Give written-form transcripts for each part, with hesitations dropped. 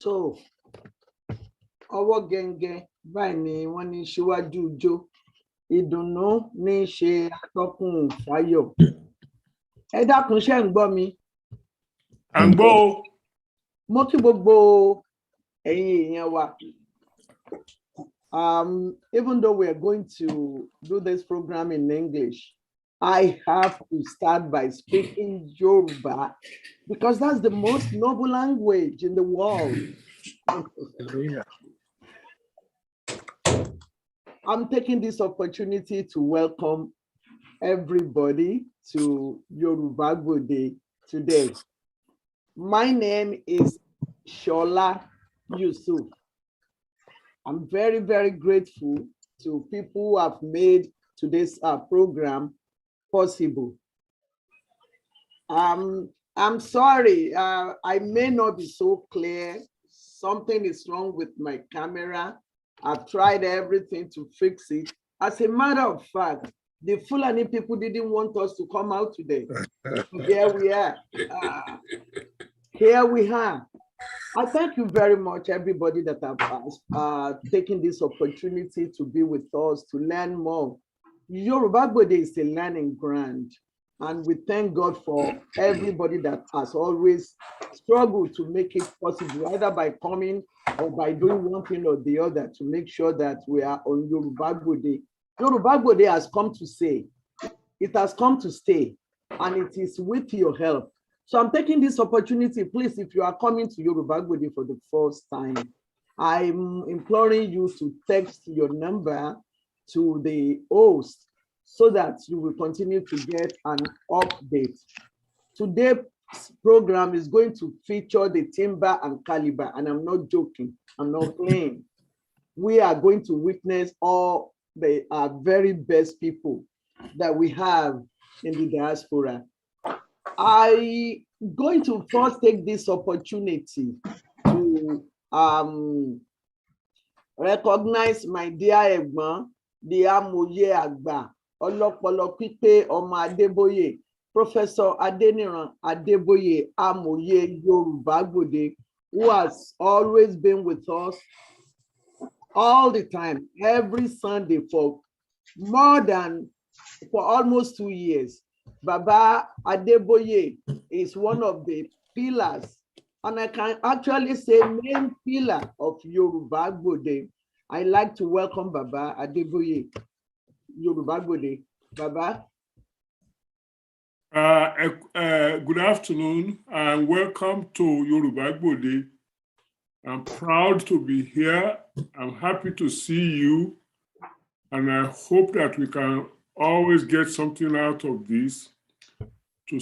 So, ọwọ́ gẹ́ngẹ́ báyìí ni wọ́n ní síwájú ijó, ìdùnnú ní í ṣe atọ́kùn fáyọ̀. Ẹ dákun ṣé ń gbọ́ mi? À ń gbọ́ o. Mo kí gbogbo ẹ̀yin èèyàn wa. Even though we are going to do this program in English, I have to start by speaking Yoruba because that's the most noble language in the world. I'm taking this opportunity to welcome everybody to Yoruba Gbode today. My name is Shola Yusuf. I'm very, very grateful to people who have made today's program possible. I'm sorry, I may not be so clear. Something is wrong with my camera. I've tried everything to fix it. As a matter of fact, the Fulani people didn't want us to come out today. Here we are. Here we are. I thank you very much, everybody that have taken this opportunity to be with us, to learn more. Yoruba Gbode is a learning ground, and we thank God for everybody that has always struggled to make it possible, either by coming or by doing one thing or the other to make sure that we are on Yoruba Gbode. Yoruba Gbode has come to stay. It has come to stay, and it is with your help. So I'm taking this opportunity, please, if you are coming to Yoruba Gbode for the first time, I'm imploring you to text your number to the host so that you will continue to get an update. Today's program is going to feature the timbre and caliber, and I'm not joking, I'm not playing. We are going to witness all the very best people that we have in the diaspora. I'm going to first take this opportunity to recognize my dear Egbon, the Amoye Agba, Olopolo Pipe Oma Adeboye, Professor Adeniran Adeboye Amoye Yoruba Gbode, who has always been with us all the time, every Sunday for almost 2 years. Baba Adeboye is one of the pillars, and I can actually say main pillar of Yoruba Gbode. I like to welcome Baba Adeboye, Yoruba Gbode. Baba. Good afternoon and welcome to Yoruba Gbode. I'm proud to be here. I'm happy to see you, and I hope that we can always get something out of this to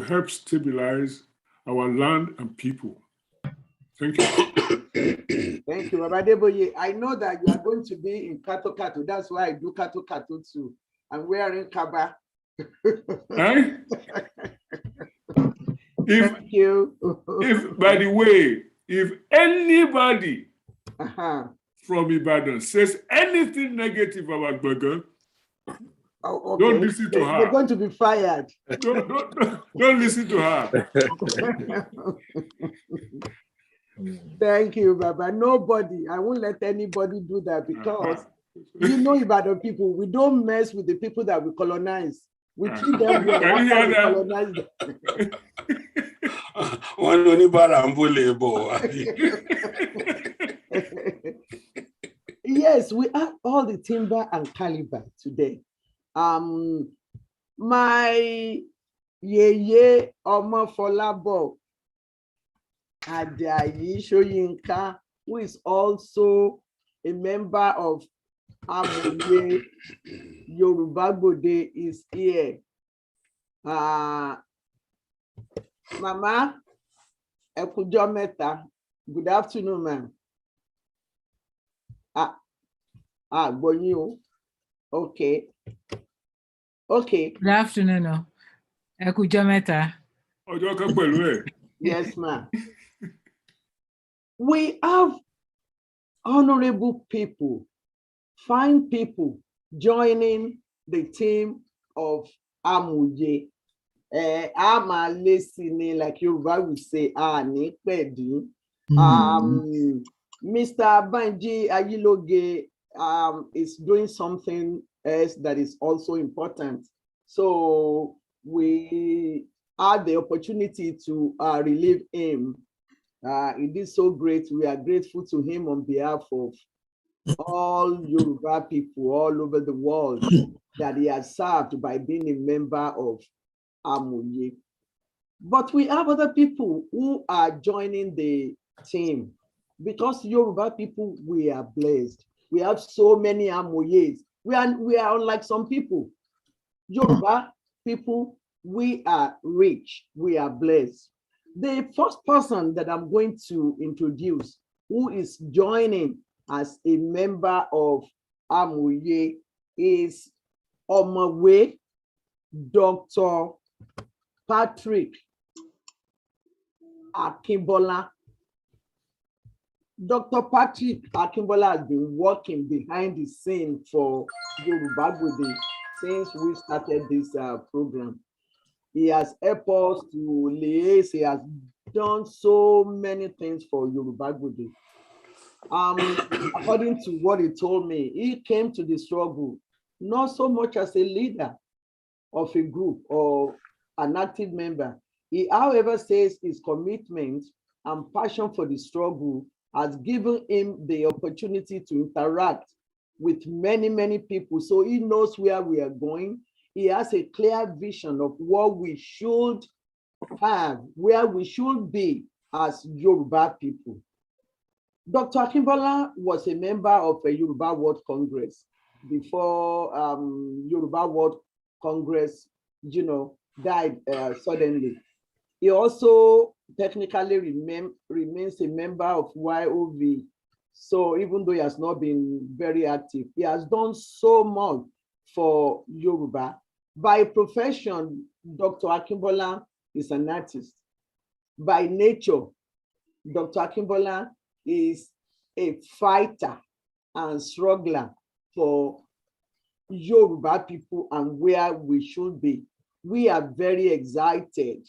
help stabilize our land and people. Thank you. Thank you, Baba Adeboye. I know that you are going to be in Kato Kato. That's why I do Kato Kato too. I'm wearing Kaba. Eh? Thank you. By the way, if anybody from Ibadan says anything negative about Burger, okay. Don't listen to her. They're going to be fired. Don't listen to her. Thank you, Baba. Nobody, I won't let anybody do that because you know Ibadan people, we don't mess with the people that we colonize. We treat them well after we colonize them. Yes, we have all the timber and caliber today. My Yeye Omofolabo Ajayi Soyinka, who is also a member of Amoye Yoruba Gbode, is here. Mama Ekujo Meta, good afternoon, ma'am. Ah, Bonyo. Okay. Okay. Good afternoon. Ẹ kú ọjọ́ mẹ́ta. Ọjọ́ kan pẹ̀lú ẹ̀. Yes, ma'am. We have honorable people, fine people joining the team of Amuye. I'm listening, like Yoruba would say, Ani Pedi. Mr. Banji Ayiloge is doing something else that is also important. So we had the opportunity to relieve him. It is so great. We are grateful to him on behalf of all Yoruba people all over the world that he has served by being a member of Amuye. But we have other people who are joining the team because Yoruba people, we are blessed. We have so many Amoyes. We are unlike some people. Yoruba people, we are rich. We are blessed. The first person that I'm going to introduce who is joining as a member of Amuye is Omowe Dr. Patrick Akimbola. Dr. Patrick Akimbola has been working behind the scene for Yoruba Gbode since we started this program. He has helped us to liaise. He has done so many things for Yoruba Gbode. According to what he told me, he came to the struggle not so much as a leader of a group or an active member. He, however, says his commitment and passion for the struggle has given him the opportunity to interact with many, many people. So he knows where we are going. He has a clear vision of what we should have, where we should be as Yoruba people. Dr. Akimbola was a member of a Yoruba World Congress before Yoruba World Congress, died suddenly. He also technically remains a member of YOV. So even though he has not been very active, he has done so much for Yoruba. By profession, Dr. Akimbola is an artist. By nature, Dr. Akimbola is a fighter and struggler for Yoruba people and where we should be. We are very excited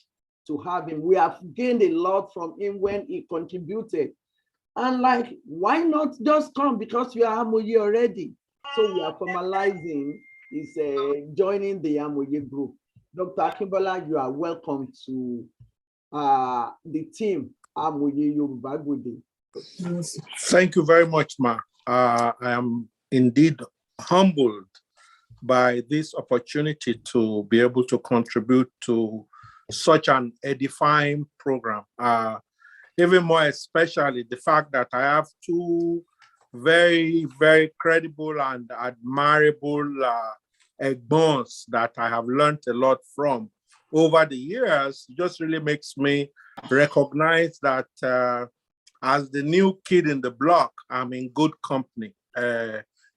to have him. We have gained a lot from him when he contributed. And like, why not just come because we are Amoye already? So we are formalizing, is joining the Amoye group. Dr. Akimbola, you are welcome to the team Amoye Yoruba Gbode. Thank you very much, Ma. I am indeed humbled by this opportunity to be able to contribute to such an edifying program. Even more especially the fact that I have two very, very credible and admirable egbons that I have learned a lot from over the years. Just really makes me recognize that as the new kid in the block, I'm in good company.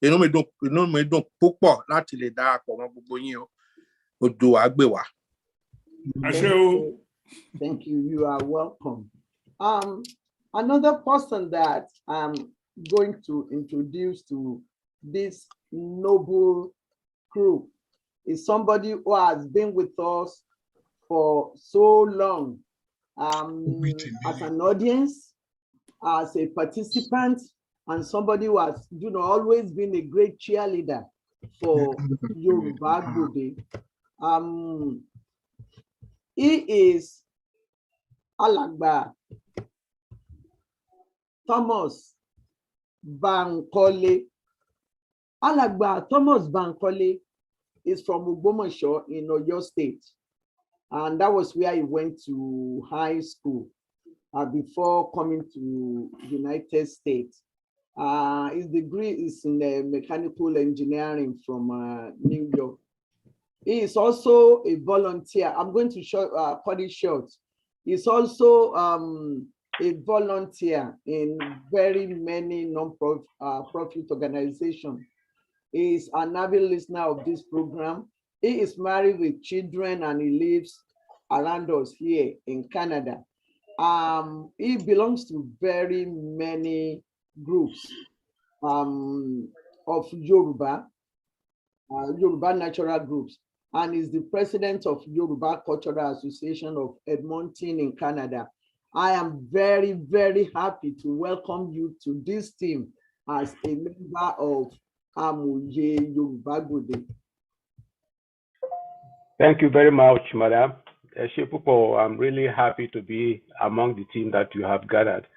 Inú mi dùn púpọ̀ láti lè darapọ̀ mọ́ gbogbo yín o. Odò àgbèwà. Thank you. You are welcome. Another person that I'm going to introduce to this noble crew is somebody who has been with us for so long, as an audience, as a participant, and somebody who has always been a great cheerleader for Yoruba Gbode. He is Alagba Thomas Bankole. Alagba Thomas Bankole is from Ogbomoso in Oyo State. And that was where he went to high school before coming to United States. His degree is in mechanical engineering from New York. He is also a volunteer. I'm going to cut it short. He's also a volunteer in very many non-profit organizations He is an avid listener of this program. He is married with children and he lives around us here in Canada. He belongs to very many groups of Yoruba, Yoruba natural groups, and is the president of Yoruba Cultural Association of Edmonton in Canada. I am very, very happy to welcome you to this team as a member of Amuye Yoruba Gode. Thank you very much, Madam. I'm really happy to be among the team that you have gathered.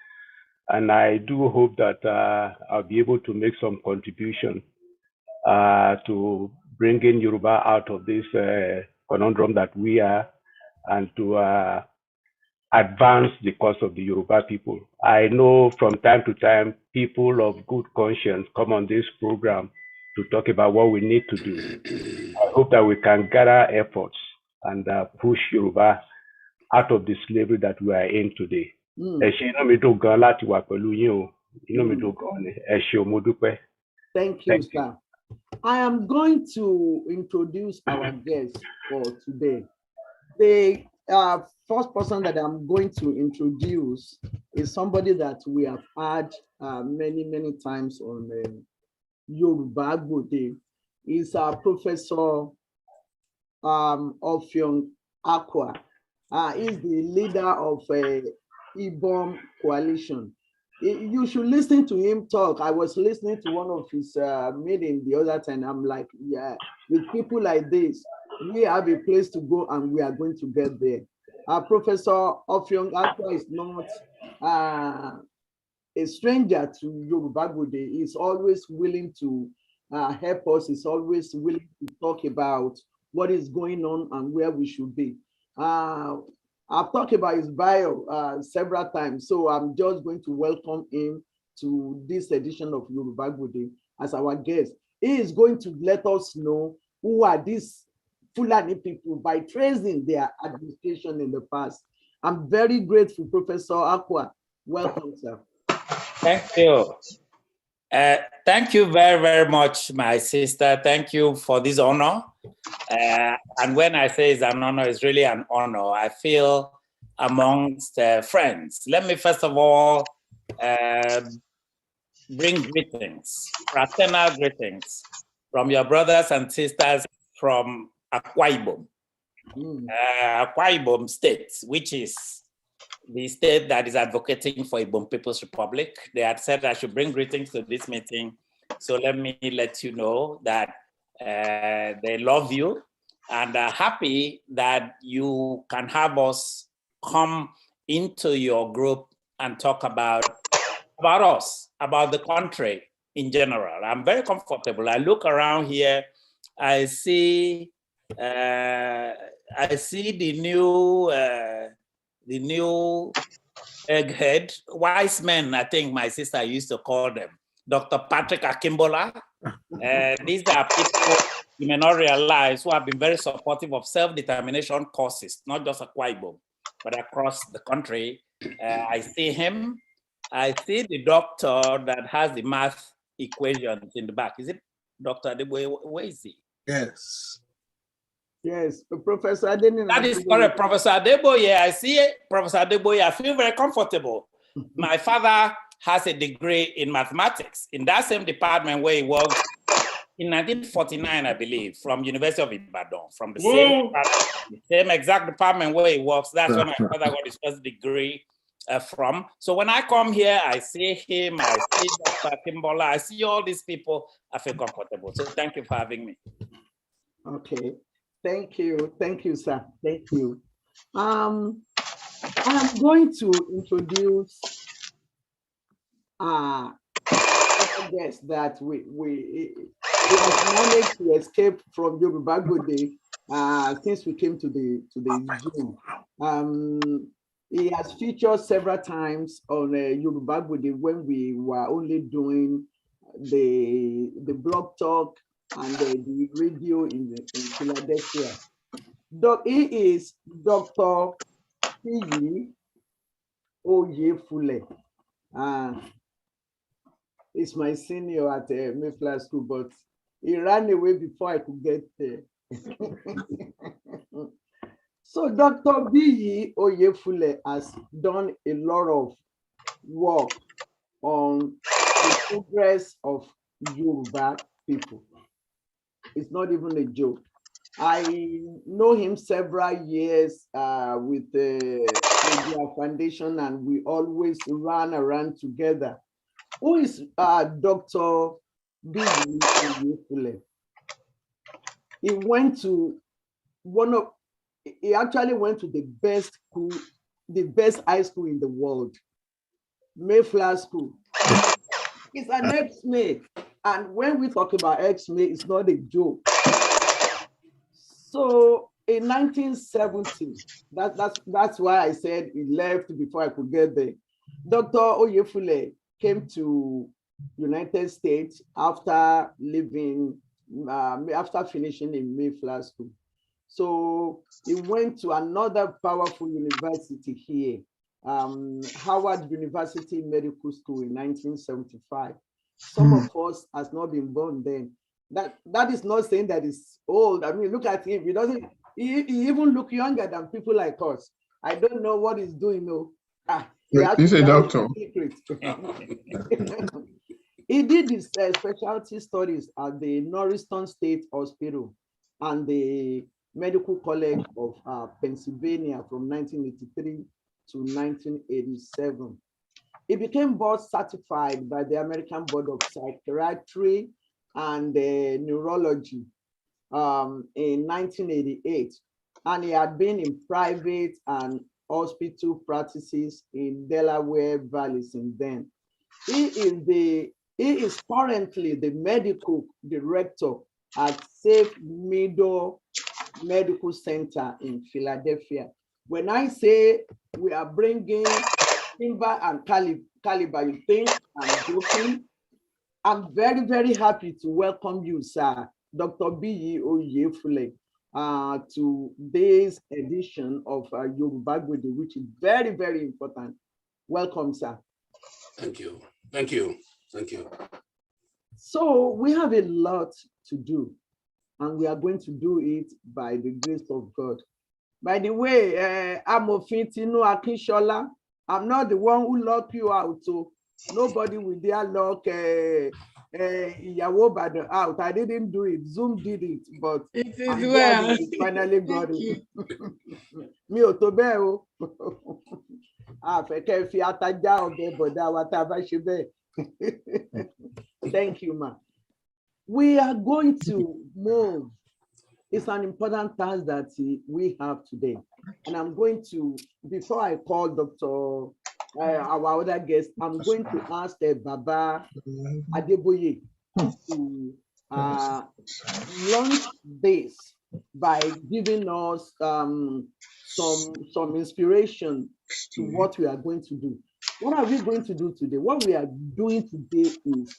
And I do hope that I'll be able to make some contribution to bringing Yoruba out of this conundrum that we are, and to advance the cause of the Yoruba people. I know from time to time, people of good conscience come on this program to talk about what we need to do. I hope that we can gather efforts and push Yoruba out of the slavery that we are in today. Thank you, sir. I am going to introduce our guest for today. The first person that I'm going to introduce is somebody that we have had many, many times on Yoruba Gode. He's Professor Offiong Aqua. He's the leader of IBOM Coalition. You should listen to him talk. I was listening to one of his meetings the other time. I'm like, yeah, with people like this, we have a place to go and we are going to get there. Professor Offiong Aqua is not a stranger to Yoruba Gode. He's always willing to help us. He's always willing to talk about what is going on and where we should be. I've talked about his bio several times, so I'm just going to welcome him to this edition of Yoruba Gode as our guest. He is going to let us know who are these Fulani people by tracing their administration in the past. I'm very grateful, Professor Aqua. Welcome, sir. Thank you. Thank you very, very much, my sister. Thank you for this honor. And when I say it's an honor, it's really an honor. I feel amongst friends. Let me first of all bring greetings, fraternal greetings from your brothers and sisters from Akwa Ibom, Akwa Ibom State, which is the state that is advocating for Ibom People's Republic. They had said I should bring greetings to this meeting. So let me let you know that they love you and are happy that you can have us come into your group and talk about us, about the country in general. I'm very comfortable. I look around here, I see the new egghead, wise men, I think my sister used to call them, Dr. Patrick Akimbola. These are people you may not realize who have been very supportive of self-determination causes, not just Akwa Ibom, but across the country. I see him. I see the doctor that has the math equations in the back. Is it Dr. Adeboye? Where is he? Yes. Yes, Professor Adeniran. That is correct, Professor Adeboye. I see Professor Adeboye. I feel very comfortable. My father has a degree in mathematics in that same department where he worked in 1949, I believe, from University of Ibadan, from the same exact department where he works. That's where my father got his first degree from. So when I come here, I see him, I see Dr. Kimbola, I see all these people. I feel comfortable. So thank you for having me. Okay. Thank you, sir. Thank you. I'm going to introduce a guest that we have managed to escape from Yoruba Gode since we came to the Zoom. He has featured several times on Yoruba Gode when we were only doing the blog talk and the radio in Philadelphia. He is Dr. P. Oyefule. He's my senior at Mayflower School, but He ran away before I could get there. So Dr. B. Oyefule has done a lot of work on the progress of Yoruba people. It's not even a joke. I know him several years with the Nigeria Foundation, and we always run around together. Who is Dr. B. Oyefule? He went to he actually went to the best school, the best high school in the world, Mayflower School. It's an ex-May. And when we talk about ex-May, it's not a joke. So in 1970, that's why I said he left before I could get there. Dr. Oyefule came to United States after living, after finishing in Mayflower School. So he went to another powerful university here, Howard University Medical School in 1975. Some of us has not been born then. That is not saying that it's old. I mean, look at him. He even look younger than people like us. I don't know what he's doing though. He's a doctor. He did his specialty studies at the Norristown State Hospital and the Medical College of Pennsylvania from 1983 to 1987. He became board certified by the American Board of Psychiatry and Neurology in 1988. And he had been in private and hospital practices in Delaware Valley since then. He is currently the medical director at Safe Meadow Medical Center in Philadelphia. When I say we are bringing timber and caliber, you think I'm joking? I'm very, very happy to welcome you, sir, Dr. B. Oyefule, to this edition of Yoruba Gbede, which is very, very important. Welcome, sir. Thank you. Thank you. Thank you. So we have a lot to do, and we are going to do it by the grace of God. By the way, I'm Ofintinu Akinshola. I'm not the one who locked you out, so nobody will dare lock Iyawo Badan out. I didn't do it. Zoom did it, but it is well. Finally got it. Mi ò tó bẹ́ẹ̀ o. Àfẹ́kẹ́ fi atajà ọ̀bẹ bọ̀dá wa tá a bá ṣe bẹ́ẹ̀. Thank you, ma. We are going to move. It's an important task that we have today. And I'm going to, before I call Dr. Our other guest, I'm going to ask Baba Adeboye to launch this by giving us some inspiration to what we are going to do. What are we going to do today? What we are doing today is,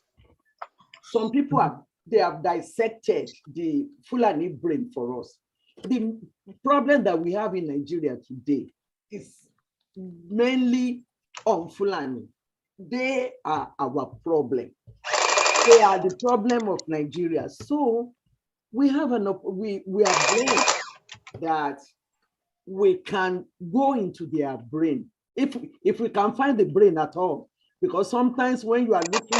some people have dissected the Fulani brain for us. The problem that we have in Nigeria today is mainly on Fulani. They are our problem. They are the problem of Nigeria. So we have we are blessed that we can go into their brain if we can find the brain at all. Because sometimes when you are looking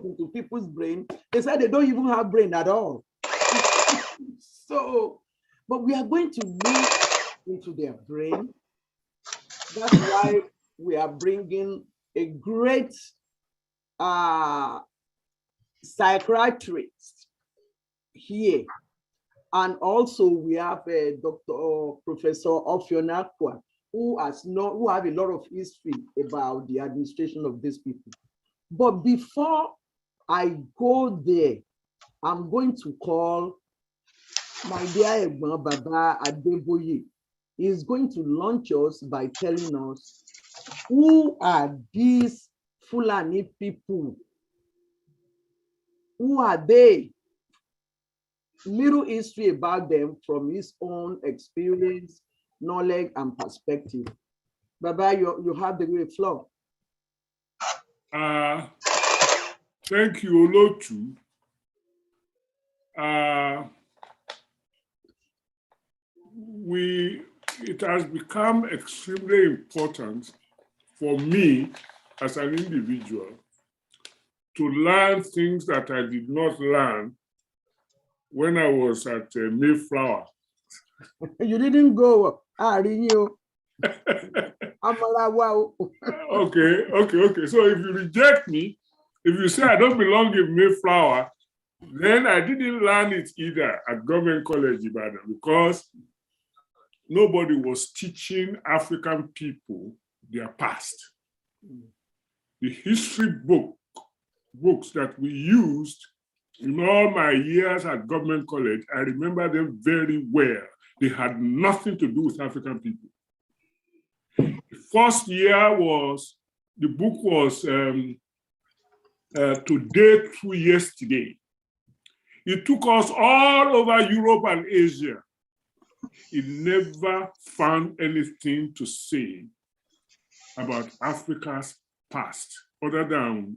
into people's brain, they say they don't even have brain at all. So, but we are going to look into their brain. That's why we are bringing a great psychiatrist here. And also we have Professor Ofionakwa, who have a lot of history about the administration of these people. But before I go there, I'm going to call my dear Egbon Baba Adeboye. He's going to launch us by telling us who are these Fulani people? Who are they? Little history about them from his own experience, knowledge, and perspective. Baba, you have the floor. Thank you, Olotu. it has become extremely important for me as an individual to learn things that I did not learn when I was at Mayflower. You didn't go. You. Okay. So if you reject me, if you say I don't belong in Mayflower, then I didn't learn it either at Government College Ibadan, because nobody was teaching African people their past. The history books that we used in all my years at Government College, I remember them very well. They had nothing to do with African people. The first year the book was Today Through Yesterday. It took us all over Europe and Asia. It never found anything to say about Africa's past, other than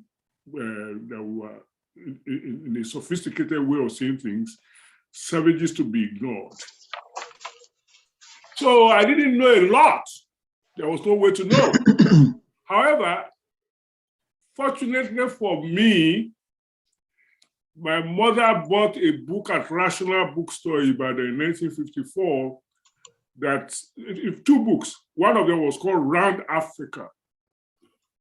that we were, in a sophisticated way of saying things, savages to be ignored. So I didn't know a lot. There was no way to know. However, fortunately for me, my mother bought a book at Rational Bookstore Ibadan in 1954 two books. One of them was called Round Africa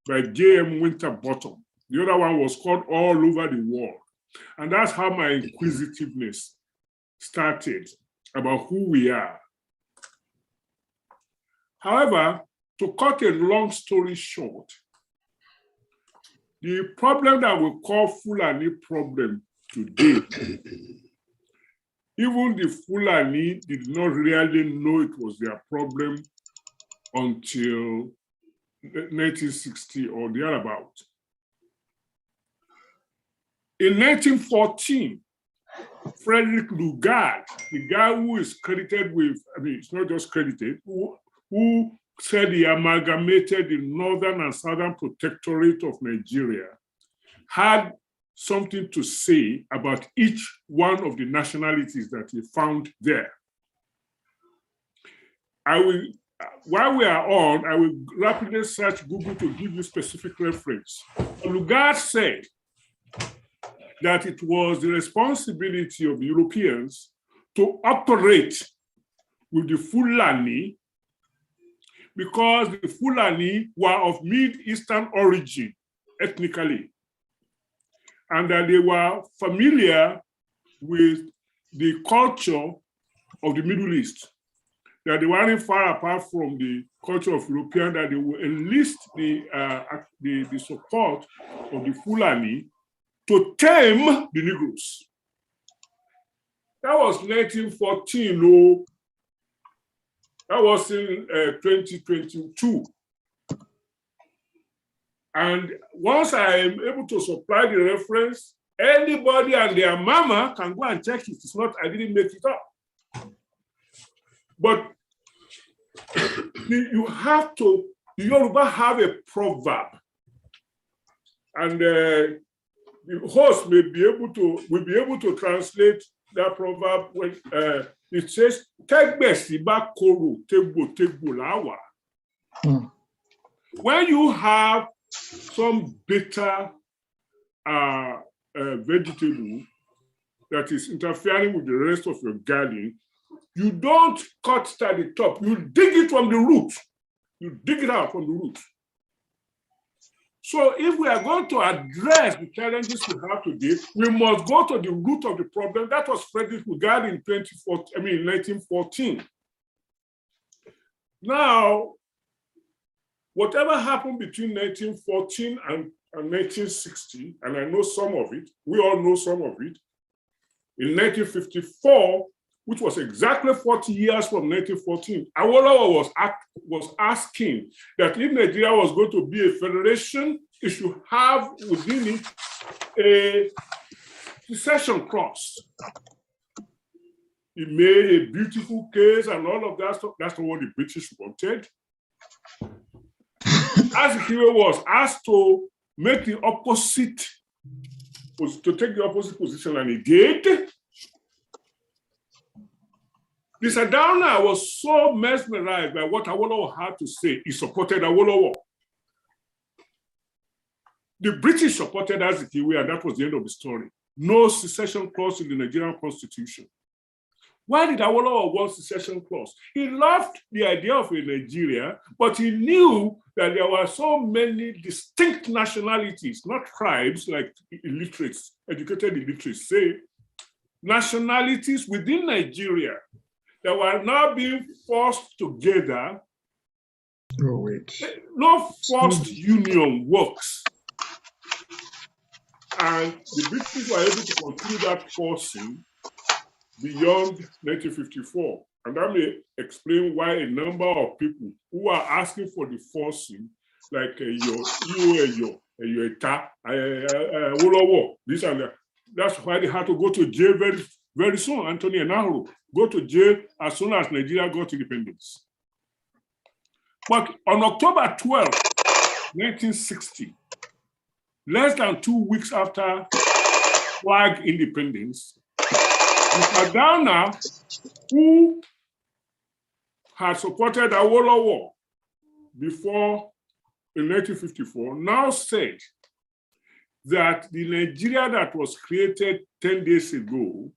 by J.M. Winterbottom. The other one was called All Over the World. And that's how my inquisitiveness started about who we are. However, to cut a long story short, the problem that we call Fulani problem today, even the Fulani did not really know it was their problem until 1960 or thereabout. In 1914, Frederick Lugar, the guy who is credited with, it's not just credited, who said he amalgamated the Northern and Southern Protectorate of Nigeria, had something to say about each one of the nationalities that he found there. While we are on, I will rapidly search Google to give you specific reference. Lugar said that it was the responsibility of the Europeans to operate with the Fulani, because the Fulani were of Mid-Eastern origin ethnically, and that they were familiar with the culture of the Middle East, that they weren't far apart from the culture of Europeans, that they would enlist the support of the Fulani to tame the Negroes. That was 1914, that was in 2022. And once I am able to supply the reference, anybody and their mama can go and check it. It's not, I didn't make it up. But you have to, the Yoruba have a proverb. And the host will be able to translate that proverb when it says, when you have some bitter vegetable that is interfering with the rest of your garden, you don't cut it at the top, you dig it from the root. You dig it out from the root. So if we are going to address the challenges we have today, we must go to the root of the problem. That was Frederick Lugar in 1914. Now, whatever happened between 1914 and 1960, and I know some of it, we all know some of it, in 1954, which was exactly 40 years from 1914, Awolowo was asking that if Nigeria was going to be a federation, it should have within it a secession clause. He made a beautiful case and all of that stuff. That's not what the British wanted. Azikiwe was asked to make the opposite, to take the opposite position, and he did. The Sardauna was so mesmerized by what Awolowo had to say, he supported Awolowo. The British supported Azikiwe, and that was the end of the story. No secession clause in the Nigerian constitution. Why did Awolowo want secession clause? He loved the idea of a Nigeria, but he knew that there were so many distinct nationalities, not tribes like illiterates, educated illiterates say, nationalities within Nigeria that were now being forced together. Oh, wait. No forced union works. And the British were able to continue that forcing beyond 1954. And that may explain why a number of people who are asking for the forcing, like this and that, that's why they had to go to jail very, very soon. Anthony and Nahru go to jail as soon as Nigeria got independence. But on October 12, 1960, less than 2 weeks after flag independence, Sardauna, who had supported Awolowo before in 1954, now said that the Nigeria that was created 10 days ago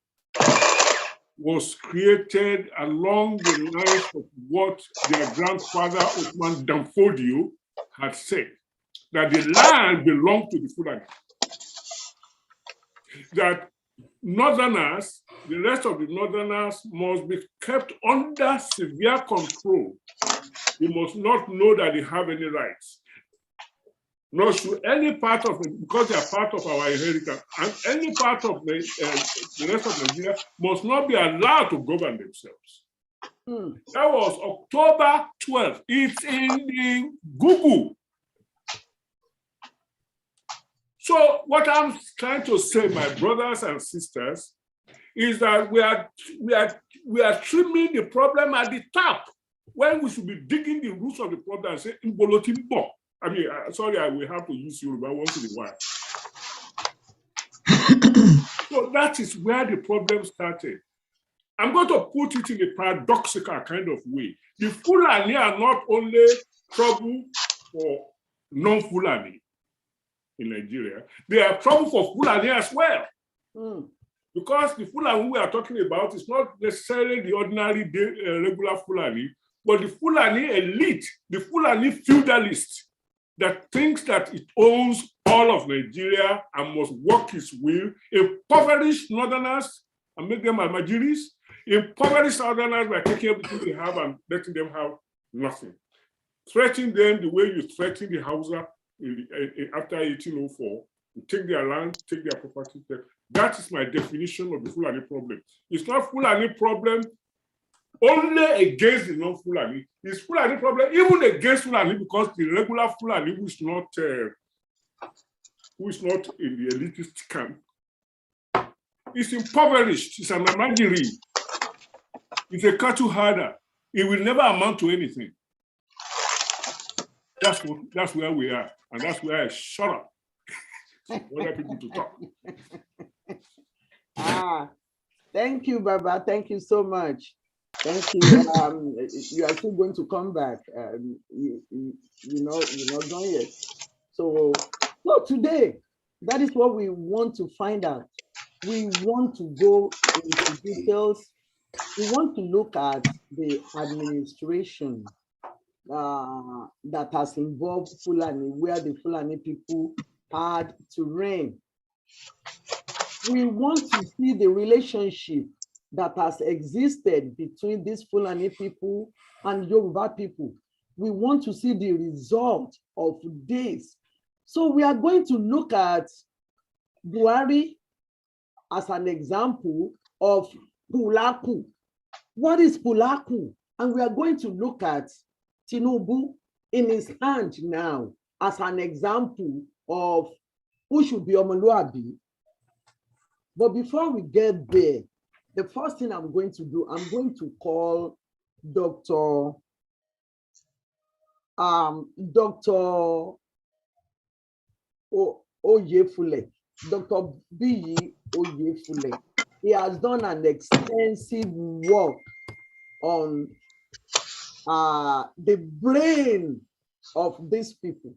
was created along the lines of what their grandfather Osman Danfodio had said, that the land belonged to the Fulani. That Northerners, the rest of the Northerners must be kept under severe control. They must not know that they have any rights. Nor should any part of it, because they are part of our inheritance, and any part of the rest of Nigeria must not be allowed to govern themselves. That was October 12th. It's in the Google. So what I'm trying to say, my brothers and sisters, is that we are trimming the problem at the top when we should be digging the roots of the problem and say, Mbolotimbo. I mean, sorry, I will have to use Yoruba once in a while. So that is where the problem started. I'm going to put it in a paradoxical kind of way. The Fulani are not only trouble for non-Fulani in Nigeria, they are trouble for Fulani as well. Because the Fulani we are talking about is not necessarily the ordinary regular Fulani, but the Fulani elite, the Fulani feudalist that thinks that it owns all of Nigeria and must work its will, impoverish Northerners and make them Almajiris, impoverish Southerners by taking everything they have and letting them have nothing. Threaten them the way you threaten the Hausa after 1804, you take their land, take their property. That is my definition of the Fulani problem. It's not Fulani problem only against the non-Fulani. It's Fulani problem even against Fulani because the regular Fulani who is not in the elitist camp is impoverished. It's an Almajiri. It's a cattle herder. It will never amount to anything. That's where we are, and that's where I shut up. Other people to talk. Thank you, Baba. Thank you so much. Thank you. You are still going to come back. You're not done yet. So today, that is what we want to find out. We want to go into details. We want to look at the administration that has involved Fulani, where the Fulani people had to reign. We want to see the relationship that has existed between these Fulani people and Yoruba people. We want to see the result of this. So we are going to look at Buhari as an example of Pulaku. What is Pulaku? And we are going to look at Tinubu in his hand now as an example of who should be Omoluabi. But before we get there, the first thing I'm going to do, I'm going to call Dr. Oyefule, Dr. B. Oyefule. He has done an extensive work on the brain of these people,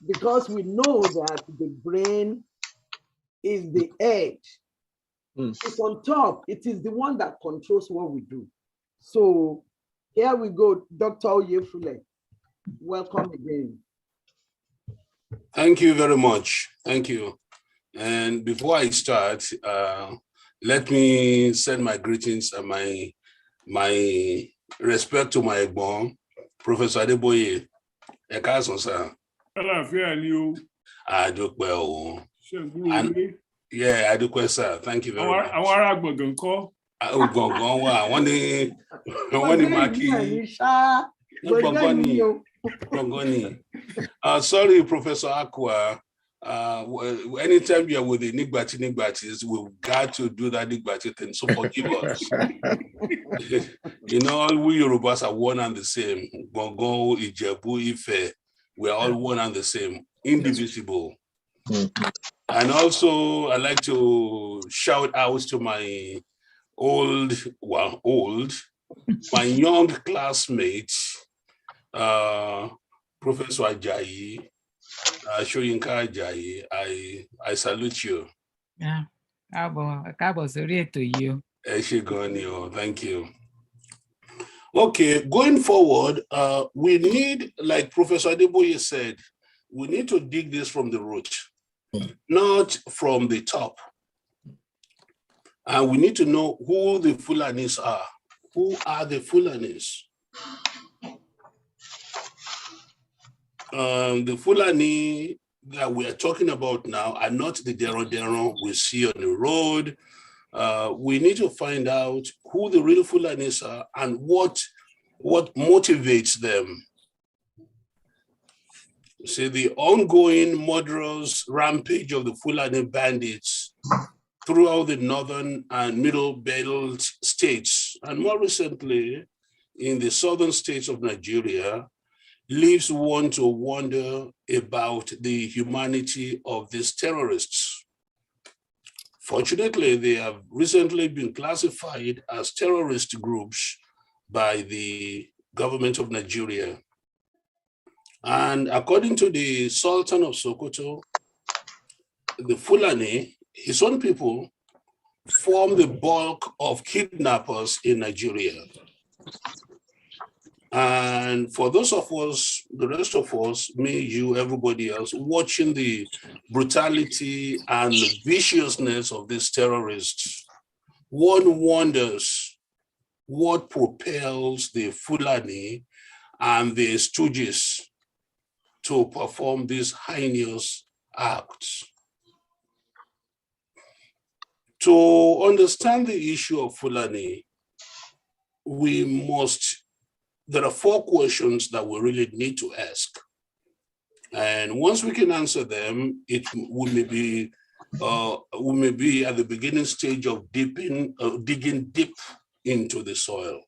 because we know that the brain is the edge. It's on top. It is the one that controls what we do. So here we go, Dr. Oyefule. Welcome again. Thank you very much. Thank you. And before I start, let me send my greetings and my respect to my Egbon, Professor Adeboye. Ekason, sir. Àlàáfíà ni o. Adúpẹ́ o. Ṣé ń gbúròó ilé? Yeah, Adúpẹ́, sir. Thank you very much. Àwọn ará gbọ̀ngàn ńkọ́? Gbọ̀ngàn wà, wọ́n ní Maki. Gbọ̀ngàn ni. Sorry, Professor Akua. Anytime you're with the Nigbatis, we've got to do that Nigbati thing, so forgive us. You know, we Yorubas are one and the same. Gbọ̀ngàn, Ìjẹ̀bú, Ife, we're all one and the same, indivisible. And also, I'd like to shout out to my my young classmate, Professor Ajayi, Shoyinka Ajayi. I salute you. Yeah, káàbọ̀ sórí ètò yìí o. Ẹ ṣé gan ni o, thank you. Okay, going forward, we need, like Professor Adeboye said, we need to dig this from the root, not from the top. And we need to know who the Fulanis are. Who are the Fulanis? The Fulani that we are talking about now are not the Dero we see on the road. We need to find out who the real Fulanis are and what motivates them. See, the ongoing murderous rampage of the Fulani bandits throughout the northern and middle belt states, and more recently in the southern states of Nigeria, leaves one to wonder about the humanity of these terrorists. Fortunately, they have recently been classified as terrorist groups by the government of Nigeria. And according to the Sultan of Sokoto, the Fulani, his own people, form the bulk of kidnappers in Nigeria. And for those of us, the rest of us, me, you, everybody else, watching the brutality and viciousness of these terrorists, one wonders what propels the Fulani and the stooges to perform these heinous acts. To understand the issue of Fulani, there are 4 questions that we really need to ask. And once we can answer them, we may be at the beginning stage of digging deep into the soil.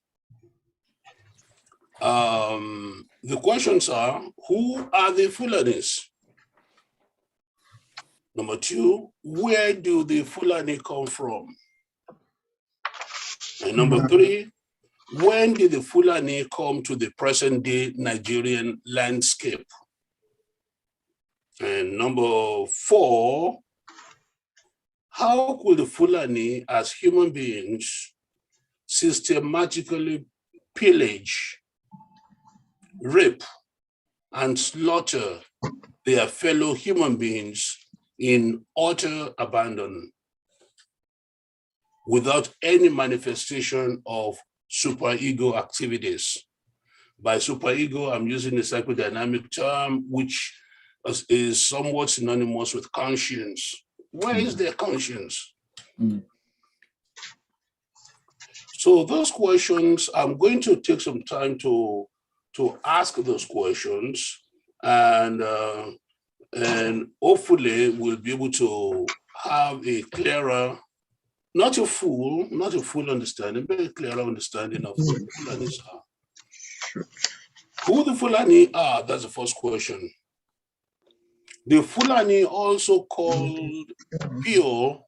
The questions are, who are the Fulanis? Number 2, where do the Fulani come from? And number 3, when did the Fulani come to the present-day Nigerian landscape? And number 4, how could the Fulani as human beings systematically pillage, rape, and slaughter their fellow human beings in utter abandon without any manifestation of superego activities? By superego, I'm using a psychodynamic term, which is somewhat synonymous with conscience. Where is their conscience? So those questions, I'm going to take some time to ask those questions, and hopefully we'll be able to have a clearer, not a full understanding, but a clearer understanding of who the Fulani are. Who the Fulani are, that's the first question. The Fulani, also called Pure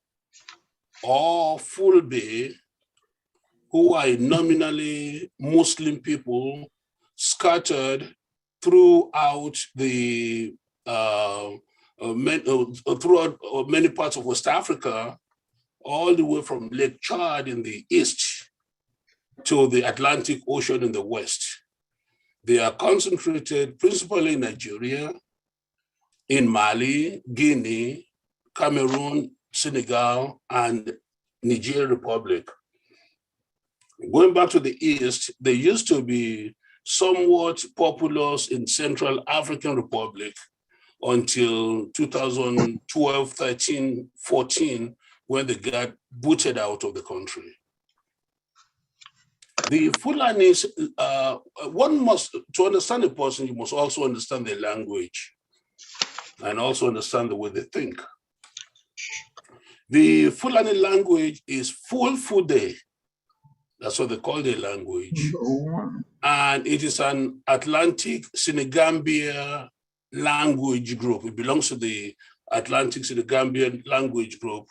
or Fulbe, who are nominally Muslim people scattered throughout the throughout many parts of West Africa, all the way from Lake Chad in the east to the Atlantic Ocean in the west. They are concentrated principally in Nigeria, in Mali, Guinea, Cameroon, Senegal, and Niger Republic. Going back to the east, they used to be somewhat populous in Central African Republic until 2012, 13, 14, when they got booted out of the country. The Fulanis, one must, to understand a person, you must also understand their language and also understand the way they think. The Fulani language is Fulfude. That's what they call their language. And it is an Atlantic Senegambia language group. It belongs to the Atlantic Senegambian language group.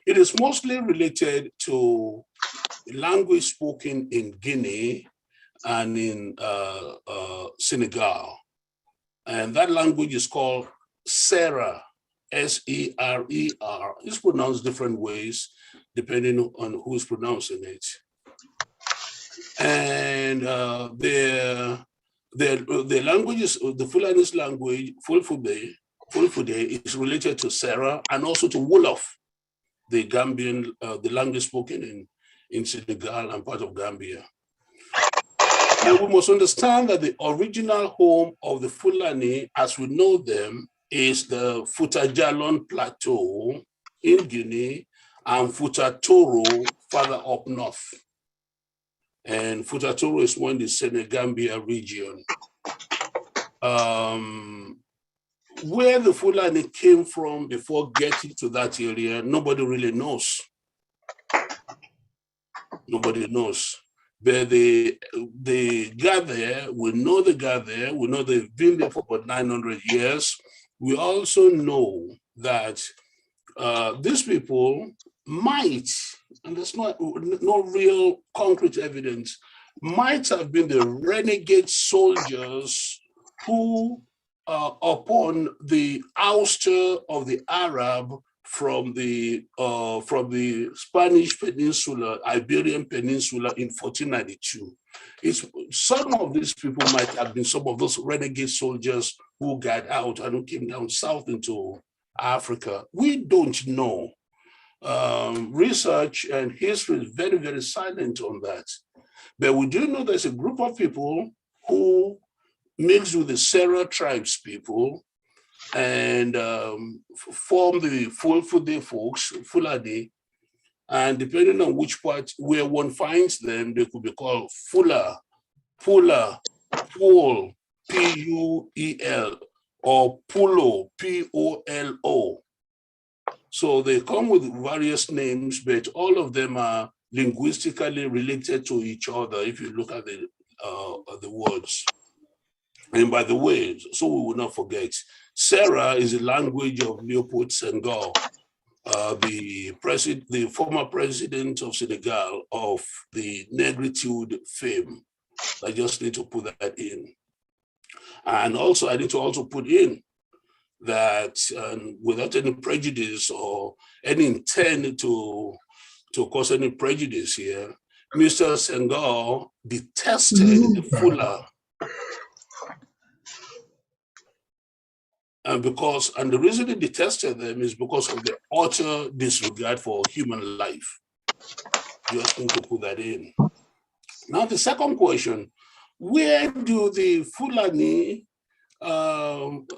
It is mostly related to language spoken in Guinea and in Senegal. And that language is called Sera, S-E-R-E-R. It's pronounced different ways depending on who's pronouncing it. And the language is, the Fulani's language, Fulfude, is related to Sera and also to Wolof, the Gambian, the language spoken in Senegal and part of Gambia. And we must understand that the original home of the Fulani, as we know them, is the Futajalon Plateau in Guinea and Futatoro further up north. And Futatoro is one in the Senegambia region. Where the Fulani came from before getting to that area, nobody really knows. Nobody knows. But they got there, we know they got there, we know they've been there for about 900 years. We also know that these people might, and there's no real concrete evidence, might have been the renegade soldiers who, upon the ouster of the Arab from the Spanish Peninsula, Iberian Peninsula in 1492. Some of these people might have been some of those renegade soldiers who got out and who came down south into Africa. We don't know. Research and history is very, very silent on that. But we do know there's a group of people who mixed with the Sera tribes people and form the Fulfude folks, Fulani, and depending on which part where one finds them, they could be called Fula, Pula, Pul, P-U-E-L, or Pulo, P-O-L-O. So they come with various names, but all of them are linguistically related to each other if you look at the words. And by the way, so we will not forget, Sera is the language of Leopold Senghor, the former president of Senegal of the Negritude fame. I just need to put that in. And also, I need to also put in that without any prejudice or any intent to cause any prejudice here, Mr. Senghor detested Fula. And the reason he detested them is because of the utter disregard for human life. Just need to put that in. Now, the second question, where do the Fulani, hold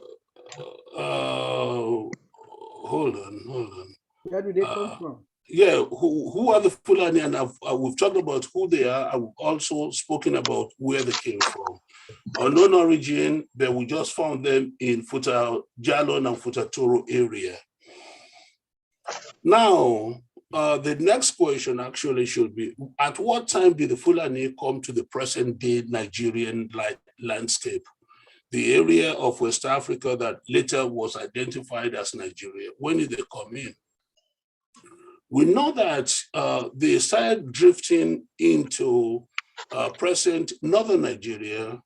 on. Where do they come from? Yeah, who are the Fulani? And we've talked about who they are. I've also spoken about where they came from. Unknown origin, but we just found them in Futajalon and Futatoro area. Now, the next question actually should be, at what time did the Fulani come to the present day Nigerian landscape? The area of West Africa that later was identified as Nigeria. When did they come in? We know that they started drifting into present northern Nigeria,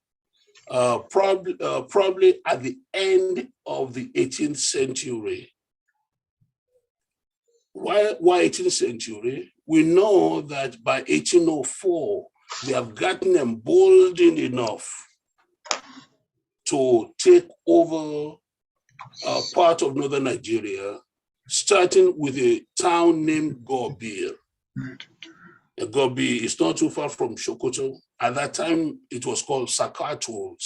probably at the end of the 18th century. Why 18th century? We know that by 1804, they have gotten emboldened enough to take over part of northern Nigeria, starting with a town named Gobir. Gobi is not too far from Sokoto. At that time, it was called Sakwato,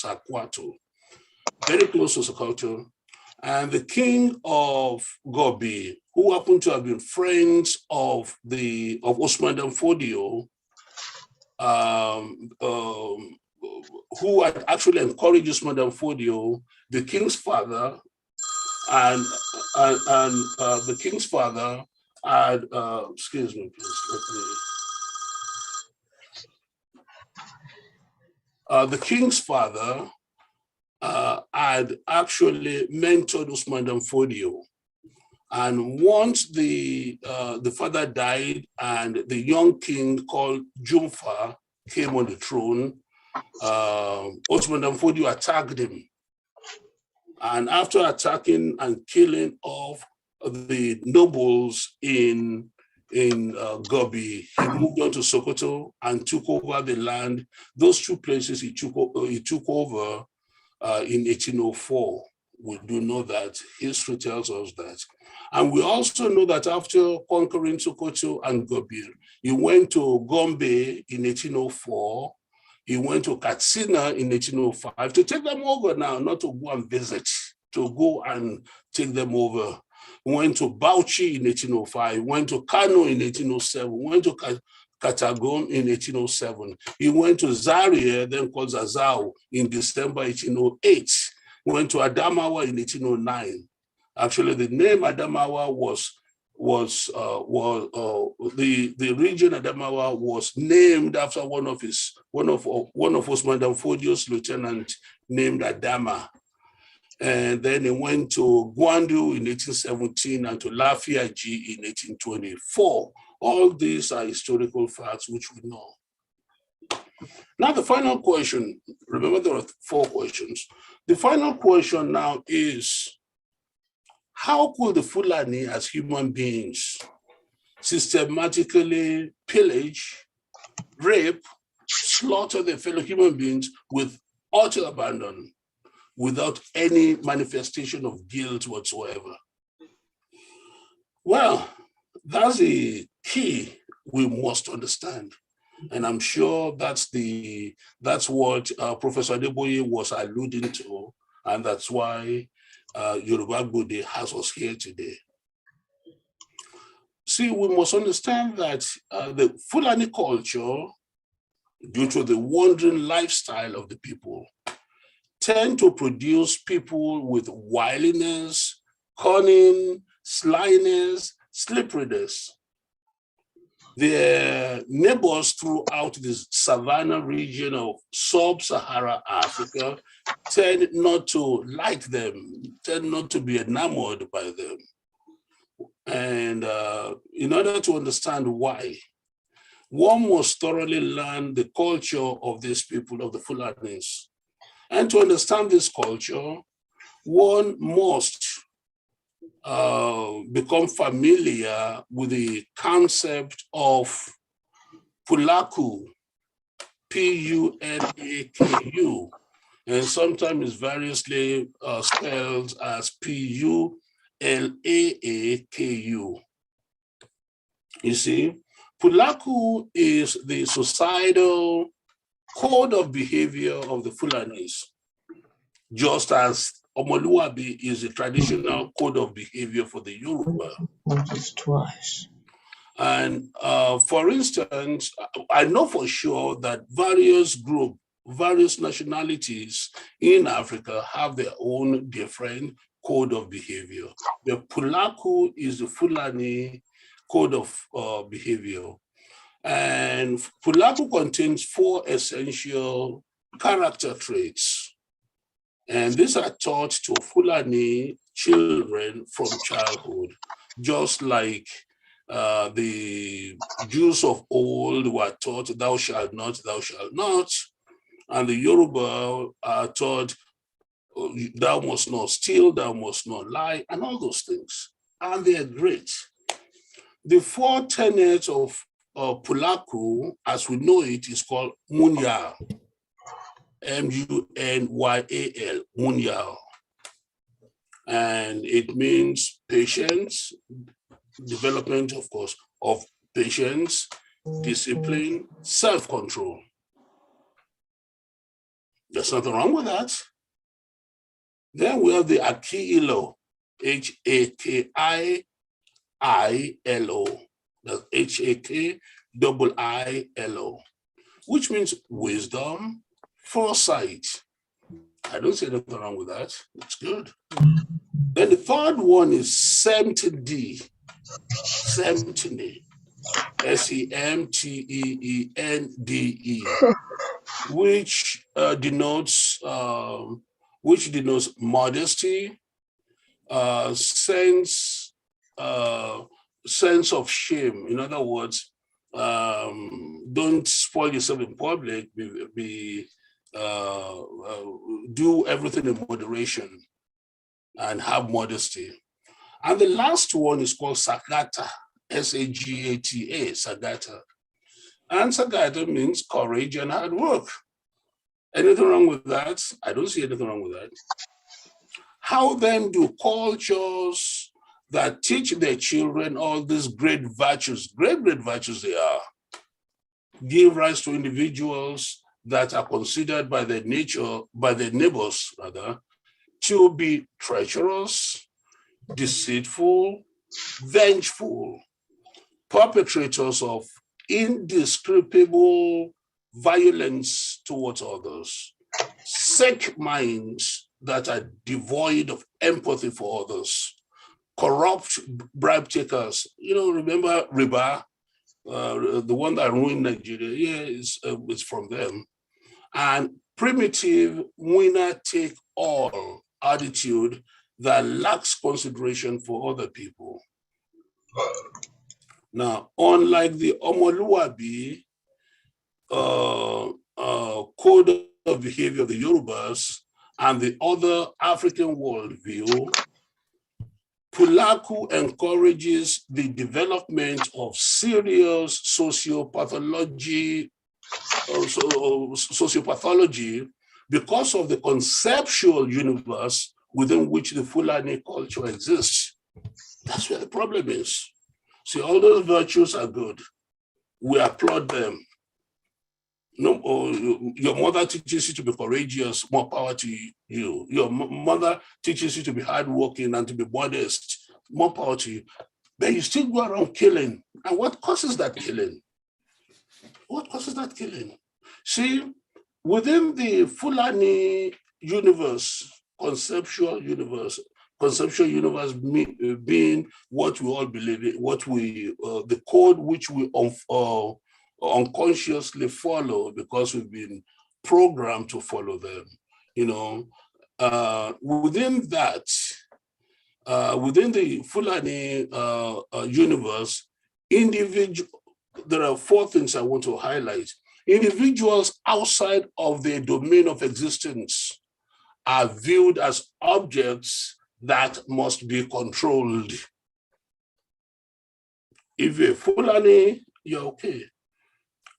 very close to Sokoto. And the king of Gobi, who happened to have been friends of Osman Dan Fodio, who had actually encouraged Usman Dan Fodio, the king's father, and the king's father had, excuse me, please, the king's father had actually mentored Usman Dan Fodio. And once the father died and the young king called Jumfa came on the throne, Osman Dan Fodio attacked him. And after attacking and killing off the nobles in Gobi, he moved on to Sokoto and took over the land. Those two places he took over in 1804. We do know that. History tells us that. And we also know that after conquering Sokoto and Gobi, he went to Gombe in 1804. He went to Katsina in 1805 to take them over now, not to go and visit, to go and take them over. He went to Bauchi in 1805, went to Kano in 1807, went to Katagon in 1807. He went to Zaria, then called Zazao, in December 1808. Went to Adamawa in 1809. Actually, the name Adamawa the region Adamawa was named after one of Osman Dan Fodio's lieutenant named Adama. And then he went to Gwandu in 1817 and to Lafiaji in 1824. All these are historical facts which we know. Now the final question, remember there are 4 questions. The final question now is, how could the Fulani as human beings systematically pillage, rape, slaughter their fellow human beings with utter abandon, without any manifestation of guilt whatsoever? Well, that's the key we must understand. And I'm sure that's what Professor Adeboye was alluding to, and that's why Yoruba Gbode has us here today. See, we must understand that the Fulani culture, due to the wandering lifestyle of the people, tend to produce people with wiliness, cunning, slyness, slipperiness. Their neighbors throughout the savanna region of sub-Saharan Africa tend not to like them, tend not to be enamored by them. And in order to understand why, one must thoroughly learn the culture of these people, of the Fulanis. And to understand this culture, one must become familiar with the concept of Pulaku, P-U-L-A-K-U, and sometimes variously spelled as P-U-L-A-A-K-U. You see, Pulaku is the societal code of behavior of the Fulanis, just as Omoluabi is a traditional code of behavior for the Yoruba. Twice. And for instance, I know for sure that various nationalities in Africa have their own different code of behavior. The Pulaku is the Fulani code of behavior. And Pulaku contains 4 essential character traits. And these are taught to Fulani children from childhood, just like The Jews of old were taught, thou shalt not, thou shalt not. And the Yoruba are taught, thou must not steal, thou must not lie, and all those things. And they are great. The four tenets of Pulaku, as we know it, is called Munyal. Munyal, Munyal. And it means patience, development, of course, of patience, discipline, self-control. There's nothing wrong with that. Then we have the Akilo, H-A-K-I-I-L-O. That's H-A-K-I-I-L-O, which means wisdom, foresight. I don't see anything wrong with that. It's good. Then the third one is Semtende, Semtende, S-E-M-T-E-E-N-D-E, which denotes modesty, sense of shame. In other words, don't spoil yourself in public. Do everything in moderation and have modesty. And the last one is called Sagata, S-A-G-A-T-A, Sagata. And Sagata means courage and hard work. Anything wrong with that? I don't see anything wrong with that. How then do cultures that teach their children all these great virtues they are, give rise to individuals that are considered by their neighbors rather, to be treacherous, deceitful, vengeful, perpetrators of indescribable violence towards others, sick minds that are devoid of empathy for others, corrupt bribe takers. Remember Riba, the one that ruined Nigeria? Yeah, it's from them. And primitive winner-take-all attitude that lacks consideration for other people. Now, unlike the Omoluabi code of behavior of the Yorubas and the other African worldview, Pulaku encourages the development of serious sociopathology because of the conceptual universe within which the Fulani culture exists. That's where the problem is. See, all those virtues are good. We applaud them. No, your mother teaches you to be courageous, more power to you. Your mother teaches you to be hardworking and to be modest, more power to you. But you still go around killing. And what causes that killing? What causes that killing? See, within the Fulani universe, conceptual universe being what we all believe in, the code which we unconsciously follow because we've been programmed to follow them. Within that, within the Fulani universe, there are four things I want to highlight. Individuals outside of their domain of existence are viewed as objects that must be controlled. If you're Fulani, you're okay.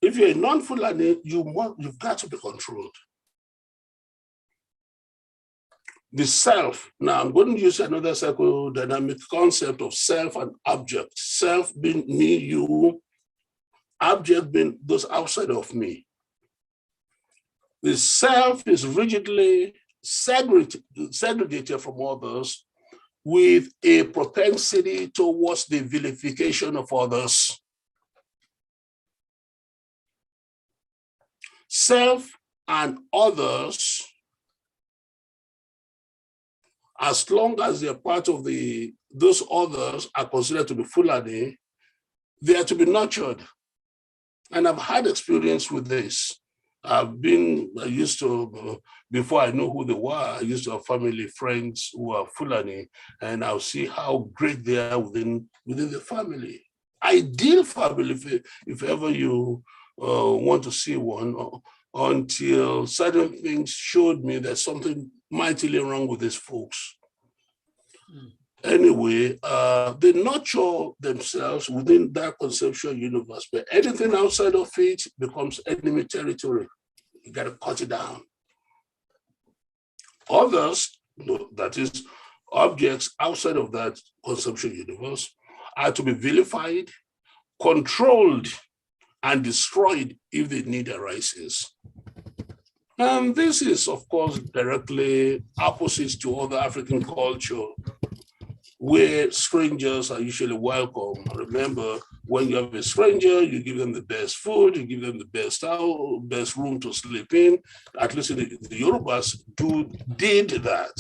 If you're a non-Fulani, you've got to be controlled. The self, now I'm going to use another psychodynamic concept of self and object. Self being me, you, object being those outside of me. The self is rigidly segregated from others with a propensity towards the vilification of others. Self and others, as long as they're part of those others are considered to be Fulani, they are to be nurtured. And I've had experience with this. Before I know who they were, I used to have family friends who are Fulani, and I'll see how great they are within the family. ideal family if ever you want to see one, until certain things showed me there's something mightily wrong with these folks. Anyway, they nurture themselves within that conceptual universe, but anything outside of it becomes enemy territory. You got to cut it down. Others, that is, objects outside of that conceptual universe, are to be vilified, controlled, and destroyed if the need arises. And this is, of course, directly opposite to other African culture, where strangers are usually welcome. Remember, when you have a stranger, you give them the best food, you give them the best house, best room to sleep in. At least the Yorubas did that.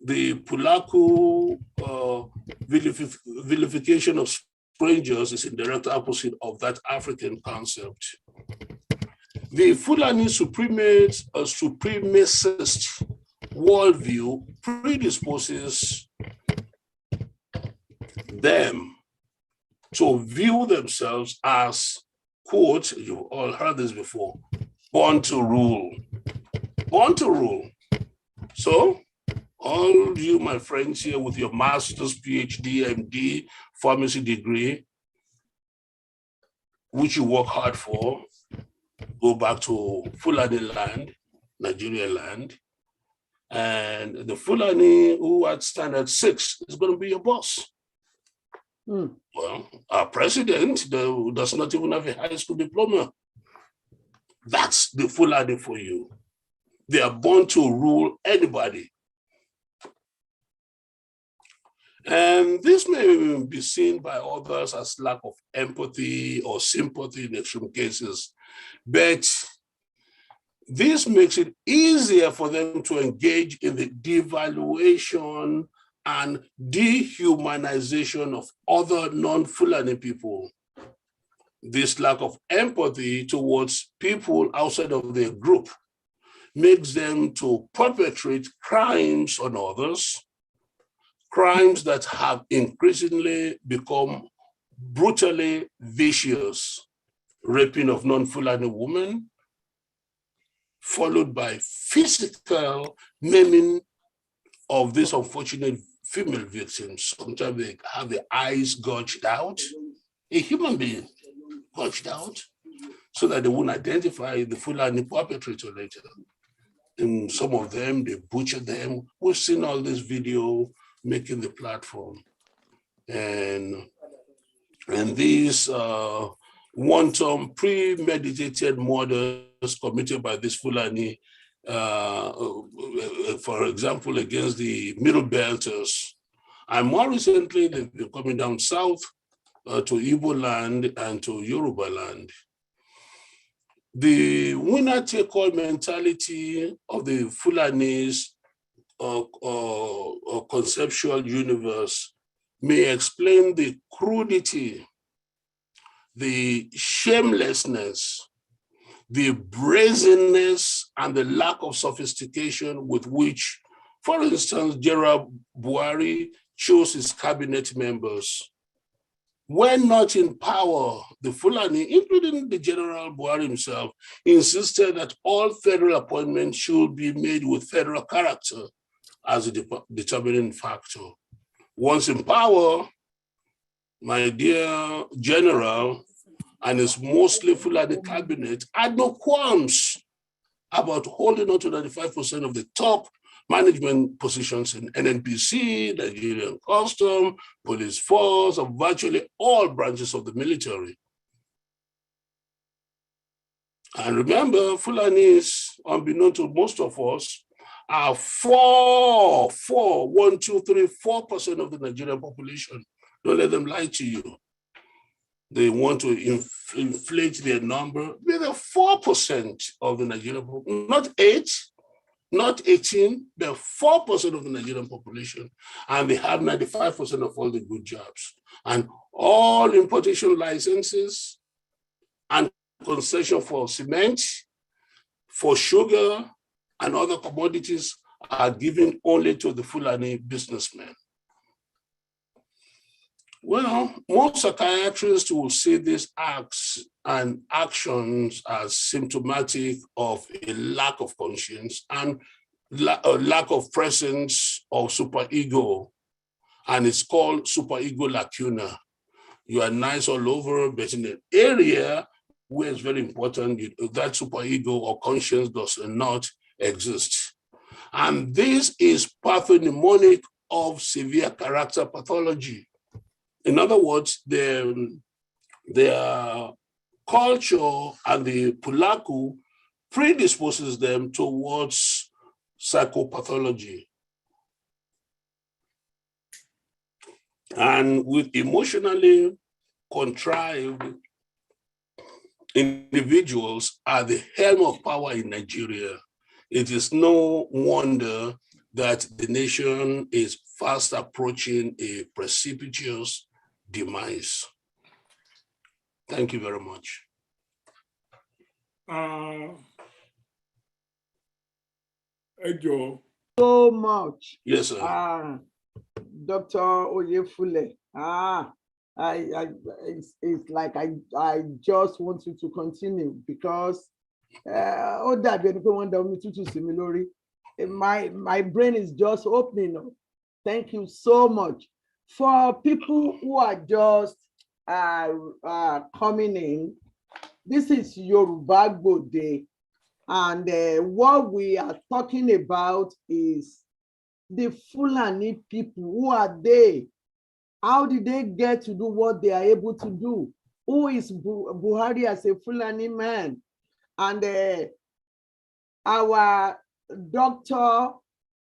The Pulaku vilification of strangers is in direct opposite of that African concept. The Fulani supremacist worldview predisposes them to view themselves as, quote, you've all heard this before, born to rule. Born to rule. So, all you, my friends here with your master's, PhD, MD, pharmacy degree, which you work hard for, go back to Fulani land, Nigerian land, and the Fulani who at standard 6 is going to be your boss. Well, our president does not even have a high school diploma. That's the Fulani for you. They are born to rule anybody. And this may be seen by others as lack of empathy or sympathy in extreme cases, but this makes it easier for them to engage in the devaluation and dehumanization of other non-Fulani people. This lack of empathy towards people outside of their group makes them to perpetrate crimes on others, crimes that have increasingly become brutally vicious, raping of non-Fulani women, followed by physical maiming of these unfortunate female victims. Sometimes they have the eyes gouged out, a human being gouged out, so that they won't identify the Fulani perpetrator later. And some of them, they butcher them. We've seen all this video making the platform. And these wanton premeditated murders committed by this Fulani, for example, against the Middle Belters. And more recently, they've been coming down south to Igbo land and to Yoruba land. The winner-take-all mentality of the Fulanis conceptual universe may explain the crudity, the shamelessness, the brazenness, and the lack of sophistication with which, for instance, General Buhari chose his cabinet members. When not in power, the Fulani, including the General Buhari himself, insisted that all federal appointments should be made with federal character as a determining factor. Once in power, my dear General and his mostly Fulani cabinet had no qualms about holding on to 95% of the top management positions in NNPC, Nigerian Custom, Police Force, and virtually all branches of the military. And remember, Fulanis, unbeknown to most of us, are 4% of the Nigerian population. Don't let them lie to you. They want to inflate their number. They're 4% of the Nigerian population, not 8, not 18, they're 4% of the Nigerian population, and they have 95% of all the good jobs. And all importation licenses and concession for cement, for sugar, and other commodities are given only to the Fulani businessmen. Well, most psychiatrists will see these acts and actions as symptomatic of a lack of conscience and a lack of presence of superego. And it's called superego lacuna. You are nice all over, but in an area where it's very important, that superego or conscience does not exist. And this is pathognomonic of severe character pathology. In other words, their culture and the pulaku predisposes them towards psychopathology. And with emotionally contrived individuals at the helm of power in Nigeria, it is no wonder that the nation is fast approaching a precipitous demise. Thank you very much. Ejo. So much. Yes, sir. Dr. Oyefule. It's like I just want you to continue because my brain is just opening up. Thank you so much. For people who are just coming in, this is Yorubagbo Day, and what we are talking about is the Fulani people. Who are they? How did they get to do what they are able to do? Who is Buhari as a Fulani man? And our doctor,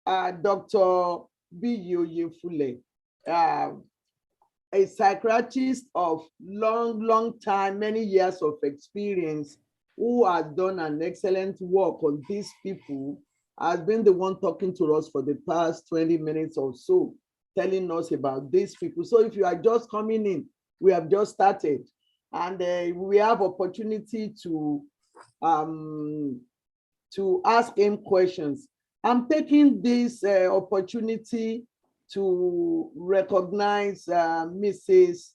Dr. Oyefule, a psychiatrist of long time, many years of experience, who has done an excellent work on these people, has been the one talking to us for the past 20 minutes or so, telling us about these people. So if you are just coming in, we have just started, and we have opportunity to ask him questions. I'm taking this opportunity to recognize Mrs.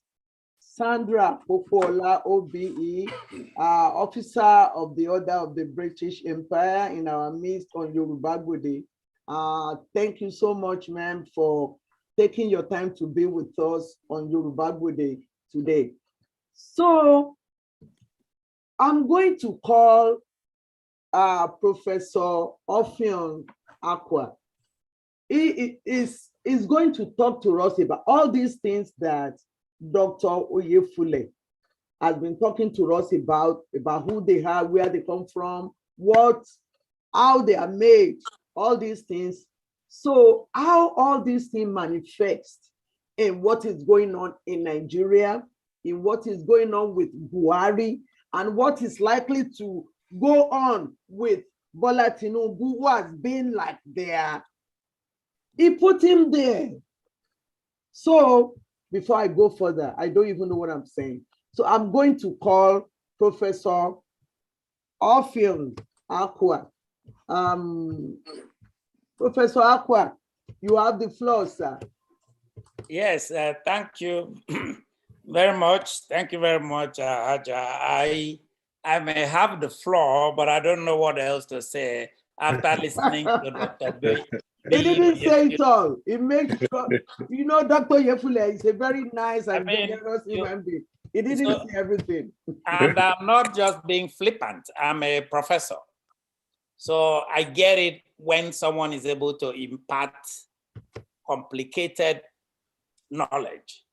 Sandra Popola, OBE, Officer of the Order of the British Empire, in our midst on Yorubagbo Day. Thank you so much, ma'am, for taking your time to be with us on Yorubagbo Day today. So I'm going to call Professor Ofion Akwa. He is going to talk to us about all these things that Dr. Oyefule has been talking to us about who they are, where they come from, how they are made, all these things. So how all these things manifest in what is going on in Nigeria, in what is going on with Buhari, and what is likely to go on with Bola Tinubu, who has been like there. He put him there. So before I go further, I don't even know what I'm saying. So I'm going to call Professor Ofion Akwa. Professor Akwa, you have the floor, sir. Yes, thank you very much. Thank you very much, Aja. I may have the floor, but I don't know what else to say after listening to Dr. B. He didn't say it all. He makes sure, you know, Dr. Yefule is a very nice and generous human being. He didn't say everything. And I'm not just being flippant. I'm a professor. So I get it when someone is able to impart complicated knowledge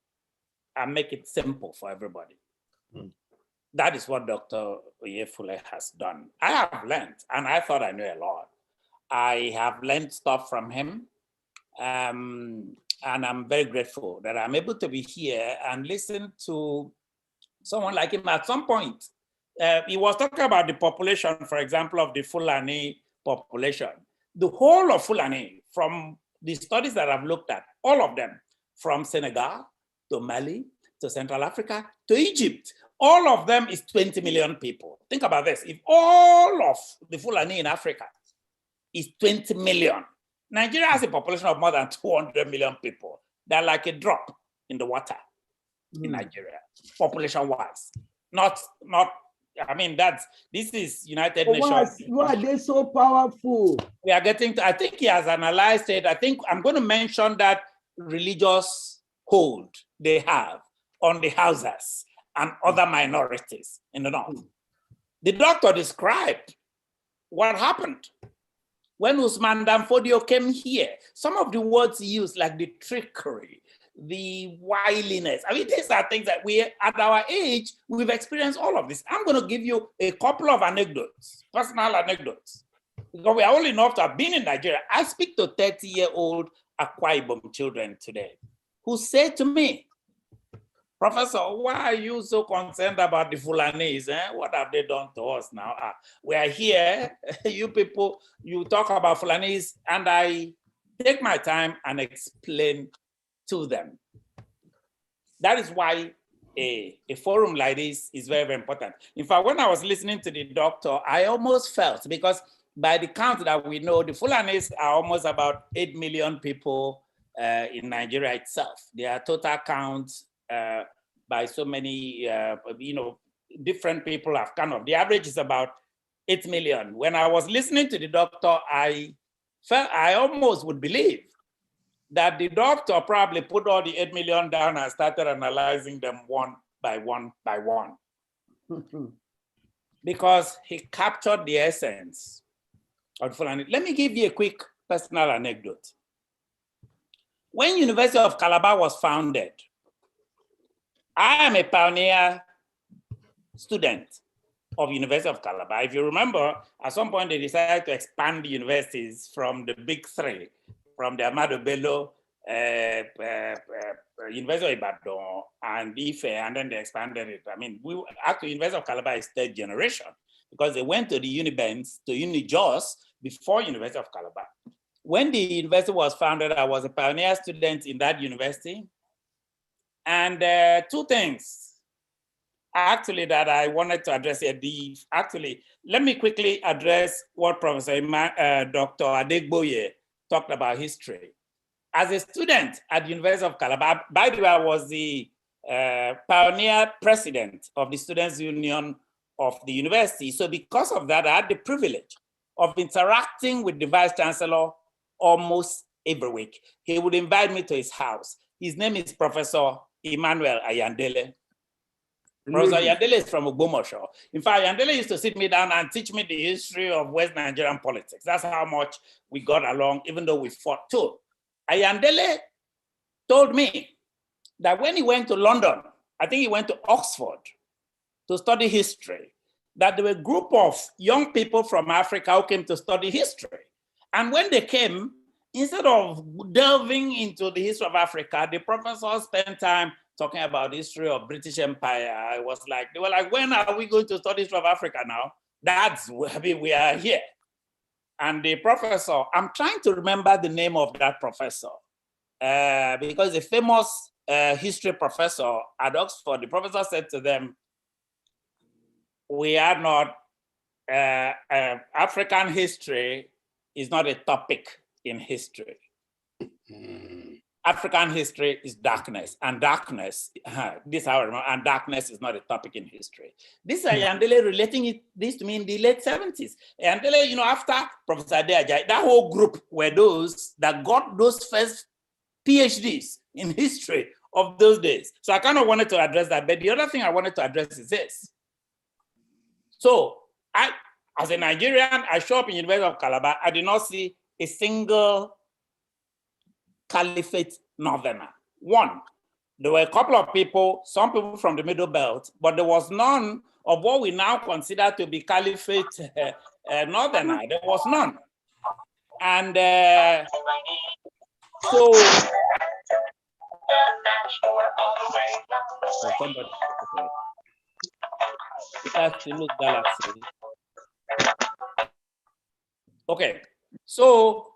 and make it simple for everybody. That is what Dr. Oyefule has done. I have learned, and I thought I knew a lot. I have learned stuff from him, and I'm very grateful that I'm able to be here and listen to someone like him. At some point, he was talking about the population, for example, of the Fulani population. The whole of Fulani, from the studies that I've looked at, all of them, from Senegal to Mali to Central Africa to Egypt, all of them is 20 million people. Think about this. If all of the Fulani in Africa is 20 million, Nigeria has a population of more than 200 million people. They're like a drop in the water. in Nigeria, population-wise. Not. I mean, this is United Nations. Why are they so powerful? We are getting to, I think he has analyzed it. I think I'm going to mention that religious hold they have on the Hausas and other minorities in the north. The doctor described what happened when Usman Danfodio came here. Some of the words he used, like the trickery, the wiliness. I mean, these are things that we, at our age, we've experienced all of this. I'm going to give you a couple of anecdotes, personal anecdotes, because we are old enough to have been in Nigeria. I speak to 30-year-old Akwa Ibom children today who say to me, Professor, why are you so concerned about the Fulanis? What have they done to us now? We are here, you people, you talk about Fulanis, and I take my time and explain to them. That is why a forum like this is very, very important. In fact, when I was listening to the doctor, I almost felt, because by the count that we know, the Fulanis are almost about 8 million people in Nigeria itself. Their total count by so many, different people have kind of, the average is about 8 million. When I was listening to the doctor, I felt I almost would believe that the doctor probably put all the 8 million down and started analyzing them one by one by one. Because he captured the essence of Fulani. Let me give you a quick personal anecdote. When University of Calabar was founded, I am a pioneer student of University of Calabar. If you remember, at some point they decided to expand the universities from the big three, from the Ahmadu Bello, University of Ibadan, and Ife, and then they expanded it. I mean, actually, University of Calabar is third generation because they went to the Unibens, to Unijos before University of Calabar. When the university was founded, I was a pioneer student in that university. And two things actually that I wanted to address here. Let me quickly address what Professor Dr. Adegboye talked about history. As a student at the University of Calabar, by the way, I was the pioneer president of the Students' Union of the university. So because of that, I had the privilege of interacting with the Vice Chancellor almost every week. He would invite me to his house. His name is Professor Emmanuel Ayandele. Professor Ayandele is from Ogbomoso. In fact, Ayandele used to sit me down and teach me the history of West Nigerian politics. That's how much we got along, even though we fought too. Ayandele told me that when he went to London, I think he went to Oxford to study history, that there were a group of young people from Africa who came to study history. And when they came, instead of delving into the history of Africa, the professor spent time talking about the history of British Empire. They were like, when are we going to study history of Africa now? We are here. And the professor, I'm trying to remember the name of that professor, because a famous history professor at Oxford, the professor said to them, we are not, African history is not a topic in history. African history is darkness, and darkness, this I remember, and darkness is not a topic in history. This is Ayandele relating this to me in the late 70s. Ayandele, after Professor Adeajayi, that whole group were those that got those first PhDs in history of those days. So I kind of wanted to address that, but the other thing I wanted to address is this. So as a Nigerian, I show up in University of Calabar, I did not see a single Caliphate Northerner. One, there were a couple of people, some people from the Middle Belt, but there was none of what we now consider to be Caliphate Northerner. There was none. And okay, so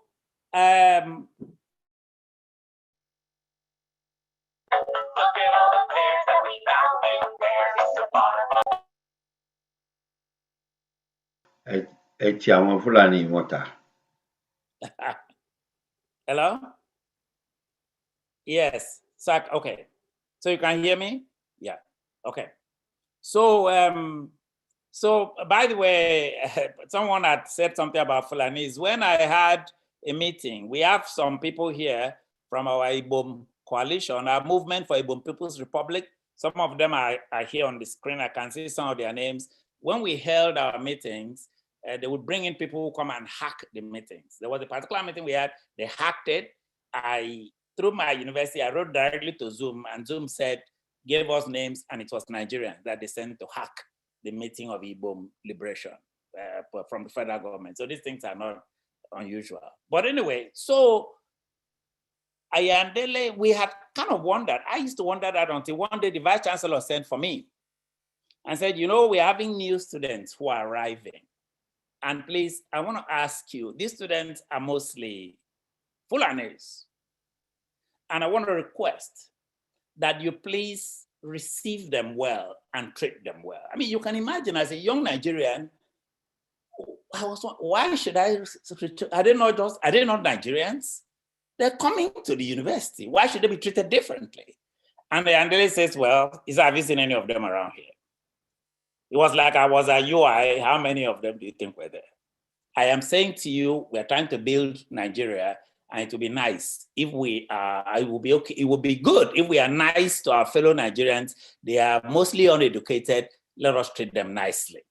hello? Yes, so, okay. So you can hear me? Yeah. Okay. So, so by the way, someone had said something about Fulanese. When I had a meeting, we have some people here from our Ibom coalition, our movement for Ibom People's Republic. Some of them are here on the screen. I can see some of their names. When we held our meetings, they would bring in people who come and hack the meetings. There was a particular meeting we had, they hacked it. Through my university, I wrote directly to Zoom, and Zoom said, gave us names, and it was Nigerians that they sent to hack the meeting of Ibom liberation from the federal government. So these things are not unusual. But anyway, so Ayandele, we had kind of wondered. I used to wonder that until one day the vice chancellor sent for me and said, you know, we're having new students who are arriving. And please, I want to ask you, these students are mostly Fulanis. And I want to request that you please receive them well and treat them well. I mean, you can imagine as a young Nigerian, why should are they not Nigerians? They're coming to the university. Why should they be treated differently? And the Andele says, well, have you seen any of them around here? It was like I was at UI. How many of them do you think were there? I am saying to you, we're trying to build Nigeria, and it will be nice if we are, it will be okay. It will be good if we are nice to our fellow Nigerians. They are mostly uneducated. Let us treat them nicely.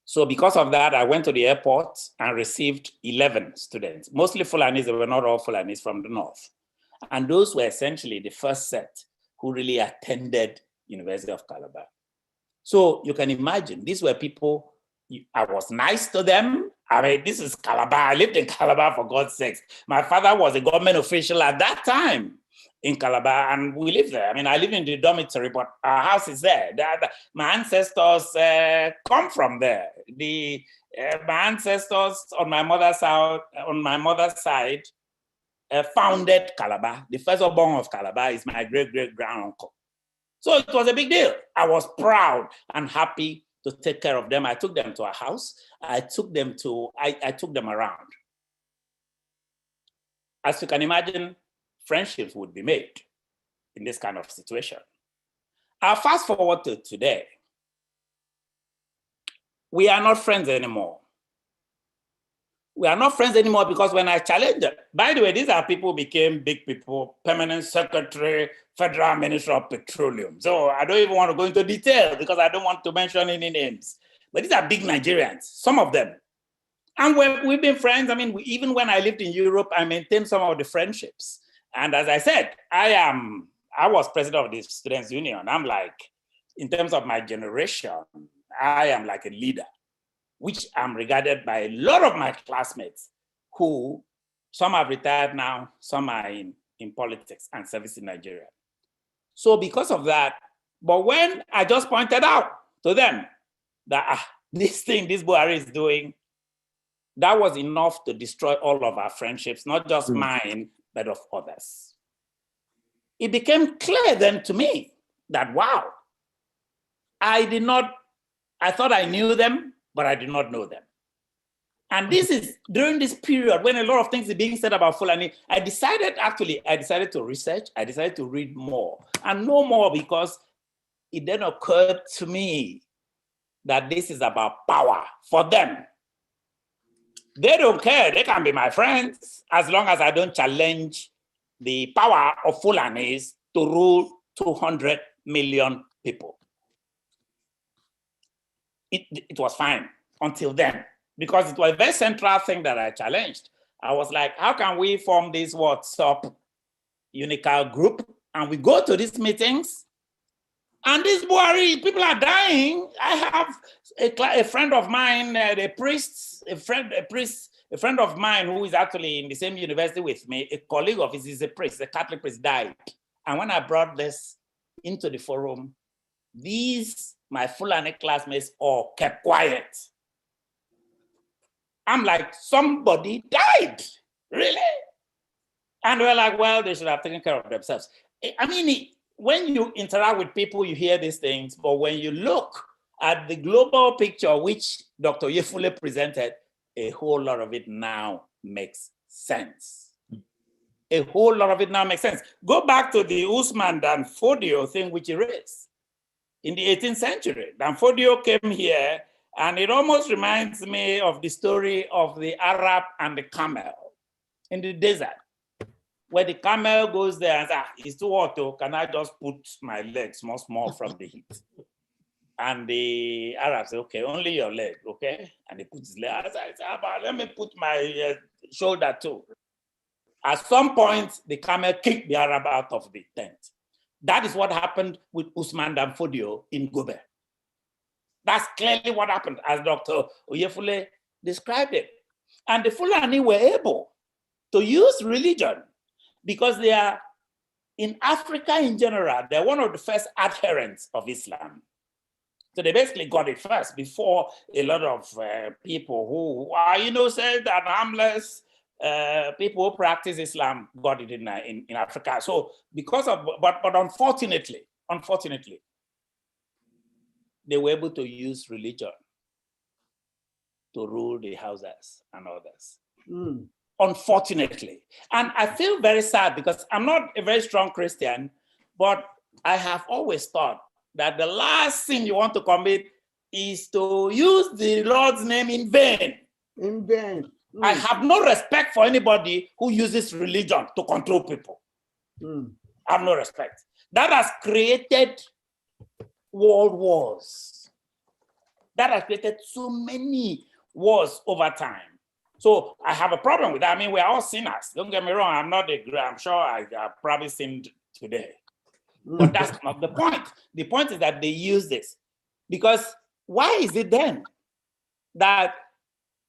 So because of that, I went to the airport and received 11 students, mostly Fulanis. They were not all Fulanis from the north. And those were essentially the first set who really attended University of Calabar. So you can imagine, these were people, I was nice to them. I mean, this is Calabar. I lived in Calabar, for God's sakes. My father was a government official at that time in Calabar, and we lived there. I mean, I live in the dormitory, but our house is there. My ancestors come from there. My ancestors on my mother's side founded Calabar. The first born of Calabar is my great-great-granduncle. So it was a big deal. I was proud and happy to take care of them. I took them to our house. I took them around. As you can imagine, friendships would be made in this kind of situation. I'll fast forward to today. We are not friends anymore. We are not friends anymore because when I challenged them, by the way, these are people who became big people, permanent secretary, federal minister of petroleum. So I don't even want to go into detail because I don't want to mention any names. But these are big Nigerians, some of them. And we've been friends. I mean, even when I lived in Europe, I maintained some of the friendships. And as I said, I was president of the Students' Union. I'm like, in terms of my generation, I am like a leader, which I'm regarded by a lot of my classmates who, some have retired now, some are in politics and service in Nigeria. So because of that, but when I just pointed out to them that this thing this Buhari is doing, that was enough to destroy all of our friendships, not just mine, but of others. It became clear then to me that, wow, I thought I knew them, but I did not know them. And this is during this period when a lot of things are being said about Fulani. I decided to research, I decided to read more and know more, because it then occurred to me that this is about power for them. They don't care, they can be my friends as long as I don't challenge the power of Fulanis to rule 200 million people. It was fine until then, because it was a very central thing that I challenged. I was like, how can we form this WhatsApp Unical group and we go to these meetings and this Buhari, people are dying. I have a friend of mine, a friend of mine who is actually in the same university with me, a colleague of his is a priest, a Catholic priest, died. And when I brought this into the forum, my Fulani classmates all kept quiet. I'm like, somebody died, really? And we're like, well, they should have taken care of themselves. I mean, when you interact with people, you hear these things, but when you look at the global picture, which Dr. Yefule presented, a whole lot of it now makes sense. a whole lot of it now makes sense. Go back to the Usman Dan Fodio thing, which he raised in the 18th century. Dan Fodio came here, and it almost reminds me of the story of the Arab and the camel in the desert, where the camel goes there and says, it's too hot, can I just put my legs small from the heat? And the Arab said, okay, only your leg, okay? And he puts his leg. I said, let me put my shoulder too. At some point, the camel kicked the Arab out of the tent. That is what happened with Usman Dan Fodio in Gobe. That's clearly what happened, as Dr. Oyefule described it. And the Fulani were able to use religion because they are, in Africa in general, they're one of the first adherents of Islam. So they basically got it first before a lot of people who are innocent and harmless, people who practice Islam got it in Africa. So because of, but unfortunately, they were able to use religion to rule the houses and others. Unfortunately. And I feel very sad because I'm not a very strong Christian, but I have always thought that the last sin you want to commit is to use the Lord's name in vain. In vain. I have no respect for anybody who uses religion to control people. I have no respect. That has created world wars. That has created so many wars over time. So I have a problem with that. I mean, we're all sinners. Don't get me wrong. I'm sure I probably sinned today. But that's not the point. The point is that they use this. Because why is it then that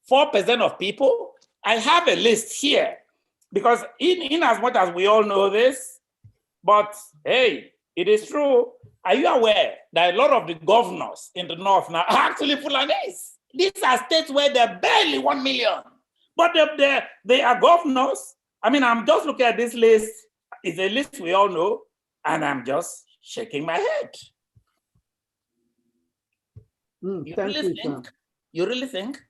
4% of people, I have a list here, because in as much as we all know this, but hey, it is true. Are you aware that a lot of the governors in the north now are actually Fulanis? These are states where they're barely 1 million, but they are governors. I mean, I'm just looking at this list. It's a list we all know, and I'm just shaking my head. You really think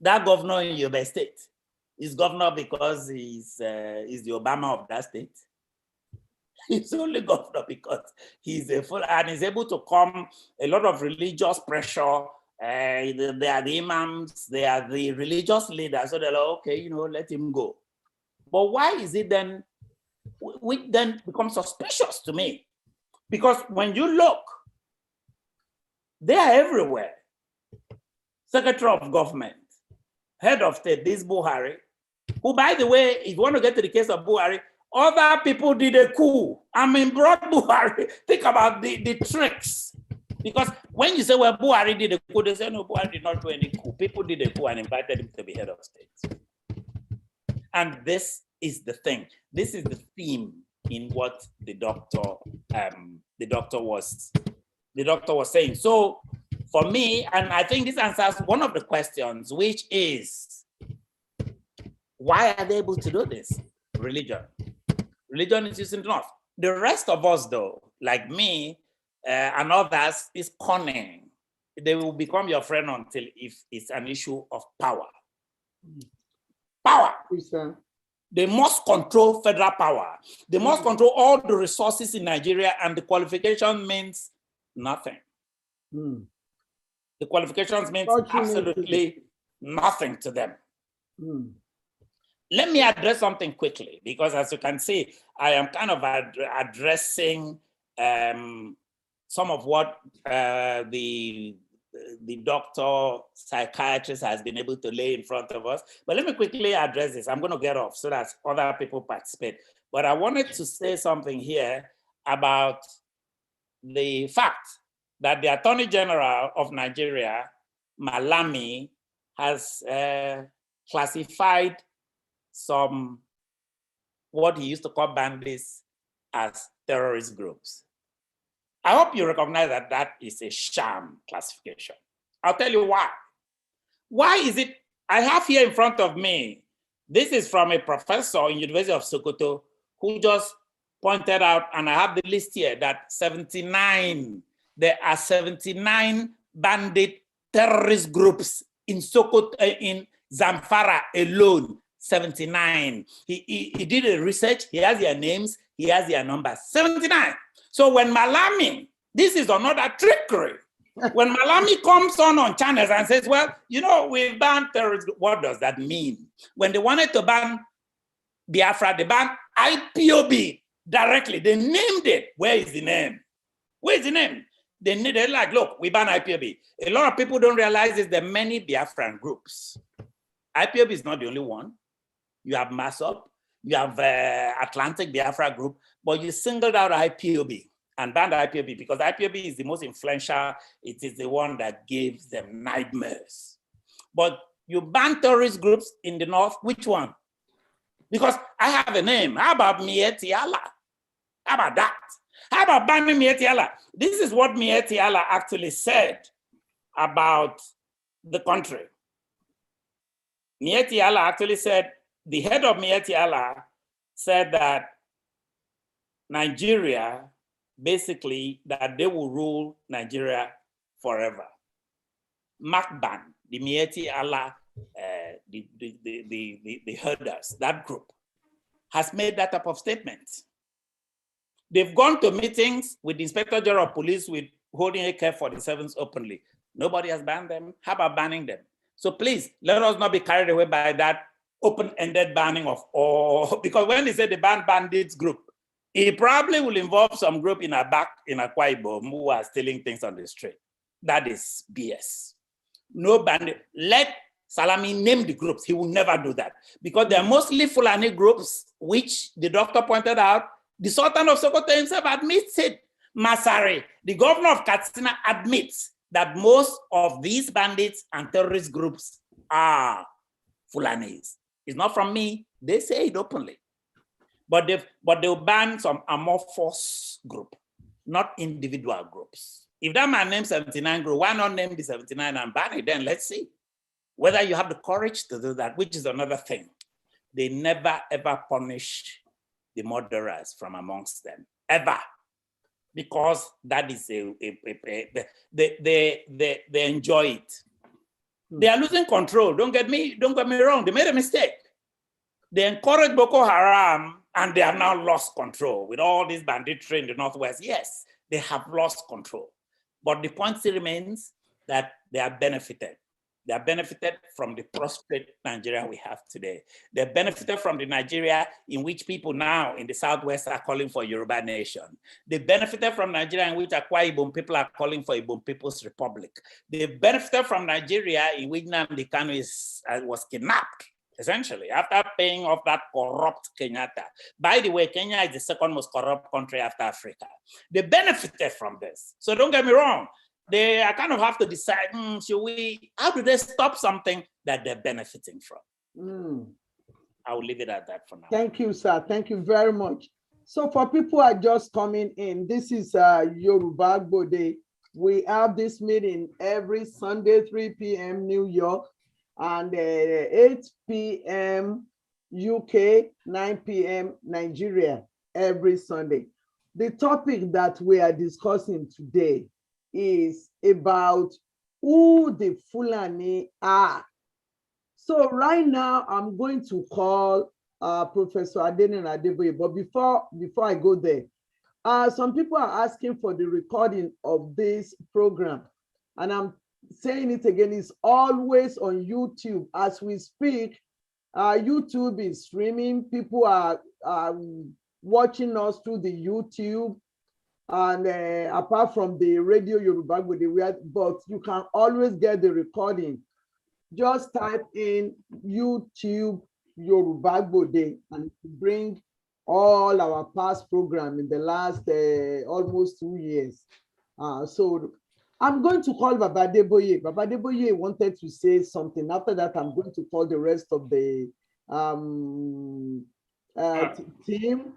that governor in Yobe State is governor because he's the Obama of that state? He's only governor because he's a full and is able to come a lot of religious pressure. They are the imams, they are the religious leaders. So they're like, okay, let him go. But why is it then, which then becomes suspicious to me? Because when you look, they are everywhere. Secretary of Government, Head of State, this Buhari, who, by the way, if you want to get to the case of Buhari, other people did a coup. I mean, brought Buhari. Think about the tricks. Because when you say, well, Buhari did a coup, they say, no, Buhari did not do any coup. People did a coup and invited him to be head of state. And this is the thing. This is the theme in what the doctor was saying. So for me, and I think this answers one of the questions, which is, why are they able to do this? Religion. Religion is using enough. The rest of us, though, like me and others, is cunning. They will become your friend until if it's an issue of power. Power. They must control federal power. They must control all the resources in Nigeria, and the qualification means nothing. The qualifications means absolutely nothing to them. Let me address something quickly, because as you can see, I am kind of addressing some of what the doctor psychiatrist has been able to lay in front of us. But let me quickly address this. I'm going to get off so that other people participate. But I wanted to say something here about the fact that the Attorney General of Nigeria, Malami, has classified some, what he used to call bandits, as terrorist groups. I hope you recognize that that is a sham classification. I'll tell you why. Why is it? I have here in front of me, this is from a professor in University of Sokoto who just pointed out, and I have the list here, that there are 79 bandit terrorist groups in Sokoto, in Zamfara alone. 79. He did a research. He has their names. He has their numbers. 79. So when Malami, this is another trickery. When Malami comes on channels and says, well, you know, we've banned terrorism, what does that mean? When they wanted to ban Biafra, they banned IPOB directly. They named it. Where is the name? Where is the name? They're like, look, we ban IPOB. A lot of people don't realize there are many Biafran groups. IPOB is not the only one. You have MASOP, you have Atlantic Biafra group, but you singled out IPOB and banned IPOB because IPOB is the most influential. It is the one that gives them nightmares. But you ban terrorist groups in the north, which one? Because I have a name. How about Mieti Allah? How about that? How about banning Mieti Allah? This is what Mieti Allah actually said about the country. Mieti Allah actually said, the head of Mieti Allah said that Nigeria, basically, that they will rule Nigeria forever. Makban, the Mieti Allah, the herders, that group, has made that type of statement. They've gone to meetings with the Inspector General of Police with holding AK-47s openly. Nobody has banned them. How about banning them? So please, let us not be carried away by that open-ended banning of all, because when they say the ban bandits group, it probably will involve some group in Akwa Ibom who are stealing things on the street. That is BS. No bandit. Let Salami name the groups. He will never do that because they are mostly Fulani groups, which the doctor pointed out. The Sultan of Sokoto himself admits it. Masari, the governor of Katsina, admits that most of these bandits and terrorist groups are Fulanis. It's not from me. They say it openly. But they'll ban some amorphous group, not individual groups. If that man named 79 group, why not name the 79 and ban it? Then let's see whether you have the courage to do that, which is another thing. They never, ever punish the murderers from amongst them, ever. Because that is they enjoy it. They are losing control. Don't get me wrong. They made a mistake. They encouraged Boko Haram and they have now lost control with all this banditry in the Northwest. Yes, they have lost control. But the point still remains that they are benefited. They are benefited from the prostrate Nigeria we have today. They benefited from the Nigeria in which people now in the Southwest are calling for Yoruba nation. They benefited from Nigeria in which Akwa Ibom people are calling for Ibom People's Republic. They benefited from Nigeria in which Nnamdi Kanu was kidnapped, essentially, after paying off that corrupt Kenyatta. By the way, Kenya is the second most corrupt country after Africa. They benefited from this. So don't get me wrong. They kind of have to decide, how do they stop something that they're benefiting from? I will leave it at that for now. Thank you, sir. Thank you very much. So for people who are just coming in, this is Yoruba Bode. We have this meeting every Sunday, 3 p.m. New York, and 8 p.m. UK, 9 p.m. Nigeria, every Sunday. The topic that we are discussing today is about who the Fulani are. So right now, I'm going to call Professor Adenin Adeboye, but before I go there, some people are asking for the recording of this program, and I'm saying it again, it's always on YouTube. As we speak, YouTube is streaming, people are watching us through the YouTube, and apart from the radio Yoruba, but you can always get the recording. Just type in YouTube Yoruba Bode and bring all our past program in the last almost 2 years. So I'm going to call Baba Adeboye. Baba Adeboye wanted to say something. After that, I'm going to call the rest of the team.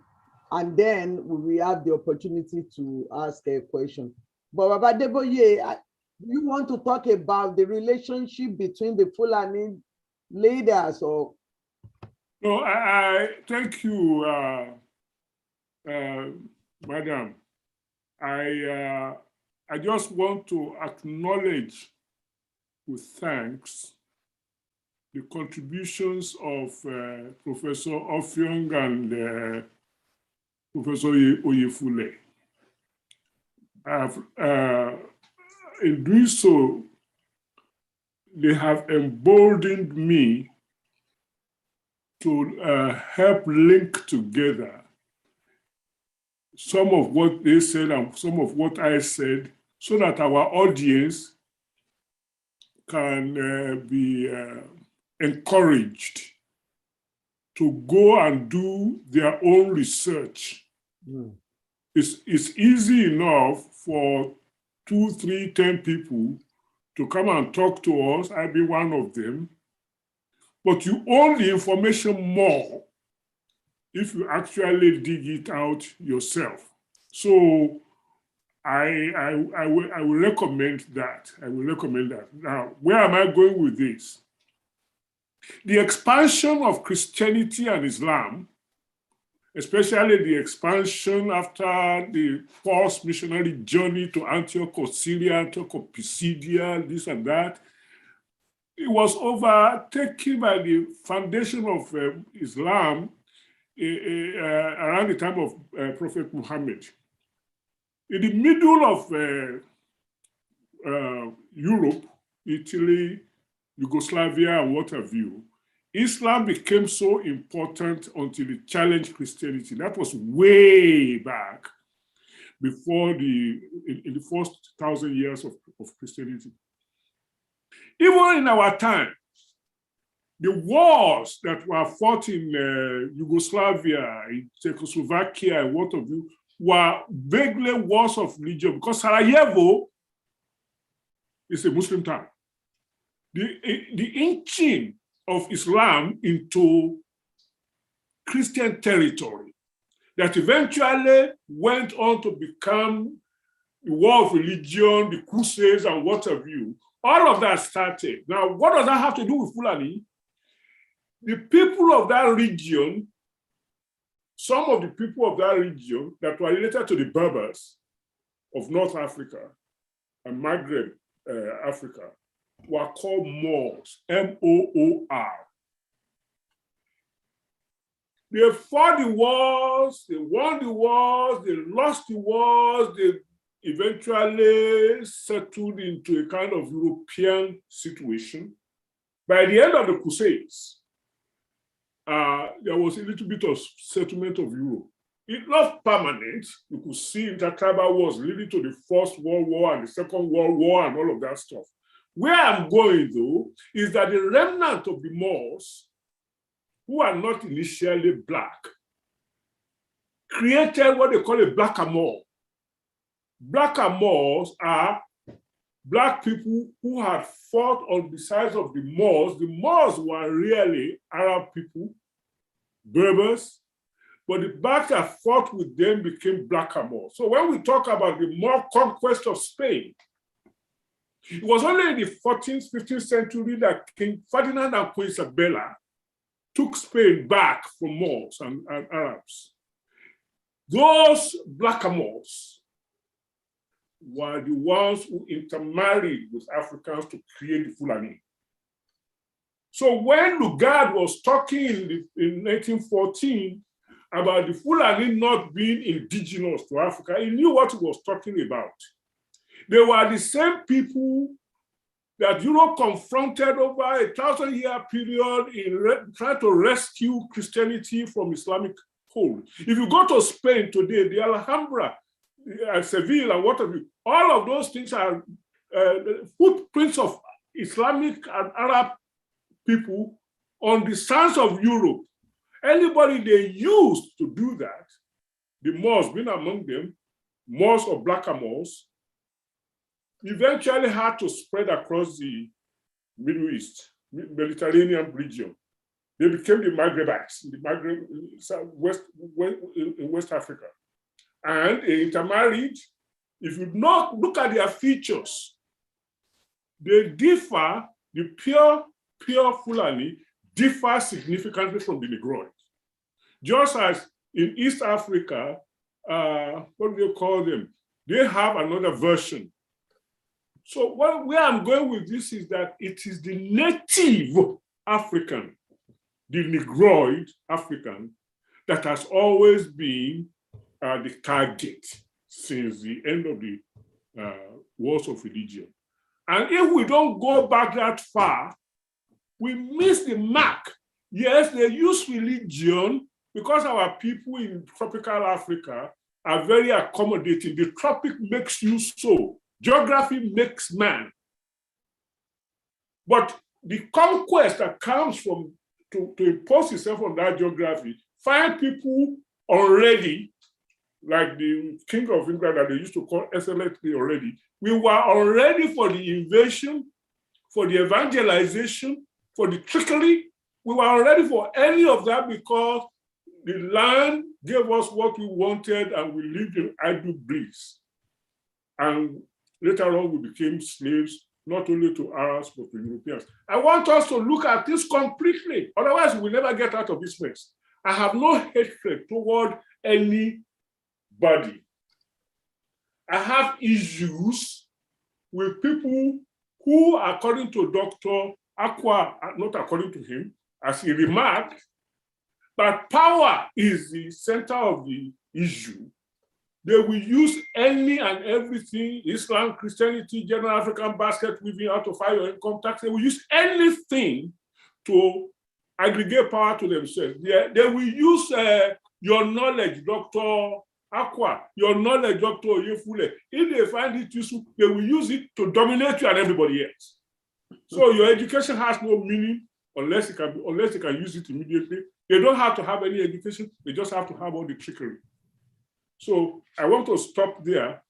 And then we have the opportunity to ask a question. But Baba Adeboye, you want to talk about the relationship between the Fulani leaders or? No, I thank you, Madam. I just want to acknowledge with thanks the contributions of Professor Offiong and Professor Oyefule. In doing so, they have emboldened me to help link together some of what they said and some of what I said, so that our audience can be encouraged to go and do their own research. It's easy enough for 2, 3, 10 people to come and talk to us. I'll be one of them. But you own the information more if you actually dig it out yourself. So I will recommend that. I will recommend that. Now, where am I going with this? The expansion of Christianity and Islam, especially the expansion after the first missionary journey to Antioch of Syria, Antioch of Pisidia, this and that, it was overtaken by the foundation of Islam around the time of Prophet Muhammad. In the middle of Europe, Italy, Yugoslavia, and what have you, Islam became so important until it challenged Christianity. That was way back before in the first 1,000 years of Christianity. Even in our time, the wars that were fought in Yugoslavia, in Czechoslovakia, and what have you, were vaguely wars of religion, because Sarajevo is a Muslim town. The inching of Islam into Christian territory that eventually went on to become the war of religion, the Crusades, and what have you, all of that started. Now, what does that have to do with Fulani? The people of that region, some of the people of that region that were related to the Berbers of North Africa and Maghreb Africa were called Moors, M-O-O-R. They fought the wars, they won the wars, they lost the wars, they eventually settled into a kind of European situation. By the end of the Crusades, there was a little bit of settlement of Europe. It's not permanent. You could see intertribal wars leading to the First World War and the Second World War and all of that stuff. Where I'm going, though, is that the remnant of the Moors, who are not initially Black, created what they call a Blackamoor. Blackamoors are Black people who had fought on the sides of the Moors. The Moors were really Arab people, Berbers, but the Blacks that fought with them became Blackamoors. So when we talk about the Moor conquest of Spain, it was only in the 14th, 15th century that King Ferdinand and Queen Isabella took Spain back from Moors and Arabs. Those Blackamoors were the ones who intermarried with Africans to create the Fulani. So when Lugar was talking in 1914 about the Fulani not being indigenous to Africa, he knew what he was talking about. They were the same people that Europe confronted over a 1,000-year period in trying to rescue Christianity from Islamic hold. If you go to Spain today, the Alhambra, Seville, and what have you, all of those things are footprints of Islamic and Arab people on the sands of Europe. Anybody they used to do that, the Moors being among them, Moors or Blackamoors, eventually had to spread across the Middle East, Mediterranean region. They became the Maghrebites, the Maghreb, West Africa. And they intermarried. If you not look at their features, they differ, the pure Fulani differ significantly from the Negroid. Just as in East Africa, what do they call them? They have another version. So where I'm going with this is that it is the native African, the Negroid African, that has always been the target since the end of the wars of religion. And if we don't go back that far, we miss the mark. Yes, they use religion because our people in tropical Africa are very accommodating. The tropic makes you so. Geography makes man. But the conquest that comes from to impose itself on that geography, find people already, like the King of England that they used to call excellently already. We were already for the invasion, for the evangelization, for the trickery. We were already for any of that because the land gave us what we wanted and we lived in idle bliss. And later on, we became slaves, not only to Arabs, but to Europeans. I want us to look at this completely. Otherwise, we'll never get out of this mess. I have no hatred toward anybody. I have issues with people who, according to Dr. Aqua, not according to him, as he remarked, that power is the center of the issue. They will use any and everything, Islam, Christianity, general African basket, weaving out of your income tax. They will use anything to aggregate power to themselves. They will use your knowledge, Dr. Aqua, your knowledge, Dr. Oyefule. If they find it useful, they will use it to dominate you and everybody else. So your education has no meaning unless they can use it immediately. They don't have to have any education. They just have to have all the trickery. So I want to stop there.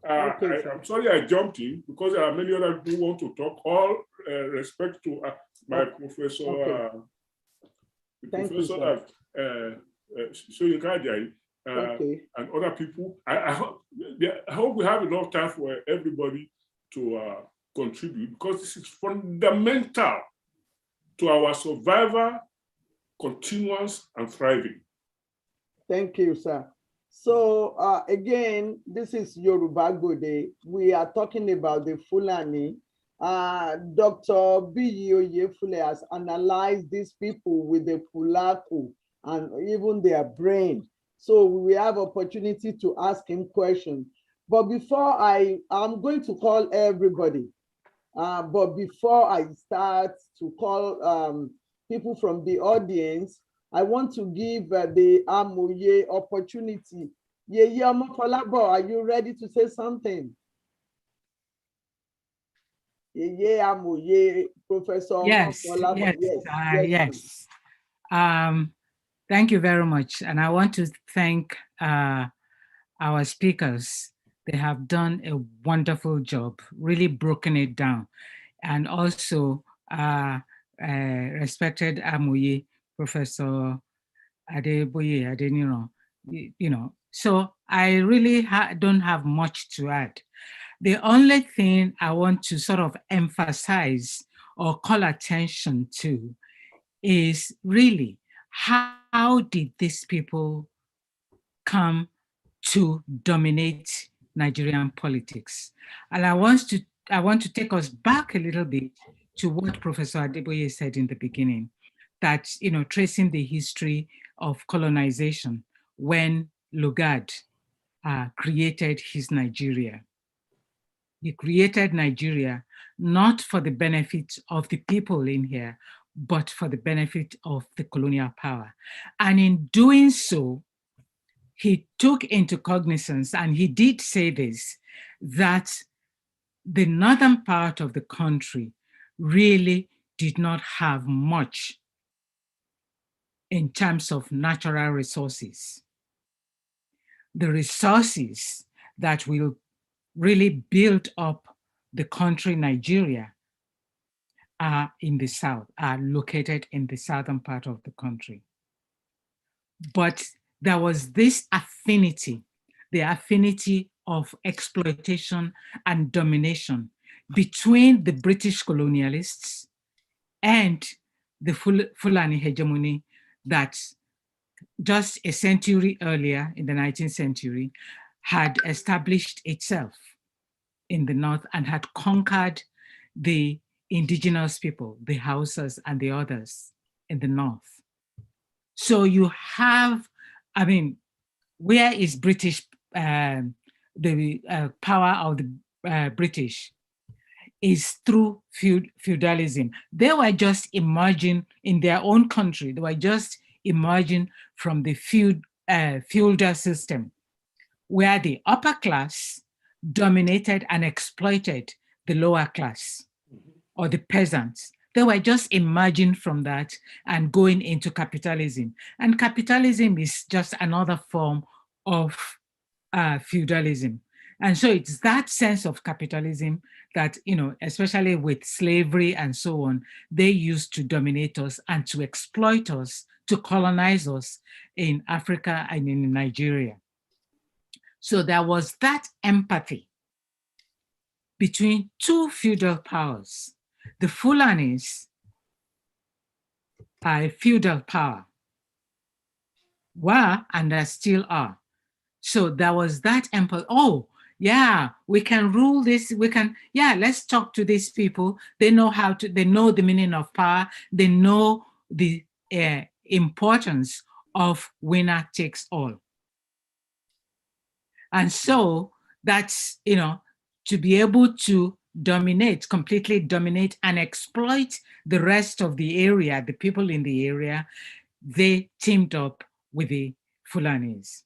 I'm sorry I jumped in because there are many other people who want to talk. All respect to my professor, Professor Soyinka and other people. I hope we have enough time for everybody to contribute because this is fundamental to our survival, continuance, and thriving. Thank you, sir. So again, this is Yoruba Gode. We are talking about the Fulani. Dr. B.E. Oyefule has analyzed these people with the Fulaku and even their brain. So we have opportunity to ask him questions. But before I'm going to call everybody. But before I start to call people from the audience, I want to give the Amoye opportunity. Yeye Omokolabo, are you ready to say something? Yeye Amoye, Professor Yes, Omokolabo. yes. Thank you very much. And I want to thank our speakers. They have done a wonderful job, really broken it down. And also respected Amoye, Professor Adeboye Adeniro, so I really don't have much to add. The only thing I want to sort of emphasize or call attention to is really how did these people come to dominate Nigerian politics? And I want to take us back a little bit to what Professor Adeboye said in the beginning, that tracing the history of colonization when Lugar created his Nigeria. He created Nigeria not for the benefit of the people in here, but for the benefit of the colonial power. And in doing so, he took into cognizance, and he did say this, that the northern part of the country really did not have much in terms of natural resources. The resources that will really build up the country Nigeria are in the south, are located in the southern part of the country. But there was this affinity, the affinity of exploitation and domination between the British colonialists and the Fulani hegemony that just a century earlier, in the 19th century, had established itself in the north and had conquered the indigenous people, the Hausas and the others in the north. So you have, I mean, where is British, the power of the British is through feudalism. They were just emerging in their own country. They were just emerging from the feudal system, where the upper class dominated and exploited the lower class or the peasants. They were just emerging from that and going into capitalism. And capitalism is just another form of feudalism. And so it's that sense of capitalism that, you know, especially with slavery and so on, they used to dominate us and to exploit us, to colonize us in Africa and in Nigeria. So there was that empathy between two feudal powers. The Fulanis are a feudal power, were and there still are. So there was that empathy. Oh, yeah, we can rule this. We can, yeah, let's talk to these people. They know how to, they know the meaning of power. They know the importance of winner takes all. And so that's, you know, to be able to dominate, completely dominate and exploit the rest of the area, the people in the area, they teamed up with the Fulanis.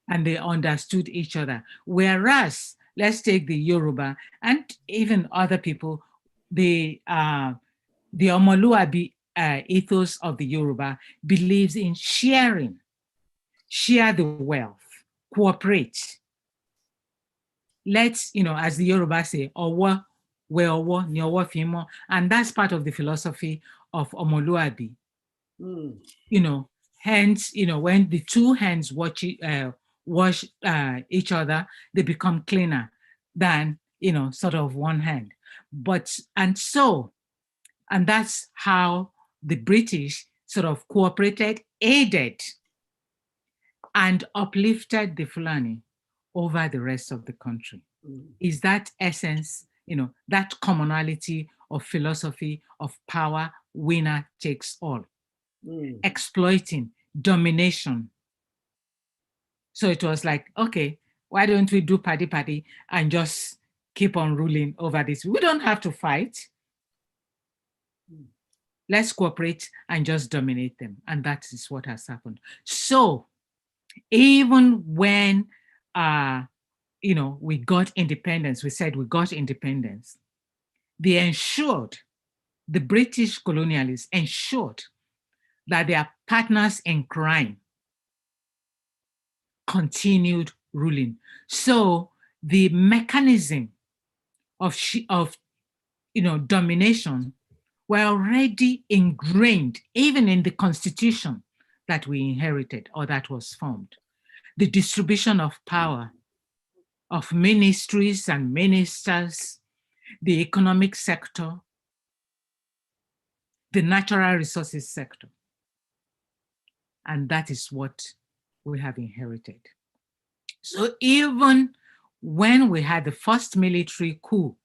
And they understood each other. Whereas, let's take the Yoruba and even other people, the Omoluabi ethos of the Yoruba believes in sharing, share the wealth, cooperate. Let's, you know, as the Yoruba say, owo we owo ni owo fi mo, and that's part of the philosophy of Omoluabi. You know, hence, you know, when the two hands wash each other, they become cleaner than, you know, sort of one hand. But, and that's how the British sort of cooperated, aided, and uplifted the Fulani over the rest of the country. Is that essence, you know, that commonality of philosophy of power, winner takes all, exploiting, domination. So it was like, okay, why don't we do party and just keep on ruling over this? We don't have to fight. Let's cooperate and just dominate them. And that is what has happened. So even when, you know, we got independence, we said we got independence, they ensured, the British colonialists ensured that their partners in crime continued ruling. So the mechanism of you know, domination were already ingrained even in the constitution that we inherited or that was formed. The distribution of power, of ministries and ministers, the economic sector, the natural resources sector. And that is what we have inherited. So even when we had the first military coup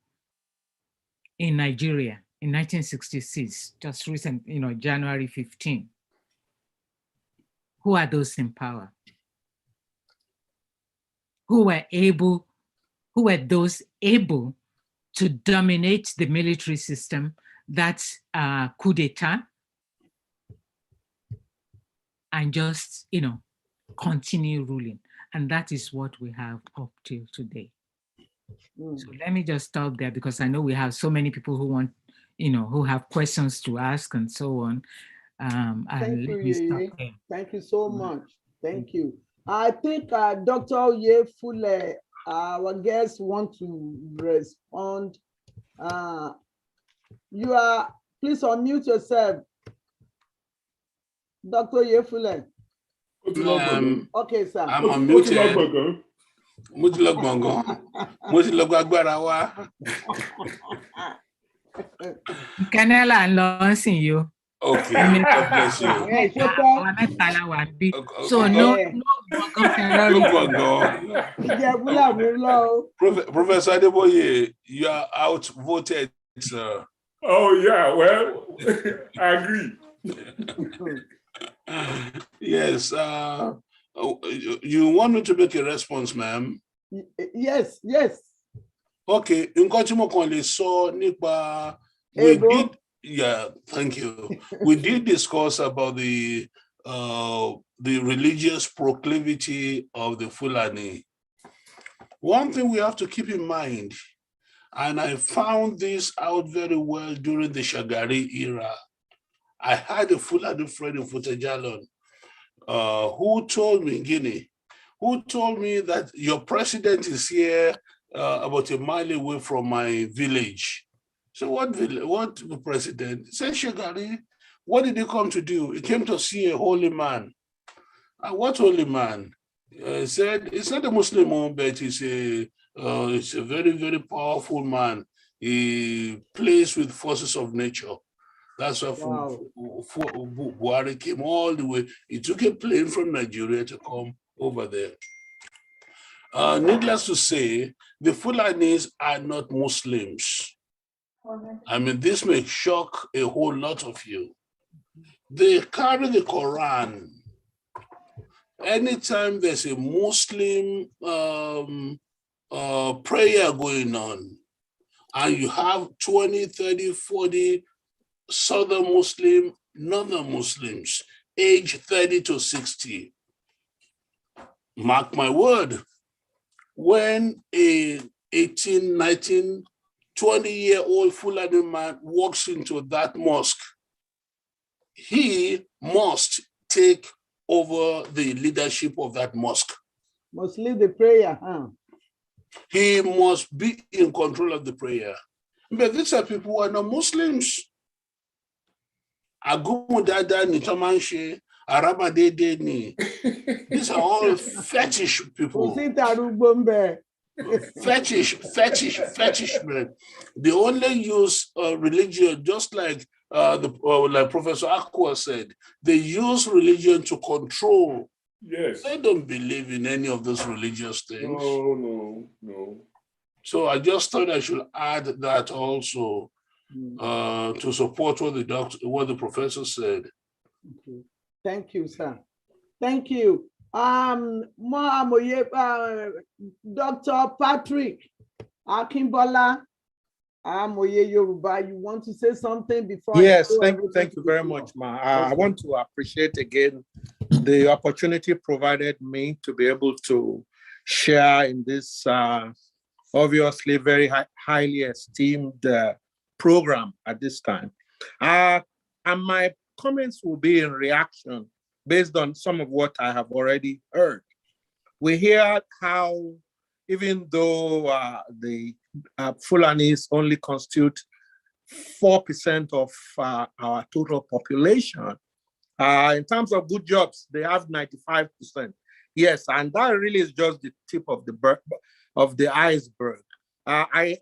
in Nigeria in 1966, just recent, you know, January 15, who are those in power? Who were those able to dominate the military system? That's coup d'etat, and just, you know, continue ruling. And that is what we have up till today. So let me just stop there because I know we have so many people who want, you know, who have questions to ask and so on. Thank you, Yeye. Thank you so much. Thank you. I think Dr. Oyefule, our guests, want to respond. You are, please unmute yourself. Dr. Oyefule. Okay, sir. I'm unmuted. Canela and Lawson, you. Okay, God bless you. So no, Professor Adeboye, you are outvoted Oh, yeah, well, I agree. Yes. You want me to make a response, ma'am? Yes, yes. Okay. Nǹkan tí mo kàn lè sọ nípa yeah, thank you. We did discuss about the religious proclivity of the Fulani. One thing we have to keep in mind, and I found this out very well during the Shagari era. I had a Fulani friend in Futajalon who told me, Guinea, who told me that your president is here about a mile away from my village. So what president? He said, Shagari, what did he come to do? He came to see a holy man. What holy man? He said, it's not a Muslim, but it's a very, very powerful man. He plays with forces of nature. That's why Buhari came all the way. He took a plane from Nigeria to come over there. Needless to say, the Fulanis are not Muslims. I mean, this may shock a whole lot of you. They carry the Quran. Anytime there's a Muslim prayer going on, and you have 20, 30, 40 Southern Muslim, Northern Muslims, age 30 to 60. Mark my word, when a 18, 19, 20-year-old Fulani man walks into that mosque, he must take over the leadership of that mosque. Must lead the prayer, huh? He must be in control of the prayer. But these are people who are not Muslims. Agumudada ni Tomanche, Arabadede ni. These are all fetish people. Fetish men. They only use religion, just like like Professor Akua said. They use religion to control. Yes. They don't believe in any of those religious things. No. So I just thought I should add that also to support what the professor said. Okay. Thank you, sir. Thank you. Dr. Patrick Akimbola, Yoruba, you want to say something before? Yes, thank you very much, Ma. I want to appreciate again the opportunity provided me to be able to share in this obviously very highly esteemed program at this time. And my comments will be in reaction based on some of what I have already heard. We hear how even though the Fulanis only constitute 4% of our total population, in terms of good jobs, they have 95%. Yes, and that really is just the tip of the iceberg. I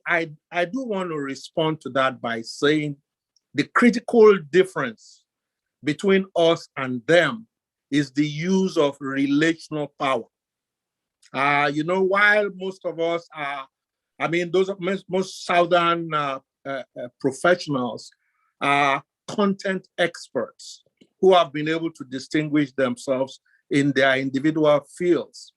do want to respond to that by saying the critical difference between us and them is the use of relational power. While most of us are, those most Southern professionals are content experts who have been able to distinguish themselves in their individual fields.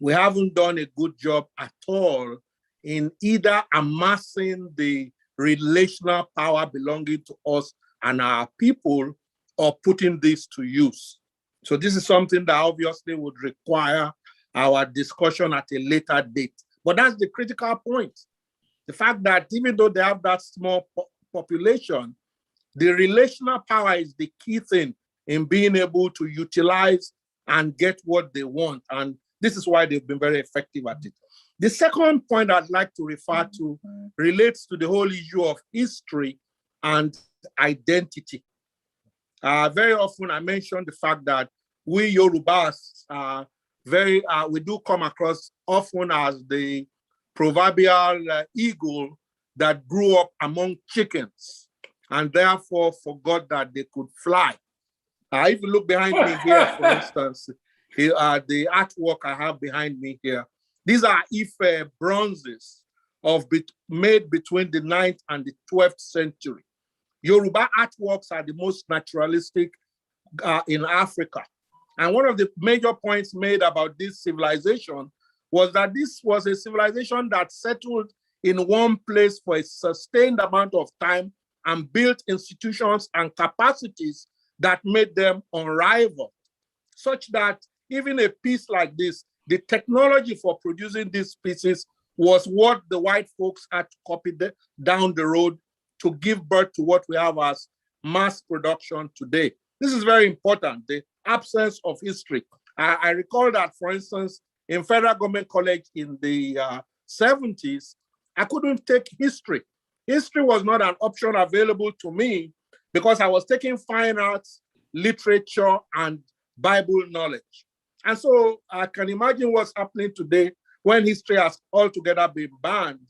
We haven't done a good job at all in either amassing the relational power belonging to us and our people or putting this to use. So this is something that obviously would require our discussion at a later date. But that's the critical point. The fact that even though they have that small population, the relational power is the key thing in being able to utilize and get what they want. And this is why they've been very effective at it. The second point I'd like to refer to relates to the whole issue of history and identity. Very often I mention the fact that we Yorubas we do come across often as the proverbial eagle that grew up among chickens and therefore forgot that they could fly. If you look behind me here, for instance, the artwork I have behind me here, these are Ife bronzes made between the 9th and the 12th century. Yoruba artworks are the most naturalistic in Africa. And one of the major points made about this civilization was that this was a civilization that settled in one place for a sustained amount of time and built institutions and capacities that made them unrivaled, such that even a piece like this, the technology for producing these pieces was what the white folks had to copy down the road to give birth to what we have as mass production today. This is very important, the absence of history. I recall that, for instance, in Federal Government College in the 70s, I couldn't take history. History was not an option available to me because I was taking fine arts, literature, and Bible knowledge. And so I can imagine what's happening today when history has altogether been banned.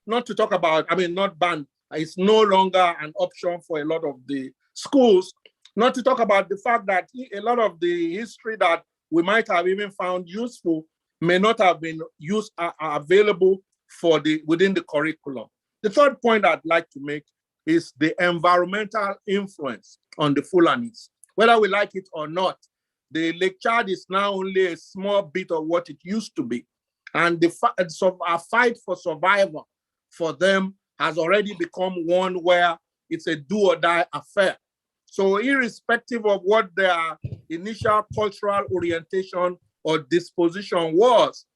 Not to talk about, I mean, not banned, it's no longer an option for a lot of the schools. Not to talk about the fact that a lot of the history that we might have even found useful may not have been available for within the curriculum. The third point I'd like to make is the environmental influence on the Fulanis. Whether we like it or not, the Lake Chad is now only a small bit of what it used to be. And our fight for survival for them has already become one where it's a do or die affair. So irrespective of what their initial cultural orientation or disposition was,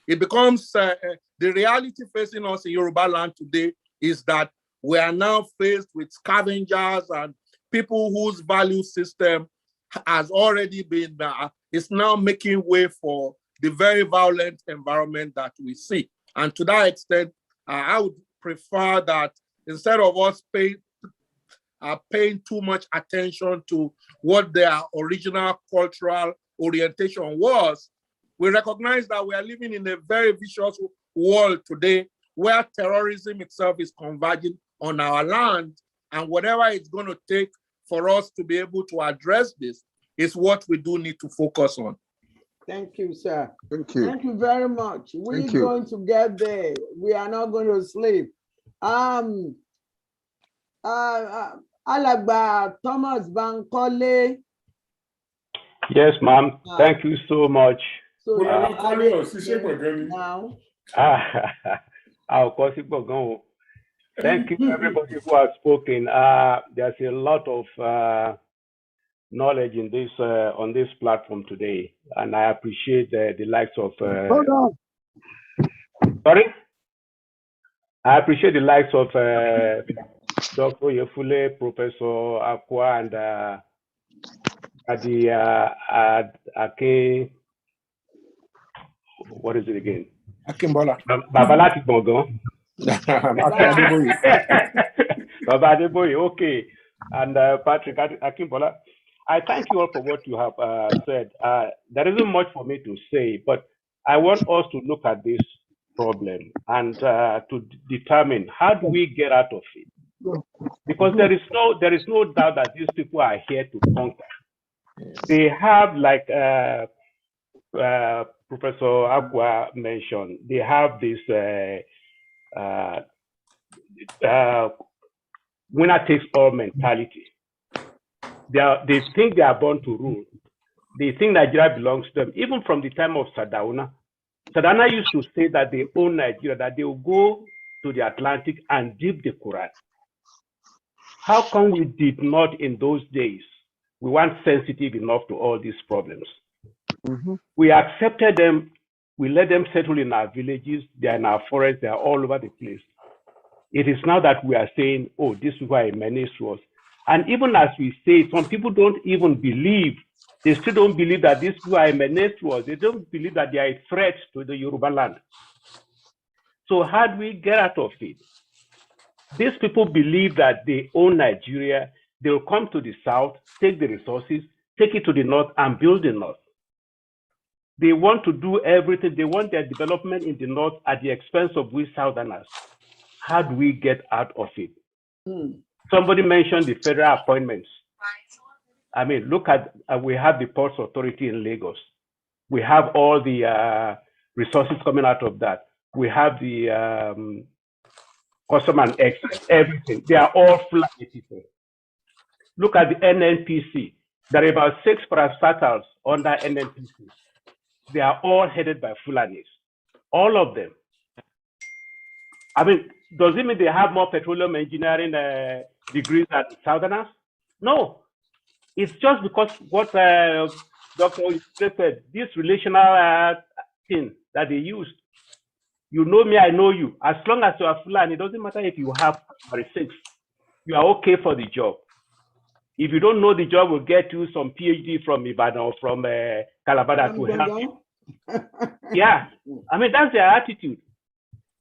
it becomes the reality facing us in Yoruba land today is that we are now faced with scavengers and people whose value system has already been, is now making way for the very violent environment that we see. And to that extent, I would prefer that instead of us paying too much attention to what their original cultural orientation was, we recognize that we are living in a very vicious world today where terrorism itself is converging on our land, and whatever it's going to take for us to be able to address this is what we do need to focus on. Thank you, sir. Thank you. Thank you very much. We're Thank you. going to get there. We are not going to sleep. Alagba Thomas Bankole. Yes, ma'am. Thank you so much. So now. Thank you, everybody who has spoken. There's a lot of knowledge in this on this platform today, and I appreciate the likes of. Hold on. Sorry, I appreciate the likes of Dr. Yefule, Professor Akwa, and Ake. What is it again? Akimbola. Babalati Bongon. Baba Adeboye, okay. And Patrick Akimbola. I thank you all for what you have said. There isn't much for me to say, but I want us to look at this problem and to determine how do we get out of it. Because there is no doubt that these people are here to conquer. They have, like Professor Agua mentioned, they have this winner takes all mentality. They think they are born to rule. They think Nigeria belongs to them. Even from the time of Sardauna. Sardauna used to say that they own Nigeria, that they will go to the Atlantic and dip the Quran. How come we did not in those days? We weren't sensitive enough to all these problems. Mm-hmm. We accepted them. We let them settle in our villages. They are in our forests. They are all over the place. It is now that we are saying, oh, this is why a menace to us. And even as we say, some people don't even believe. They still don't believe that these people are a menace to us. They don't believe that they are a threat to the Yoruba land. So how do we get out of it? These people believe that they own Nigeria. They will come to the south, take the resources, take it to the north, and build the north. They want to do everything. They want their development in the north at the expense of we southerners. How do we get out of it? Somebody mentioned the federal appointments. I mean, look at, we have the Ports Authority in Lagos. We have all the resources coming out of that. We have the custom and excise, everything. They are all Fulani people. Look at the NNPC. There are about 6 parastatals under NNPC. They are all headed by Fulanis. All of them. I mean, does it mean they have more petroleum engineering degrees than Southerners? No. It's just because what Dr. said, this relational thing that they used. You know me, I know you. As long as you are Fulani, it doesn't matter if you have 6. You are okay for the job. If you don't know the job, will get you some PhD from Ibadan or from Calabar to help you. Yeah, I mean, that's their attitude.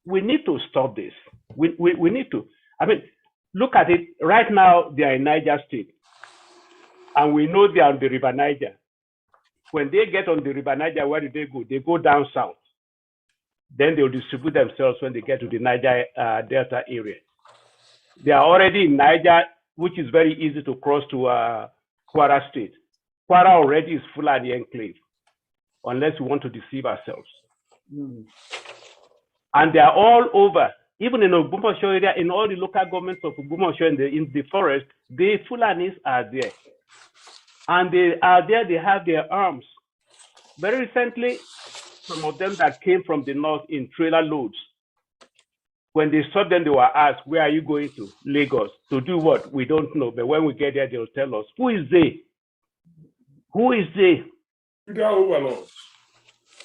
We need to stop this. We need to. I mean, look at it. Right now, they are in Niger State. And we know they are on the River Niger. When they get on the River Niger, where do they go? They go down south. Then they'll distribute themselves when they get to the Niger Delta area. They are already in Niger, which is very easy to cross to Kwara State. Kwara already is Fulani enclave, unless we want to deceive ourselves. And they are all over, even in Ogbomoso area, in all the local governments of Ogbomoso in the forest, the Fulanis are there. And they are there, they have their arms. Very recently, some of them that came from the north in trailer loads, when they saw them, they were asked, where are you going to? Lagos. To do what? We don't know. But when we get there, they'll tell us. Who is they? Who is they? They are overlords.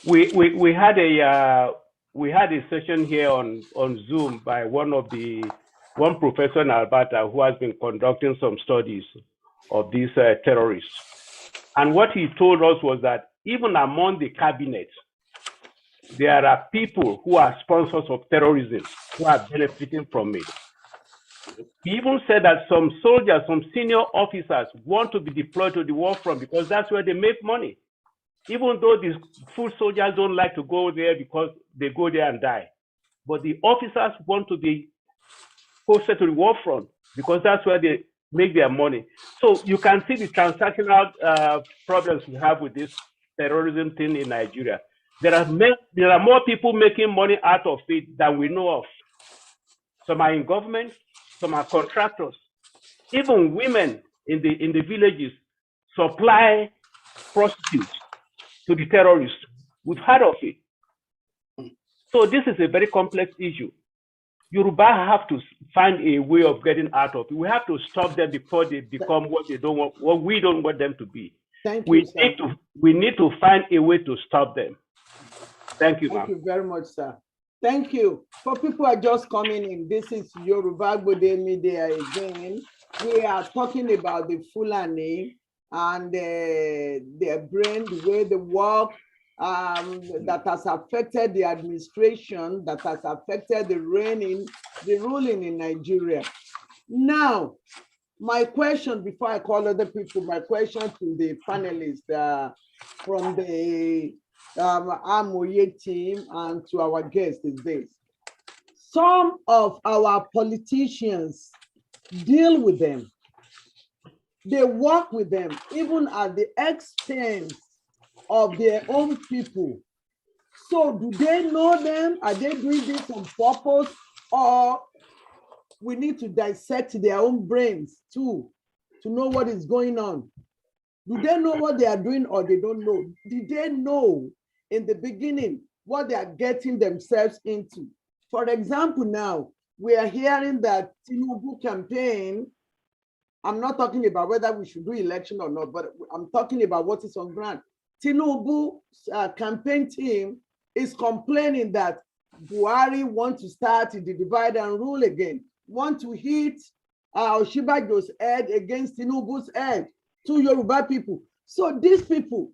We had a session here on Zoom by one professor in Alberta who has been conducting some studies of these terrorists. And what he told us was that even among the cabinet, there are people who are sponsors of terrorism who are benefiting from it. He even said that some soldiers, some senior officers want to be deployed to the war front because that's where they make money. Even though these full soldiers don't like to go there because they go there and die. But the officers want to be posted to the war front because that's where they make their money. So you can see the transactional problems we have with this terrorism thing in Nigeria. There are more people making money out of it than we know of. Some are in government, some are contractors. Even women in the villages supply prostitutes to the terrorists. We've heard of it. So this is a very complex issue. Yoruba have to find a way of getting out of it. We have to stop them before they become what they don't want, what we don't want them to be. We need to find a way to stop them. Thank you, ma'am. Thank you very much, sir. Thank you. For people who are just coming in, this is Yoruba Gbode Media again. We are talking about the Fulani and their brain, the way they work, that has affected the administration, that has affected the ruling in Nigeria. Now, my question, before I call other people, my question to the panelists from the Amoye team and to our guest is this. Some of our politicians deal with them. They work with them, even at the expense of their own people. So do they know them? Are they doing this on purpose? Or we need to dissect their own brains too, to know what is going on? Do they know what they are doing or they don't know? Did they know in the beginning what they are getting themselves into? For example, now we are hearing that Tinubu campaign, I'm not talking about whether we should do election or not, but I'm talking about what is on ground. Tinubu campaign team is complaining that Buhari want to start the divide and rule again, want to hit Oshibajo's head against Tinubu's head, to Yoruba people. So these people,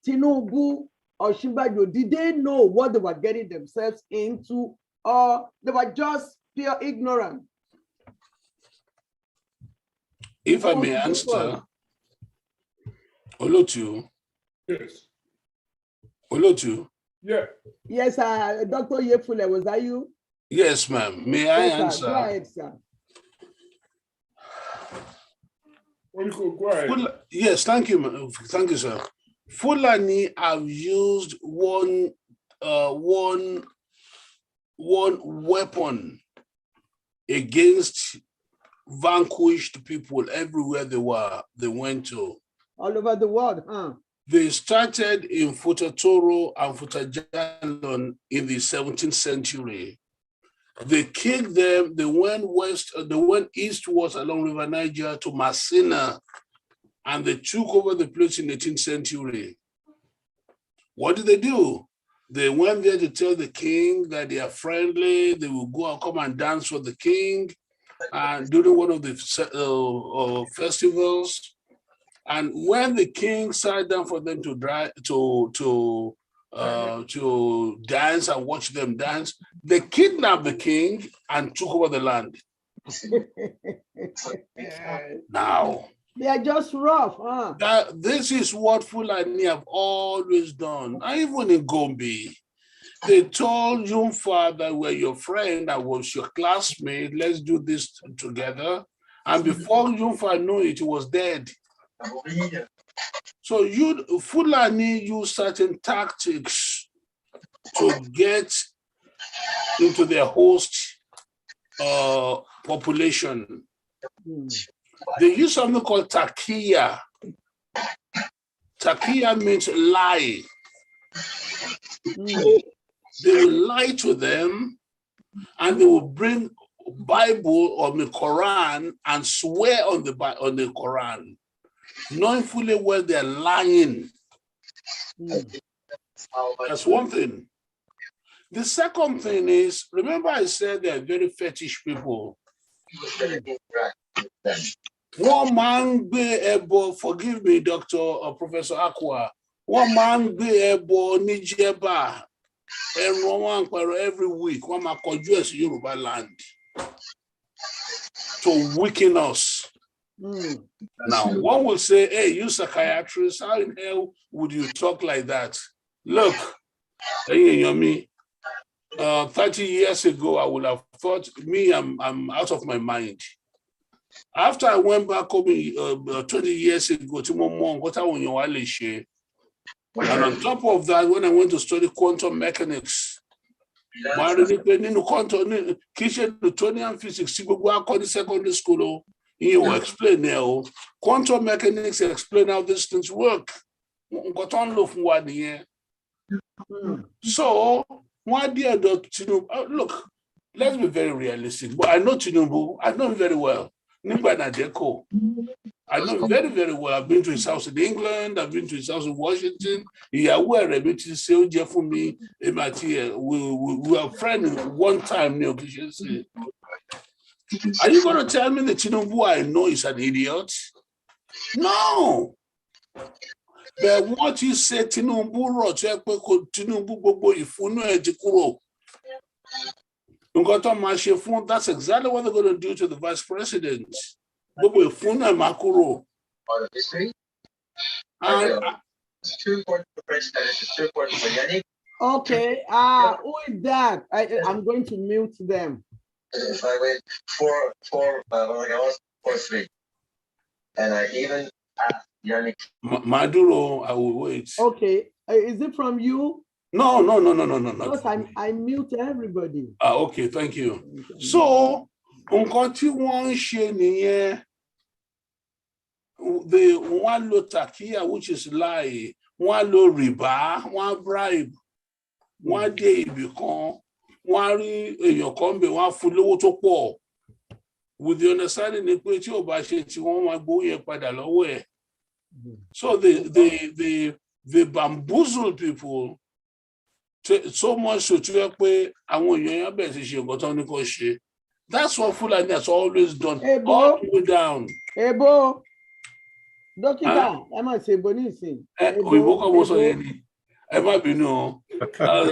Tinubu, Oshibajo, did they know what they were getting themselves into, or they were just pure ignorant? If I may answer, Olotu. Yes. Olotu. Yeah. Yes, Dr. Yefule, was that you? Yes, ma'am. May I answer? Go ahead, sir. Go ahead. Yes, thank you. Thank you, sir. Fulani have used one weapon against vanquished people everywhere they went to. All over the world, huh? They started in Futatoro and Futajalon in the 17th century. They kicked them, they went eastwards along River Niger to Masina, and they took over the place in the 18th century. What did they do? They went there to tell the king that they are friendly, they will go and come and dance for the king and during one of the festivals. And when the king sat down for them to dance and watch them dance, they kidnapped the king and took over the land. Now, they are just rough, huh? This is what Fulani have always done. Even in Gombe, they told Jumfa that we're your friend, I was your classmate, let's do this together. And before Jumfa knew it, he was dead. So Fulani use certain tactics to get into their host population. They use something called takia. Takia means lie. They will lie to them and they will bring Bible or the Quran and swear on the Quran, knowing fully well they're lying. That's one thing. The second thing is, remember I said they're very fetish people. One man be able, forgive me, Dr. or Professor Akua, one man be able Nijeba every week, one man conjures Yoruba land to weaken us. Now, one will say, hey, you psychiatrist, how in hell would you talk like that? Look, 30 years ago, I would have thought, I'm out of my mind. After I went back home 20 years ago, and on top of that, when I went to study quantum mechanics, Newtonian physics, secondary school, you will explain now. Quantum mechanics explain how these things work. So, look, let's be very realistic. But I know Tinubu, I know him very well. I know him very, very well. I've been to his house in England, I've been to his house in Washington. We are for me. We were friends one time. Are you going to tell me that Tinubu I know is an idiot? No. But what you say, Tinubu that's exactly what they're going to do to the vice president. Okay, who is that? I'm going to mute them. I went 4-3. And I even asked Yannick. Maduro, I will wait. Okay, is it from you? No. Because I mute everybody. Okay, thank you. So, the one lo takia, which is lie, one lo riba, one bribe, one day become, one your combe, one full to pour. With the understanding that so they bamboozle people so much to that's what Fulani has always done. All the way down. Ebo. Doctor, I must say Bonisi.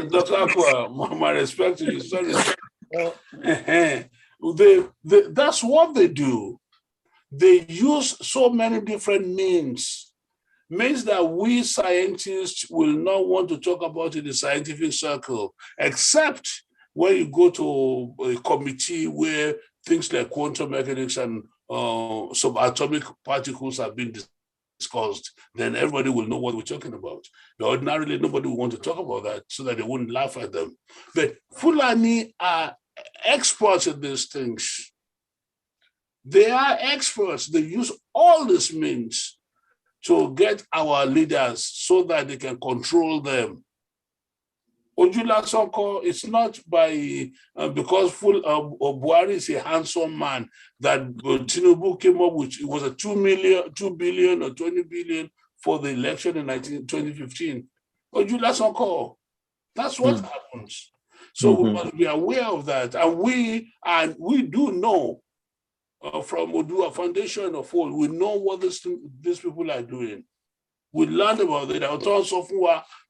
Dr. Aqua, my respect to you. Sorry. That's what they do. They use so many different means that we scientists will not want to talk about in the scientific circle, except when you go to a committee where things like quantum mechanics and subatomic particles have been discussed, then everybody will know what we're talking about. But ordinarily, nobody will want to talk about that so that they wouldn't laugh at them. But Fulani are experts at these things. They are experts. They use all these means to get our leaders so that they can control them. Ojula Soko, it's not by because Buhari is a handsome man that Tinubu came up with. It was a 2 billion or 20 billion for the election in 2015. Ojula Soko, that's what happens. So we must be aware of that, and we do know from Odua Foundation of all, we know what these people are doing. We learned about it.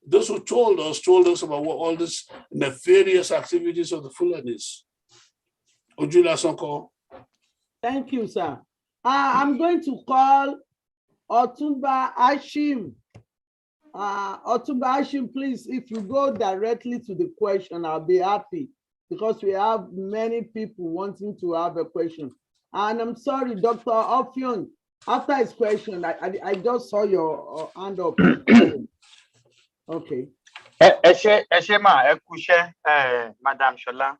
Those who told us about what all these nefarious activities of the Fulanis. Ojula Sonko. Thank you, sir. I'm going to call Otumba Ashim. Otumba Ashim, please, if you go directly to the question, I'll be happy because we have many people wanting to have a question. And I'm sorry, Dr. Ofion, after his question, I just saw your hand up. Okay. Madam Shola.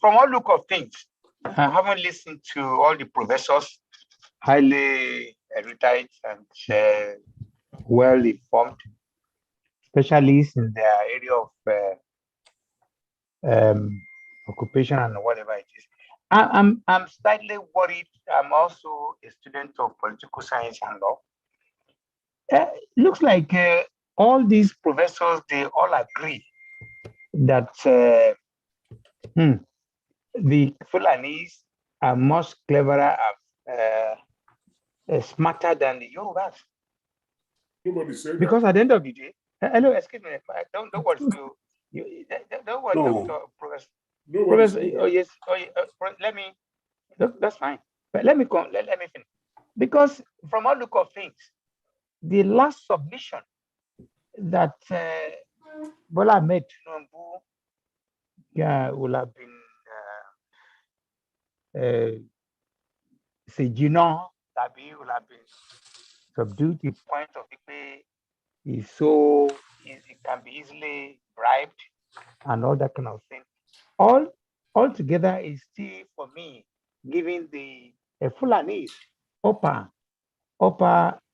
From all look of things, I haven't listened to all the professors, highly erudite and well informed, specialists in their area of occupation and whatever it is. I'm slightly worried. I'm also a student of political science and law. Looks like all these professors, they all agree that the Fulanis are much cleverer and smarter than the Yorubas. Nobody said because that. at the end of the day, hello, excuse me, don't worry, don't worry, No. Dr. Professor. Nobody Professor, said oh yes, let me. That's fine, but let me finish. Because from all look of things, the last submission that Bola made will have been Sejino Tabi will have been subdued. The point of it is so it can be easily bribed and all that kind of thing. All together is still for me giving the Fulanis upper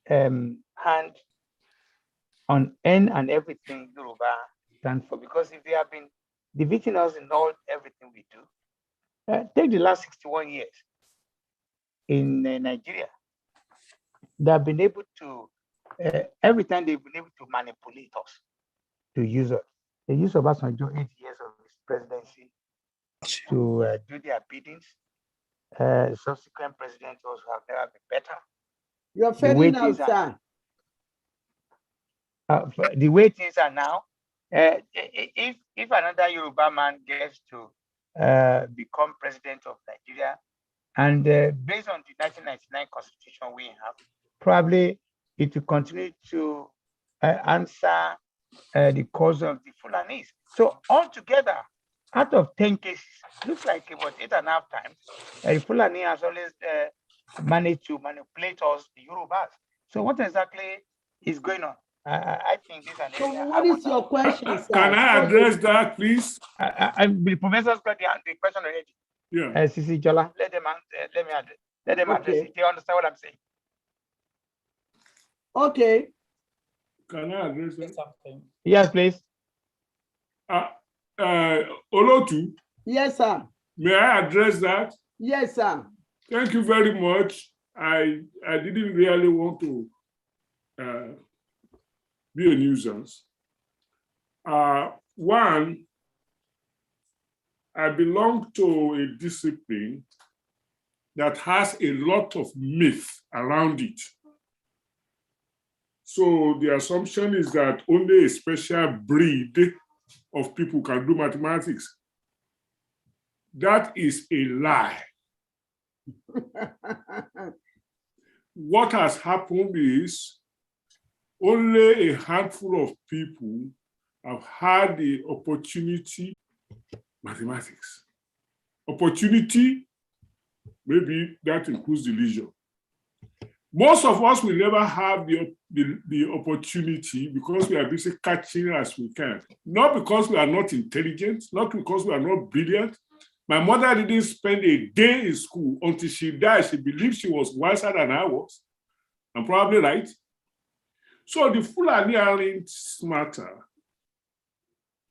hand on N and everything Yoruba stands for, because if they have been defeating us in everything we do, take the last 61 years in Nigeria, they have been able to, every time they've been able to manipulate us, to use us. They used Obasanjo 8 years of his presidency to do their biddings. Subsequent presidents also have never been better. You're fading out, sir. The way things are now, if another Yoruba man gets to become president of Nigeria, and based on the 1999 constitution we have, probably it will continue to answer the cause of the Fulanis. So altogether, out of 10 cases, looks like about 8.5 times, the Fulani has always managed to manipulate us, the Yorubas. So what exactly is going on? I think this is an area. So what is your question, sir? Can I address that, please? The professor's got the question already. Yeah. Sisi Jola, let them address it. Do you understand what I'm saying? Okay. Can I address that? Something. Yes, please. Olotu. Yes, sir. May I address that? Yes, sir. Thank you very much. I didn't really want to be a nuisance. One, I belong to a discipline that has a lot of myth around it. So the assumption is that only a special breed of people can do mathematics. That is a lie. What has happened is only a handful of people have had the opportunity, mathematics. Opportunity, maybe that includes the leisure. Most of us will never have the opportunity because we are busy catching as we can. Not because we are not intelligent, not because we are not brilliant, My mother didn't spend a day in school until she died. She believed she was wiser than I was. I'm probably right. So the Fulani aren't smarter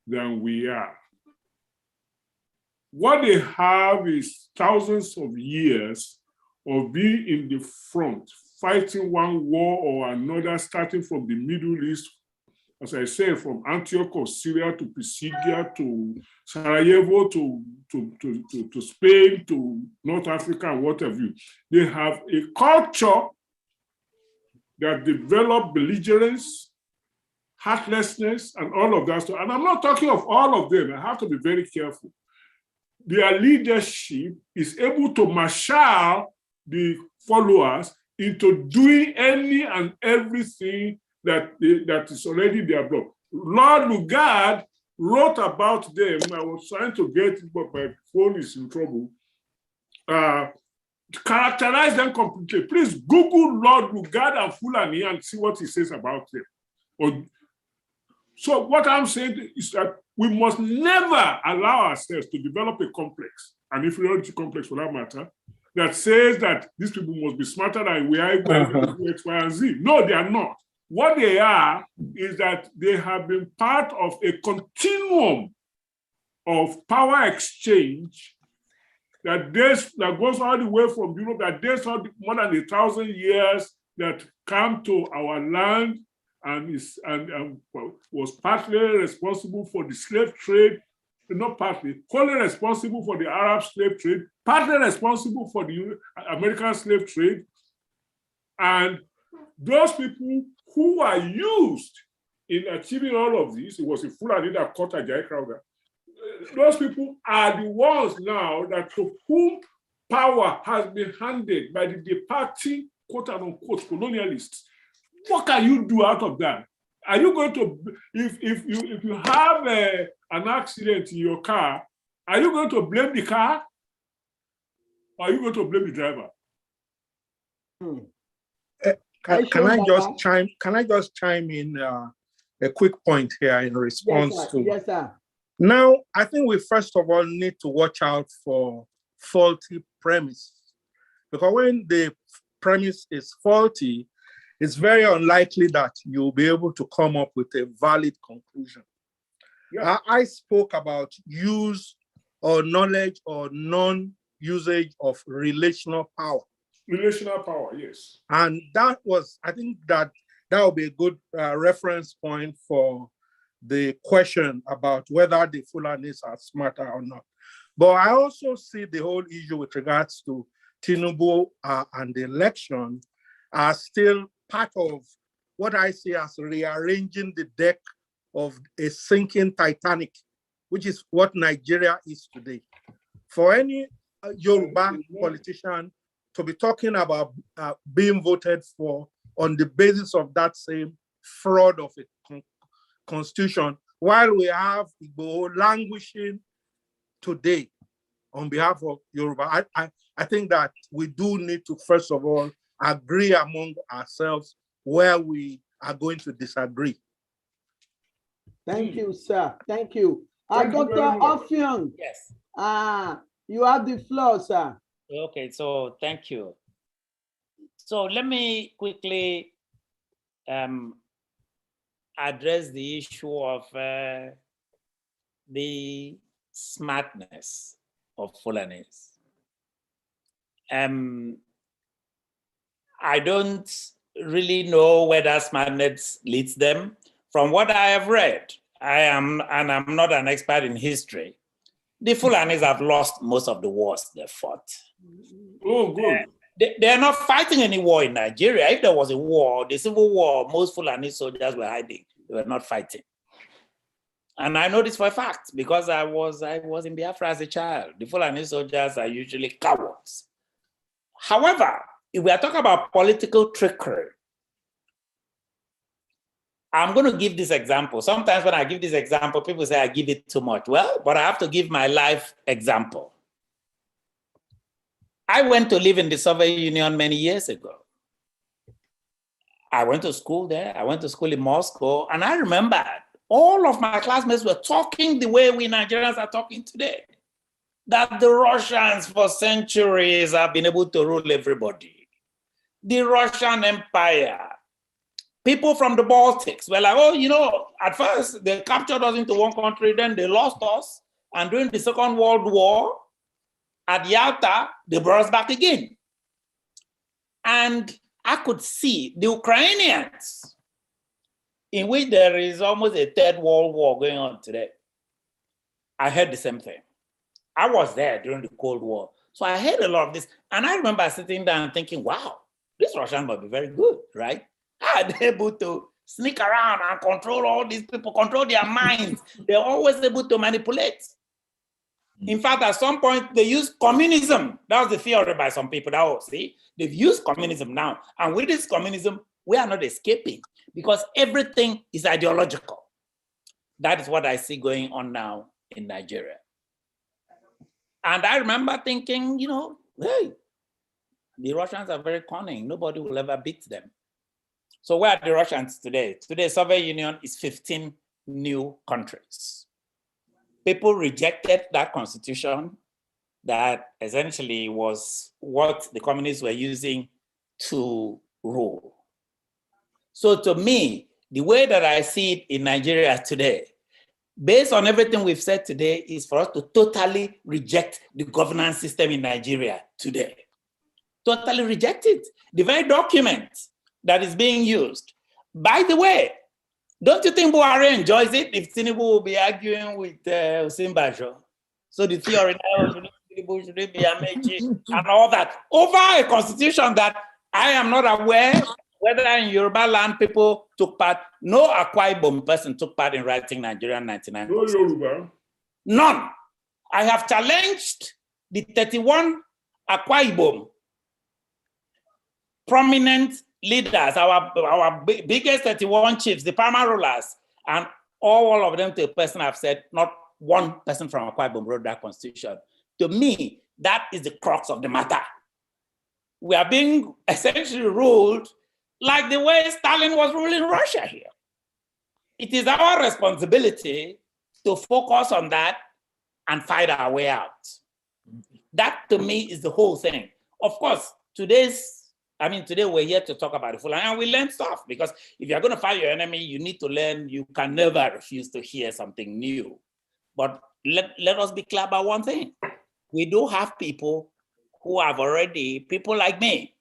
than we are. What they have is thousands of years of being in the front, fighting one war or another, starting from the Middle East, as I said, from Antioch of Syria to Pisidia to Sarajevo to Spain to North Africa and what have you. They have a culture that developed belligerence, heartlessness, and all of that stuff. And I'm not talking of all of them. I have to be very careful. Their leadership is able to marshal the followers into doing any and everything that is already their blood. Lord Lugar wrote about them. I was trying to get it, but my phone is in trouble. Characterize them completely. Please Google Lord Lugar and Fulani and see what he says about them. So what I'm saying is that we must never allow ourselves to develop a complex, an inferiority complex for that matter, that says that these people must be smarter than we are X, Y, and Z. No, they are not. What they are is that they have been part of a continuum of power exchange that goes all the way from Europe, that dates more than 1,000 years, that come to our land and was partly responsible for the slave trade, not partly, wholly responsible for the Arab slave trade, partly responsible for the American slave trade. And those people who are used in achieving all of this, it was a Fulani that caught Ajayi Crowther. Those people are the ones now that to whom power has been handed by the departing quote unquote colonialists. What can you do out of that? Are you going to, if you have an accident in your car, are you going to blame the car? Or are you going to blame the driver? Can I just chime in a quick point here in response to? Yes, sir. Now, I think we first of all need to watch out for faulty premise, because when the premise is faulty, it's very unlikely that you'll be able to come up with a valid conclusion. Yeah. I spoke about use or knowledge or non-usage of relational power. Relational power, yes. And that was, I think that would be a good reference point for the question about whether the Fulanis are smarter or not. But I also see the whole issue with regards to Tinubu and the election are still part of what I see as rearranging the deck of a sinking Titanic, which is what Nigeria is today. For any Yoruba politician to be talking about being voted for on the basis of that same fraud of a constitution, while we have Igbo languishing today on behalf of Yoruba, I think that we do need to, first of all, agree among ourselves where we are going to disagree. Thank you, sir. Thank you. Thank you Dr. very much. Offiong. Yes. You have the floor, sir. Okay, so thank you. So let me quickly address the issue of the smartness of Fulanis. I don't really know whether smartness leads them. From what I have read, I'm not an expert in history, the Fulanis have lost most of the wars they fought. Oh, good. They are not fighting any war in Nigeria. If there was a war, the civil war, most Fulani soldiers were hiding. They were not fighting. And I know this for a fact because I was in Biafra as a child. The Fulani soldiers are usually cowards. However, if we are talking about political trickery, I'm going to give this example. Sometimes when I give this example, people say I give it too much. Well, but I have to give my life example. I went to live in the Soviet Union many years ago. I went to school there. I went to school in Moscow. And I remember all of my classmates were talking the way we Nigerians are talking today. that the Russians for centuries have been able to rule everybody. The Russian Empire, people from the Baltics were like, oh, you know, at first they captured us into one country, then they lost us. And during the Second World War, at Yalta, they brought us back again. And I could see the Ukrainians, in which there is almost a third world war going on today. I heard the same thing. I was there during the Cold War. So I heard a lot of this. And I remember sitting down and thinking, wow, this Russian must be very good, right? How are they able to sneak around and control all these people, control their minds? They're always able to manipulate. In fact, at some point, they used communism. That was the theory by some people. That was, see, they've used communism now. And with this communism, we are not escaping because everything is ideological. That is what I see going on now in Nigeria. And I remember thinking, you know, hey, the Russians are very cunning. Nobody will ever beat them. So where are the Russians today? Today, Soviet Union is 15 new countries. People rejected that constitution that essentially was what the communists were using to rule. So to me, the way that I see it in Nigeria today, based on everything we've said today, is for us to totally reject the governance system in Nigeria today. Totally reject it. The very document that is being used. By the way, don't you think Buhari enjoys it if Tinubu will be arguing with Osinbajo? So the theory now should it be Amechi and all that over a constitution that I am not aware whether in Yoruba land people took part. No Akwa Ibom person took part in writing Nigerian 99. No Yoruba. None. I have challenged the 31 Akwa Ibom prominent leaders, our biggest 31 chiefs, the paramount rulers, and all of them to a person have said, not one person from Akwa Ibom wrote that constitution. To me, that is the crux of the matter. We are being essentially ruled like the way Stalin was ruling Russia here. It is our responsibility to focus on that and fight our way out. That to me is the whole thing. Of course, today we're here to talk about the Fulani, and we learn stuff because if you're going to fight your enemy, you need to learn. You can never refuse to hear something new. But let us be clear about one thing. We do have people who have already, people like me,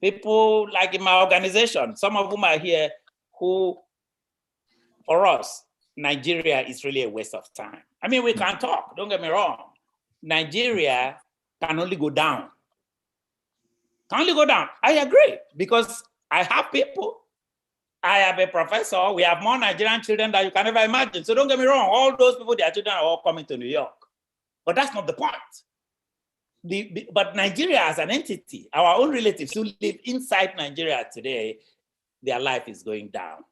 people like in my organization, some of whom are here who, for us, Nigeria is really a waste of time. I mean, we can talk, don't get me wrong. Nigeria can only go down. Can only go down. I agree, because I have people. I have a professor. We have more Nigerian children than you can ever imagine. So don't get me wrong. All those people, their children are all coming to New York. But that's not the point. But Nigeria as an entity, our own relatives who live inside Nigeria today, their life is going down.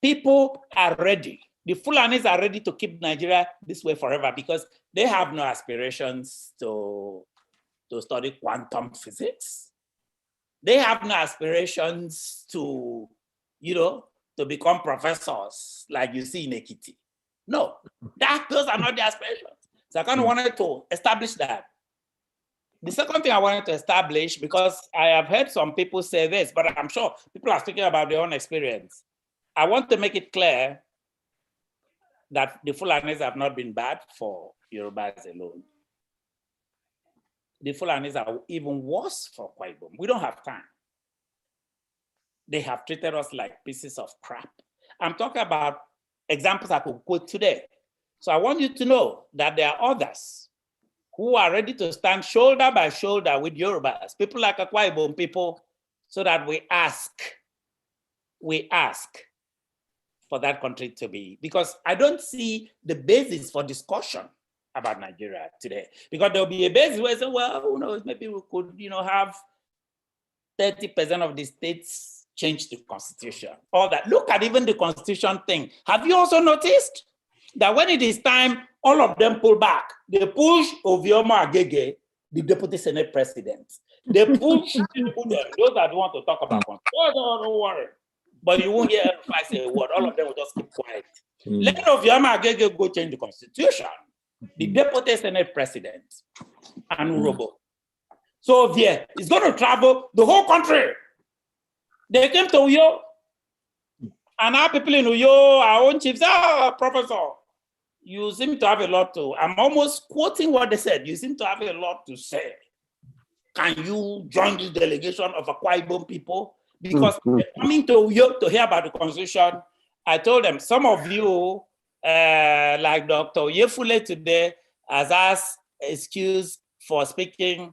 People are ready. The Fulanis are ready to keep Nigeria this way forever because they have no aspirations to study quantum physics. They have no aspirations to become professors like you see in Ekiti. No, those are not the aspirations. So I kind of wanted to establish that. The second thing I wanted to establish, because I have heard some people say this, but I'm sure people are speaking about their own experience. I want to make it clear that the Fulanis have not been bad for Yorubas alone. The Fulanis are even worse for Akwa Ibom. We don't have time. They have treated us like pieces of crap. I'm talking about examples I could quote today. So I want you to know that there are others who are ready to stand shoulder by shoulder with Yorubas, people like Akwa Ibom people, so that we ask for that country to be, because I don't see the basis for discussion about Nigeria today. Because there'll be a basis where I say, well, who knows, maybe we could, have 30% of the states change the constitution. All that. Look at even the constitution thing. Have you also noticed that when it is time, all of them pull back? They push Ovioma Agege, the deputy senate president. They push those that want to talk about constitution. Don't worry. But you won't hear if I say a word. All of them will just keep quiet. Let Ovioma Agege go change the constitution. the Deputy Senate President, and Urobo. So yeah, it's going to travel the whole country. They came to Uyo, and our people in Uyo, our own chiefs, Professor, you seem to have a lot to, I'm almost quoting what they said, you seem to have a lot to say. Can you join this delegation of Akwa Ibom people? Because they're coming to Uyo to hear about the constitution. I told them, some of you, like Dr. Yefule today, has asked excuse for speaking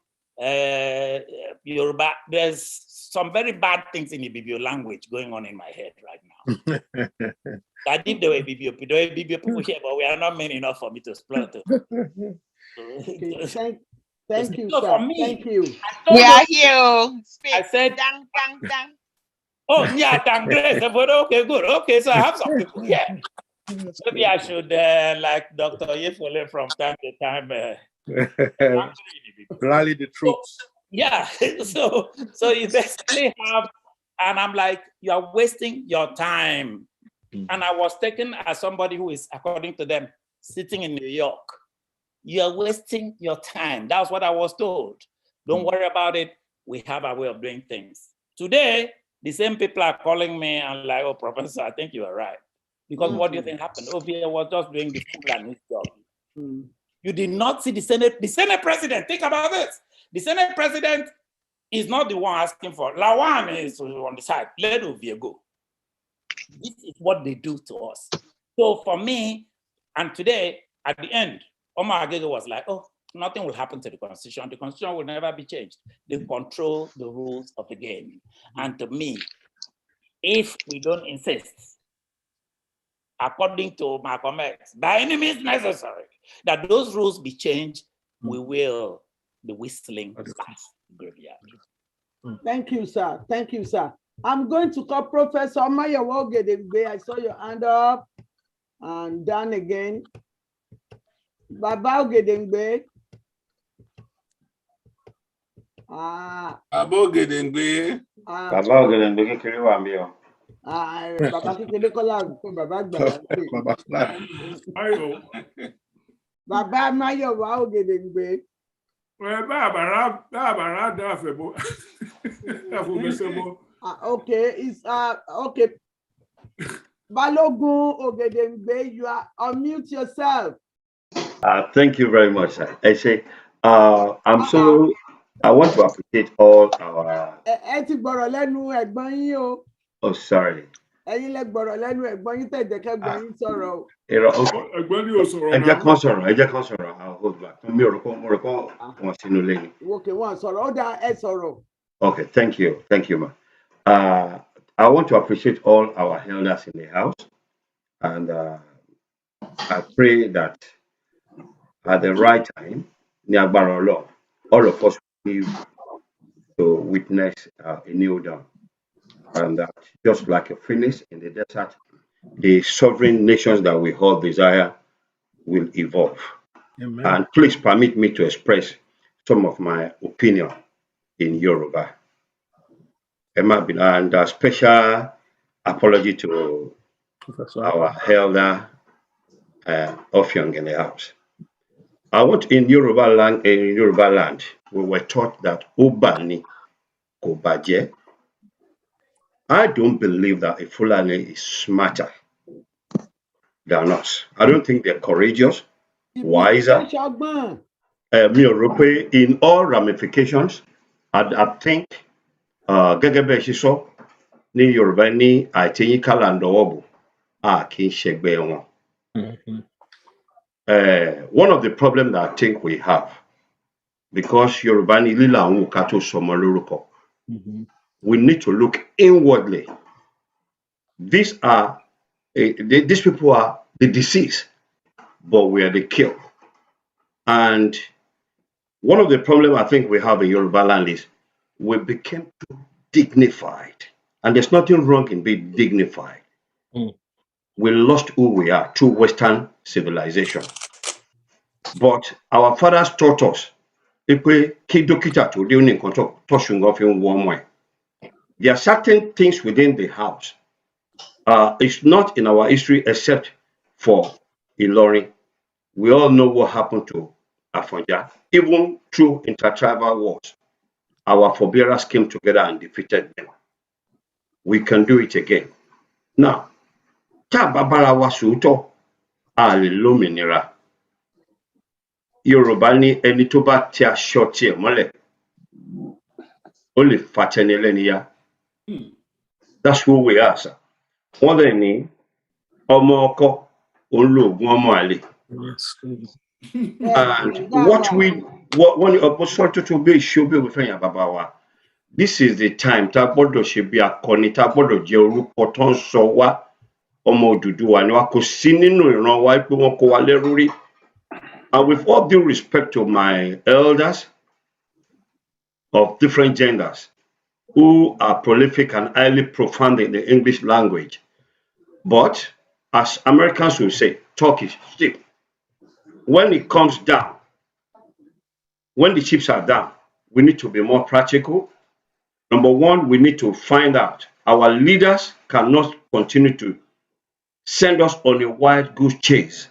Yoruba. There's some very bad things in the Ibibio language going on in my head right now. I think there were Ibibio people here, but we are not many enough for me to explain to. Okay, thank you, So sir. for me, Thank you. We are here. Speak. I said, Dang, dang, dang. oh, yeah, thank grace. Okay, good. Okay, so I have some people here. Maybe I should, like Dr. Yefole from time to time, rally the troops. yeah, so you basically have, and I'm like, you are wasting your time. And I was taken as somebody who is, according to them, sitting in New York. You are wasting your time. That's what I was told. Don't worry about it. We have our way of doing things. Today, the same people are calling me and like, oh, Professor, I think you are right. Because what do you think happened? Ovia was just doing the Fulani job. You did not see the Senate president. Think about this. The Senate president is not the one asking for. Lawan is on the side. Let Ovia go. This is what they do to us. So for me, and today, at the end, Omar Agege was like, oh, nothing will happen to the constitution. The constitution will never be changed. They control the rules of the game. And to me, if we don't insist, according to Malcolm X, by any means necessary, that those rules be changed, we will be whistling past the graveyard. Thank you, sir. Thank you, sir. I'm going to call Professor Mayowa Ogedengbe. I saw your hand up and down again. Baba Ogedengbe. Baba Ogedengbe. Baba Ogedengbe kékeré wà ńbẹ̀ o. Baba kékeré kọ́lá fún baba àgbàlagbà. Baba Mayowa Ogedengbe. Okay, it's okay. Balogun Ogedengbe, you are unmute yourself. Thank you very much, sir. I say, I want to appreciate all our. Ẹ ti gbọ́rọ̀ lẹ́nu ẹ̀gbọ́n yín o. Oh, sorry. Ẹ̀yin lẹ gbọ́rọ̀ lẹ́nu ẹ̀gbọ́n yín tẹ̀ jẹ́ kẹ́gbọ́n yín sọ̀rọ̀ o. Ẹ̀gbọ́n ni ò sọ̀rọ̀ náà. Ẹ jẹ́ kán sọ̀rọ̀. I'll hold back. Mi ò rò pé wọ́n sínú lẹ́yìn. Okay, wọ́n sọ̀rọ̀. Ó dáa ẹ sọ̀rọ̀. Okay, thank you, ma. I want to appreciate all our elders in the house, and I pray that at the right time, all of us will live to witness a new dawn, and that just like a phoenix in the desert, the sovereign nations that we all desire will evolve. Amen. And please permit me to express some of my opinion in Yoruba. And a special apology to our elder Offiong in the house. I want in Yoruba land, we were taught that Obani Kobaje. I don't believe that a Fulani is smarter than us. I don't think they're courageous, wiser. In all ramifications, I think gẹ́gẹ́ bẹ́ẹ̀ ṣe sọ ní Yorùbá ní àìtẹ́yìn kálà ń dọwọ́ bò a kì í ṣẹgbẹ́ wọn. One of the problems that I think we have, because Yorùbá ní lílà ń wò ká tó sọmọ lórúkọ, we need to look inwardly. These people are the disease, but we are the cure. And one of the problems I think we have in Yoruba land is we became too dignified. And there's nothing wrong in being dignified. We lost who we are through Western civilization. But our fathers taught us, there are certain things within the house. It's not in our history except for Ilorin, We all know what happened to Afonja. Even through intertribal wars, our forebearers came together and defeated them. We can do it again. Now, tá bá bára wa sòótọ́, a lè lómìnira. Yorùbá ní ẹni tó bá tẹ aṣọ tiẹ̀ mọ́lẹ̀, ó lè fa tẹni ẹlẹ́ni ya. That's who we are, sir. Wọ́n dẹ̀ ní ọmọ ọkọ òun lóògùn ọmọ àlè. And what the opportunity to be should be with Babawa. This is the time tá gbọ́dọ̀ ṣe bí akọni, tá gbọ́dọ̀ jẹ́ orúkọ tó ń sọ wá ọmọ Odùduwà ni wá, kò sí nínú ìran wa pé wọ́n kó wa lẹ́rú rí. And with all due respect to my elders of different genders who are prolific and highly profound in the English language, but as Americans will say, talk is cheap. When it comes down, when the chips are down, we need to be more practical. Number one, we need to find out our leaders cannot continue to send us on a wild goose chase.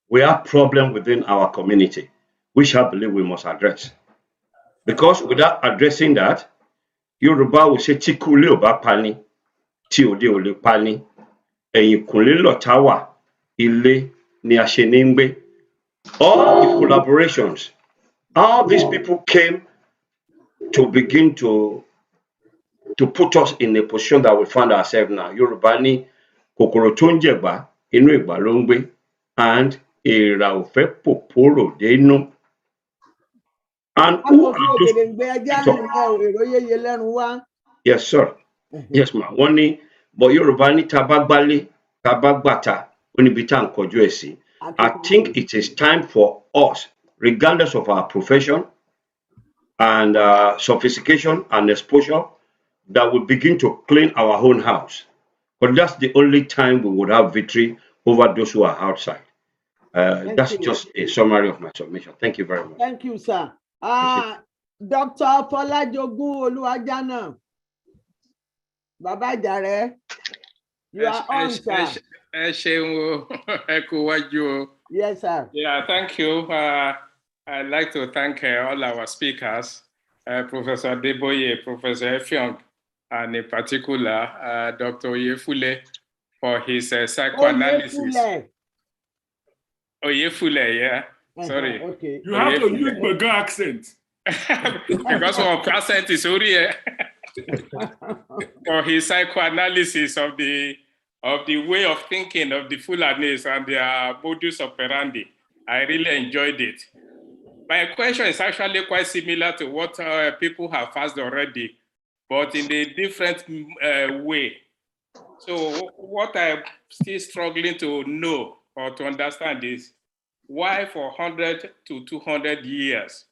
We have problems within our community, which I believe we must address. Because without addressing that, Yoruba will say, "Tí kúlé ò bá pani, tí òde ò lè pani, ẹ̀yìnkùlé lọ̀tá wà, ilé ni a ṣe ní ń gbé." All the collaborations, all these people came to begin to put us in a position that we find ourselves now. Yorùbá ní kòkòrò tó ń jẹ̀gbá, inú ìgbá ló ń gbé, and èèrà ò fẹ́ pòpòrò dénú. And who are those? Yes, sir. Yes, ma'am. Wọ́n ní, but Yorùbá ní tá bá gbálé, tá bá gbàtà, ó níbi tá à ń kọjú ẹ̀ sí. I think it is time for us, regardless of our profession and sophistication and exposure, that we begin to clean our own house. But that's the only time we would have victory over those who are outside. That's just a summary of my submission. Thank you very much. Thank you, sir. Dr. Folajogun Oluwajana. Baba Jare, you are on, sir. Yes, sir. Yeah, thank you. I'd like to thank all our speakers, Professor Deboye, Professor Effiong, and in particular, Dr. Oyefule, for his psychoanalysis. Oyefule, yeah. Sorry. Okay. You have to use Baga accent. Because our accent is already for his psychoanalysis of the way of thinking of the Fulanis and their modus operandi. I really enjoyed it. My question is actually quite similar to what people have asked already, but in a different way. So what I'm still struggling to know or to understand is why for 100 to 200 years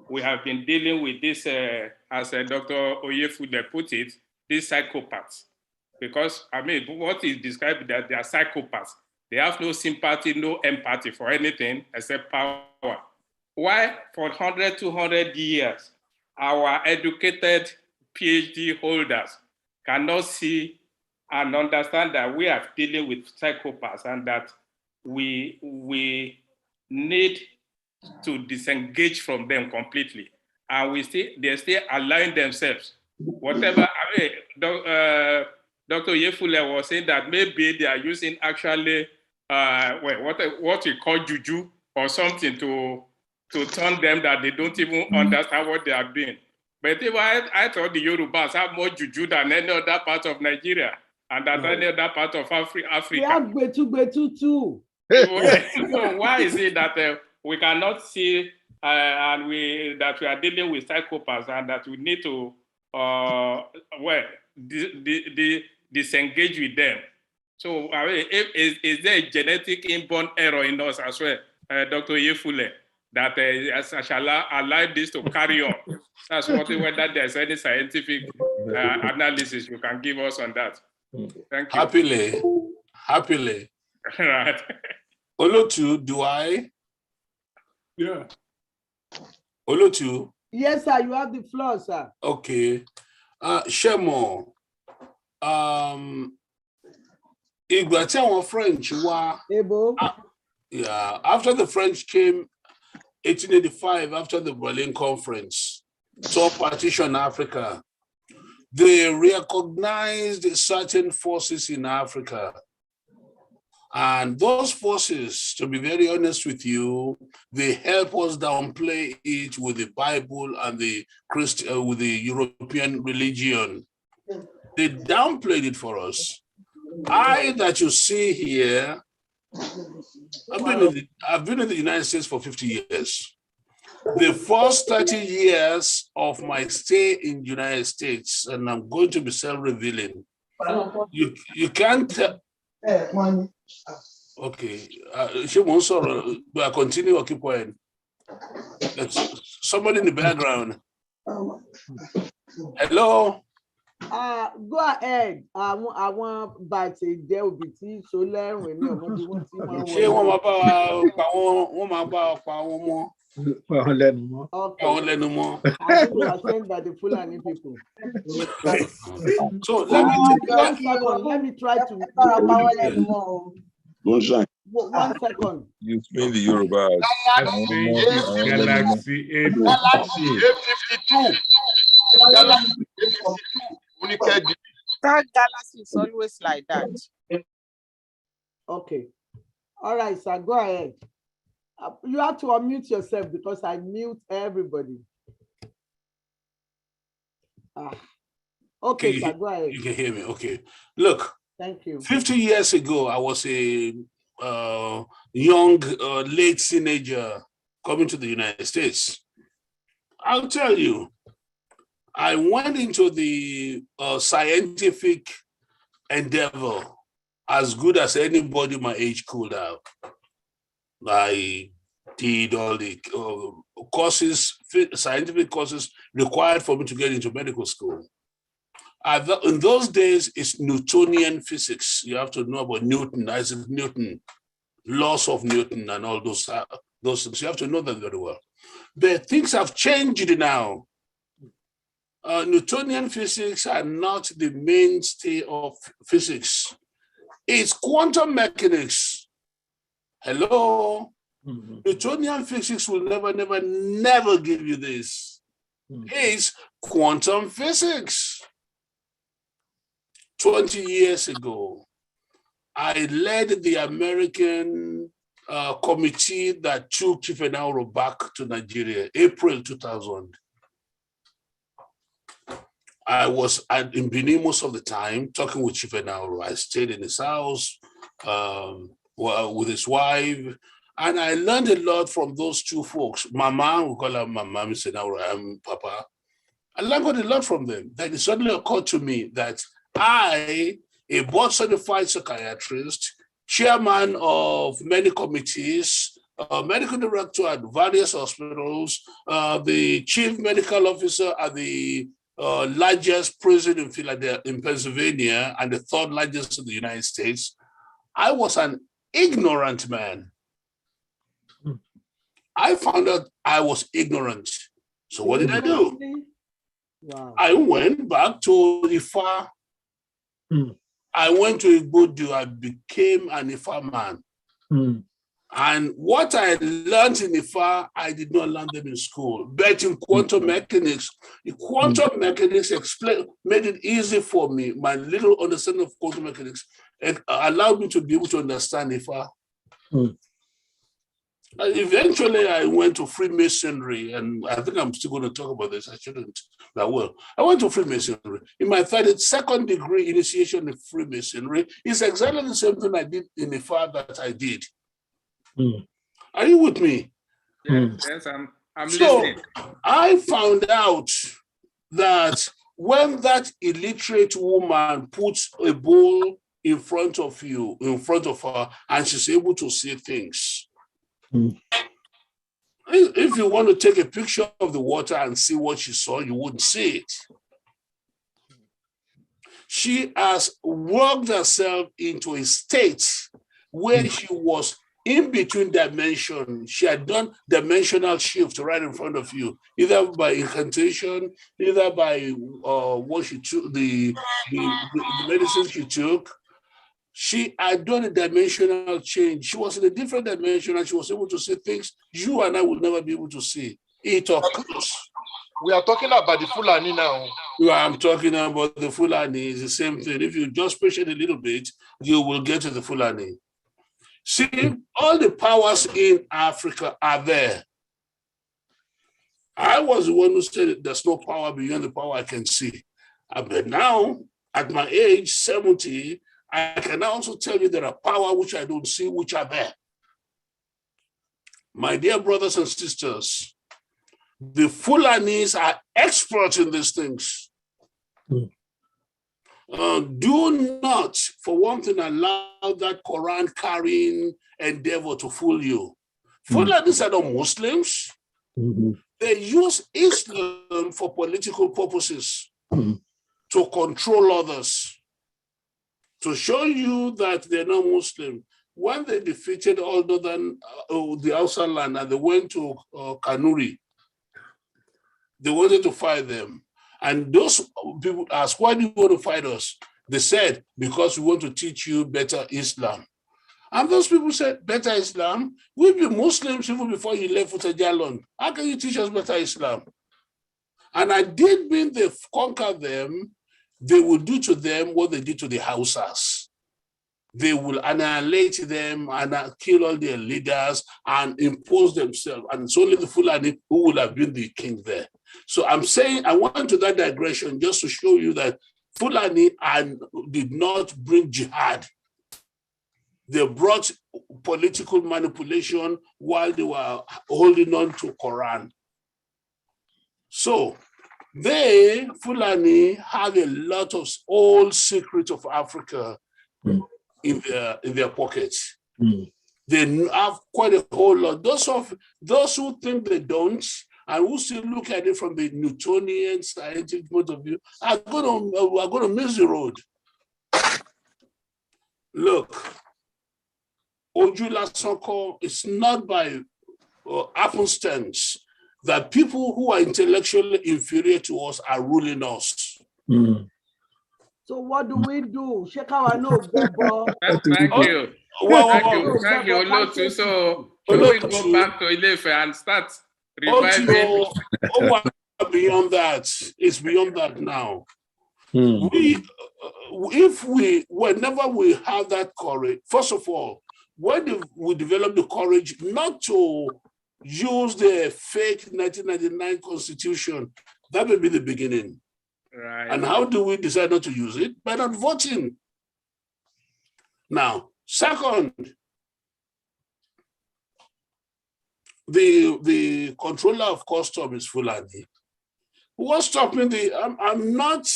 we have been dealing with this, as Dr. Oyefule put it, these psychopaths. Because, I mean, what is described that they are psychopaths. They have no sympathy, no empathy for anything except power. Why for 100, 200 years, our educated PhD holders cannot see and understand that we are dealing with psychopaths and that we need to disengage from them completely. And they're still allowing themselves. Whatever, I mean, Dr. Yefule was saying that maybe they are using actually what we call juju or something to turn them that they don't even understand what they are doing. But I thought the Yorubas have more juju than any other part of Nigeria and than any other part of Africa. We have Betu too. So why is it that we cannot see that we are dealing with psychopaths and that we need to disengage with them? So is there a genetic inborn error in us as well, Dr. Yefule, that I shall allow this to carry on? That's whether there's any scientific analysis you can give us on that. Thank you. Happily. Right. Olotu, do I? Yeah. Olotu? Yes, sir. You have the floor, sir. Okay. Shemo. Ìgbà tí àwọn French wá. Yeah, after the French came, 1885, after the Berlin Conference, tore partition Africa, they recognized certain forces in Africa. And those forces, to be very honest with you, they help us downplay it with the Bible and with the European religion. They downplayed it for us. That you see here, I've been in the United States for 50 years. The first 30 years of my stay in the United States, and I'm going to be self-revealing, you can't tell. Okay, she won't sorrow, but I continue or keep quiet. Somebody in the background. Hello? Go ahead. I want but there will be tea, so learn when you want I think we are sent by the Fulani people. So let me try to. 1 second. You spin the Yoruba. Galaxy A52. Galaxy A52. That galaxy is always like that. Okay. All right, sir. Go ahead. You have to unmute yourself because I mute everybody. Okay, sir. Go ahead. You can hear me. Okay. Look. Thank you. 50 years ago, I was a young, late teenager coming to the United States. I'll tell you, I went into the scientific endeavor as good as anybody my age could have. I did all the courses, scientific courses required for me to get into medical school. In those days, it's Newtonian physics. You have to know about Newton, Isaac Newton, laws of Newton and all those things. You have to know them very well. But things have changed now. Newtonian physics are not the mainstay of physics. It's quantum mechanics. Hello? Mm-hmm. Newtonian physics will never give you this. Mm-hmm. It's quantum physics. 20 years ago, I led the American committee that took Chief Enauro back to Nigeria, April 2000. I was in Benin most of the time, talking with Chief Enauro. I stayed in his house with his wife, and I learned a lot from those two folks. Mama, we call her Mama, Mr. Enauro, I'm Papa. I learned a lot from them. Then it suddenly occurred to me that I, a board-certified psychiatrist, chairman of many committees, medical director at various hospitals, the chief medical officer at the largest prison in Philadelphia, in Pennsylvania, and the third largest in the United States. I was an ignorant man. I found out I was ignorant. So what did I do? Wow. I went back to Ifa. I went to Igbodu. I became an Ifa man. And what I learned in Ifa, I did not learn them in school. But in quantum mechanics, made it easy for me. My little understanding of quantum mechanics allowed me to be able to understand Ifa. Eventually, I went to Freemasonry, and I think I'm still going to talk about this. I shouldn't, but I will. I went to Freemasonry. In my 32nd degree initiation in Freemasonry, it's exactly the same thing I did in the far that I did. Are you with me? Yes, I'm listening. I found out that when that illiterate woman puts a bowl in front of her, and she's able to see things, if you want to take a picture of the water and see what she saw, you wouldn't see it. She has worked herself into a state where she was in between dimensions. She had done dimensional shift right in front of you, either by incantation, either by what she took, the medicine she took. she had done a dimensional change. She was in a different dimension and she was able to see things you and I would never be able to see. It occurs. We are talking about the Fulani now. I'm talking about the Fulani. It's the same thing. If you just push it a little bit, you will get to the Fulani. See, all the powers in Africa are there. I was the one who said there's no power beyond the power I can see. But now, at my age, 70, I can also tell you there are power which I don't see, which are there. My dear brothers and sisters, the Fulanis are experts in these things. Do not, for one thing, allow that Quran carrying endeavor to fool you. Fulanis are not Muslims. They use Islam for political purposes, to control others, to show you that they're not Muslim. When they defeated all than the Hausa land and they went to Kanuri, they wanted to fight them. And those people asked, why do you want to fight us? They said, because we want to teach you better Islam. And those people said, better Islam? We've been Muslims even before you left for Tajalon. How can you teach us better Islam? And I did mean they conquer them, they will do to them what they did to the Hausas. They will annihilate them and kill all their leaders and impose themselves. And it's only the Fulani who will have been the king there. So I'm saying, I went to that digression just to show you that Fulani did not bring jihad. They brought political manipulation while they were holding on to Quran. So they, Fulani, have a lot of old secrets of Africa in their pockets. They have quite a whole lot. Those who think they don't, and who still look at it from the Newtonian scientific point of view, are going to miss the road. Look, Ojula Soko, it's not by happenstance that people who are intellectually inferior to us are ruling us. So what do we do? Shake our nose, Bebo. Thank you. Thank you, Olotu. So should we go back to Ilefe and start reviving? Beyond that, it's beyond that now. Whenever we have that courage, first of all, when we develop the courage not to use the fake 1999 constitution, that will be the beginning. Right. And how do we decide not to use it? By not voting. Now, second, the controller of custom is Fulani. What's stopping I'm not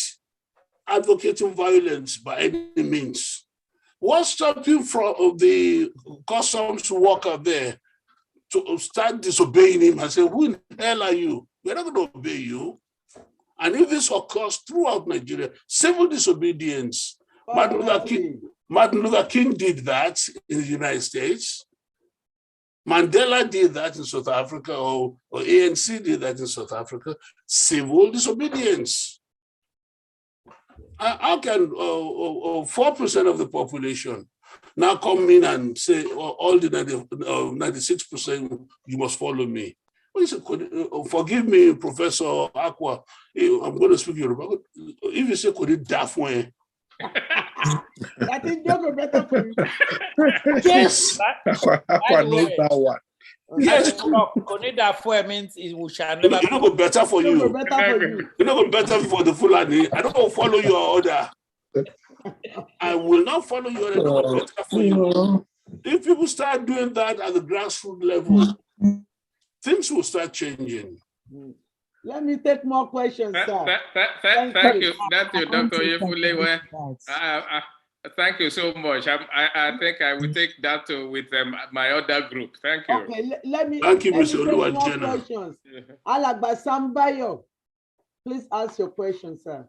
advocating violence by any means. What's stopping from the customs worker there to start disobeying him and say, who in the hell are you? We're not going to obey you. And if this occurs throughout Nigeria, civil disobedience, Martin Luther King did that in the United States. Mandela did that in South Africa, or ANC did that in South Africa. Civil disobedience. How can 4% of the population now come in and say, all the 96%, you must follow me? Forgive me, Professor Aqua, I'm going to speak Yoruba. If you say, could it dafwe? I think you're better for you. Yes. Aqua knows that one. Yes. Konida means it will shall never. It's not go better for you. It's not go better for the Fulani. I don't go follow your order. I will not follow your order. It's not go better for you. If people start doing that at the grassroots level, things will start changing. Let me take more questions, sir. Thank you, Dr. Yefulewe. Thank you so much. I think I will take that with my other group. Thank you. Okay, let me Thank you, take Mr. more questions. Alagba Sambayo, please ask your question, sir.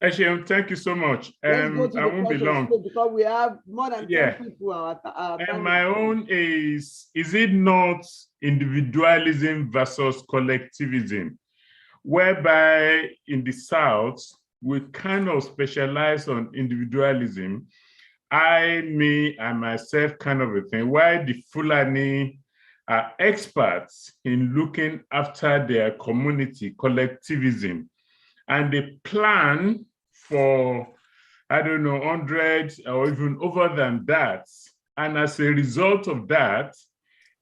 Thank you so much. I won't be long because we have more than 10 people. And my own is it not individualism versus collectivism, whereby in the South, we kind of specialize on individualism. I, me, and myself kind of a thing. Why the Fulani are experts in looking after their community, collectivism, and they plan for, I don't know, hundreds or even over than that. And as a result of that,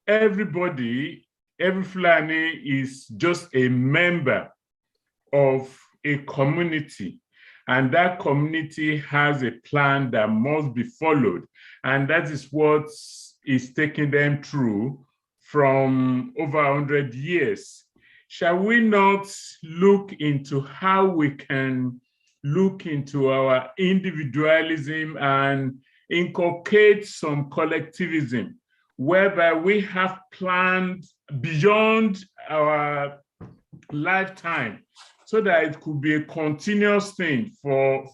everybody, every Fulani is just a member of a community. And that community has a plan that must be followed. And that is what is taking them through from over 100 years. Shall we not look into how we can look into our individualism and inculcate some collectivism, whereby we have planned beyond our lifetime, so that it could be a continuous thing for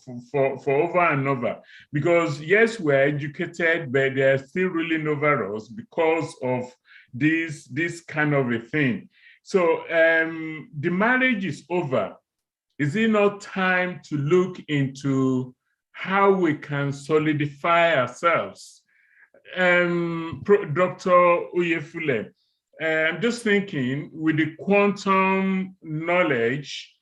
over and over? Because yes, we're educated, but they're still ruling over us because of this kind of a thing. So the marriage is over. Is it not time to look into how we can solidify ourselves? Dr. Oyefule, I'm just thinking, with the quantum knowledge,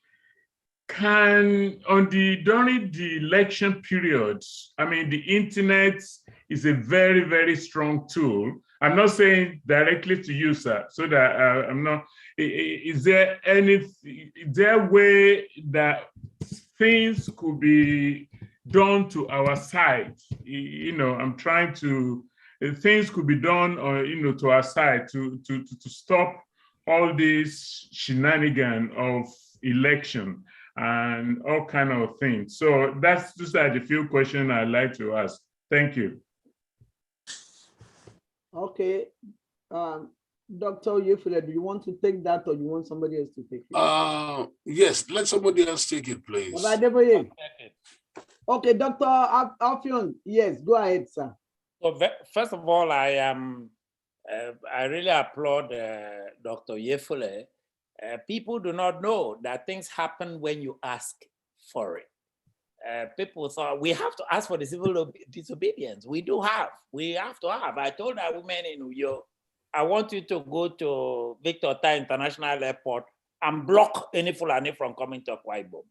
during the election periods, I mean, the internet is a very, very strong tool. I'm not saying directly to you, sir, so that I'm not, is there a way that things could be done to our side? You know, I'm trying to, things could be done, or to our side to stop all this shenanigan of election and all kind of things. So those are the few questions I'd like to ask. Thank you. Okay. Dr. Oyefule, do you want to take that, or you want somebody else to take it? Yes, let somebody else take it, please. Okay, Dr. Alfion, yes, go ahead, sir. So first of all, I really applaud Dr. Oyefule. People do not know that things happen when you ask for it. People thought we have to ask for the civil disobedience. We have to have. I told our women in New York, I want you to go to Victor Ota International Airport and block any Fulani from coming to Akwa Ibom.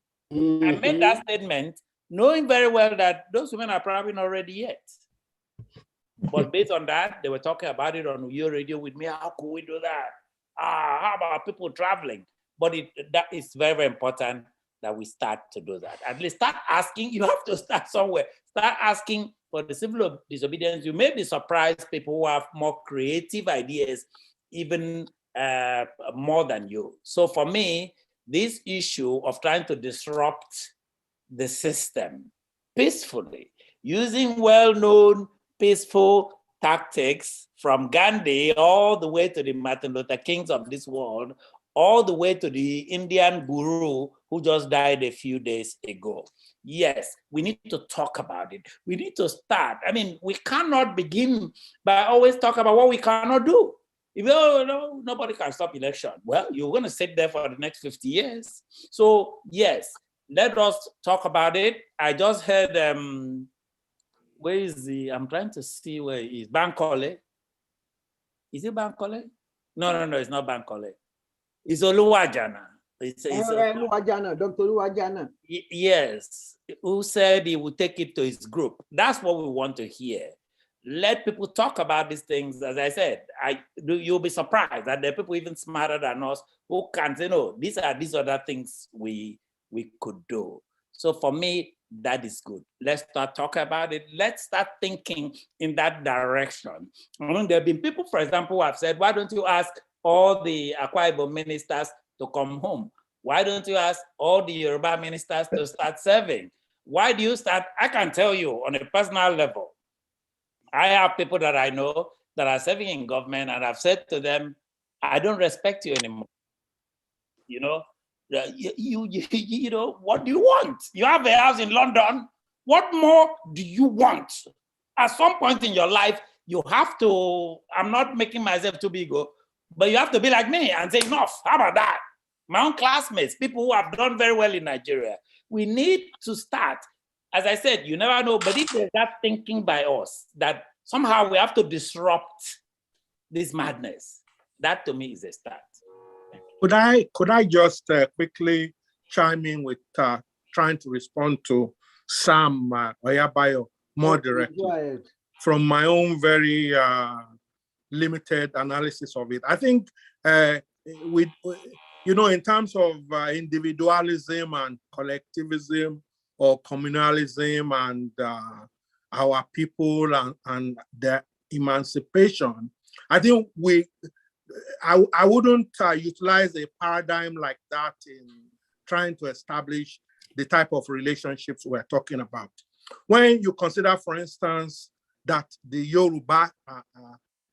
I made that statement knowing very well that those women are probably not ready yet. But based on that, they were talking about it on your radio with me. How could we do that? How about people traveling? But that is very, very important that we start to do that. At least start asking. You have to start somewhere. Start asking for the civil disobedience. You may be surprised people who have more creative ideas, even more than you. So for me, this issue of trying to disrupt the system peacefully, using well-known peaceful tactics from Gandhi all the way to the Martin Luther Kings of this world, all the way to the Indian guru who just died a few days ago. Yes, we need to talk about it. We need to start. I mean, we cannot begin by always talking about what we cannot do. If nobody can stop election, well, you're going to sit there for the next 50 years. So yes, let us talk about it. I just heard, where is I'm trying to see where he is. Bankole. Is it Bankole? No, it's not Bankole. It's Oluwajana. Oluwajana, Dr. Oluwajana. Yes, who said he would take it to his group. That's what we want to hear. Let people talk about these things. As I said, you'll be surprised that there are people even smarter than us who can say, no, these other things we could do. So for me, that is good. Let's start talking about it. Let's start thinking in that direction. I mean, there have been people, for example, who have said, why don't you ask all the Akwa Ibom ministers to come home? Why don't you ask all the Yoruba ministers to start serving? Why do you start? I can tell you on a personal level, I have people that I know that are serving in government, and I've said to them, I don't respect you anymore. You know, you know, what do you want? You have a house in London. What more do you want? At some point in your life, you have to, I'm not making myself too big, but you have to be like me and say, enough, how about that? My own classmates, people who have done very well in Nigeria, we need to start. As I said, you never know, but if there's that thinking by us that somehow we have to disrupt this madness, that to me is a start. Could I just quickly chime in with trying to respond to Sam Oyabayo more directly go ahead. from my own very limited analysis of it. I think in terms of individualism and collectivism or communalism and our people and their emancipation, I think I wouldn't utilize a paradigm like that in trying to establish the type of relationships we're talking about. When you consider, for instance, that the Yoruba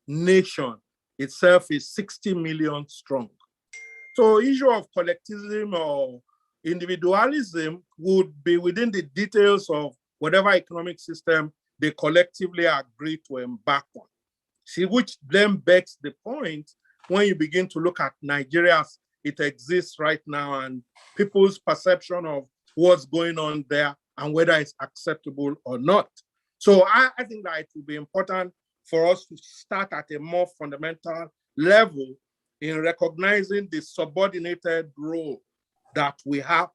nation itself is 60 million strong. So issue of collectivism or individualism would be within the details of whatever economic system they collectively agree to embark on. See, which then begs the point when you begin to look at Nigeria as it exists right now and people's perception of what's going on there and whether it's acceptable or not. So I think that it will be important for us to start at a more fundamental level in recognizing the subordinated role that we have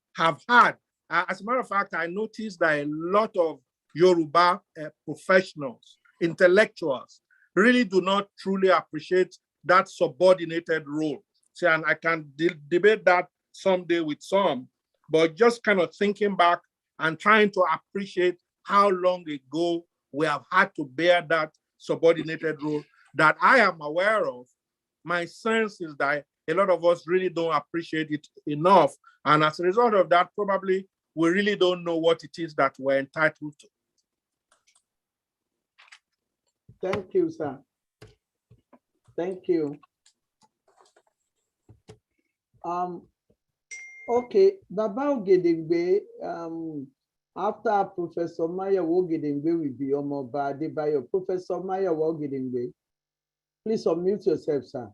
had. As a matter of fact, I noticed that a lot of Yoruba professionals, intellectuals, really do not truly appreciate that subordinated role. See, and I can debate that someday with some, but just kind of thinking back and trying to appreciate how long ago we have had to bear that subordinated role that I am aware of. My sense is that a lot of us really don't appreciate it enough. And as a result of that, probably we really don't know what it is that we're entitled to. Thank you, sir. Thank you. Okay, Baba Ogedengbe, after Professor Maya Ogedengbe will be Omoba Adebayo. Professor Maya Ogedengbe, please unmute yourself, sir.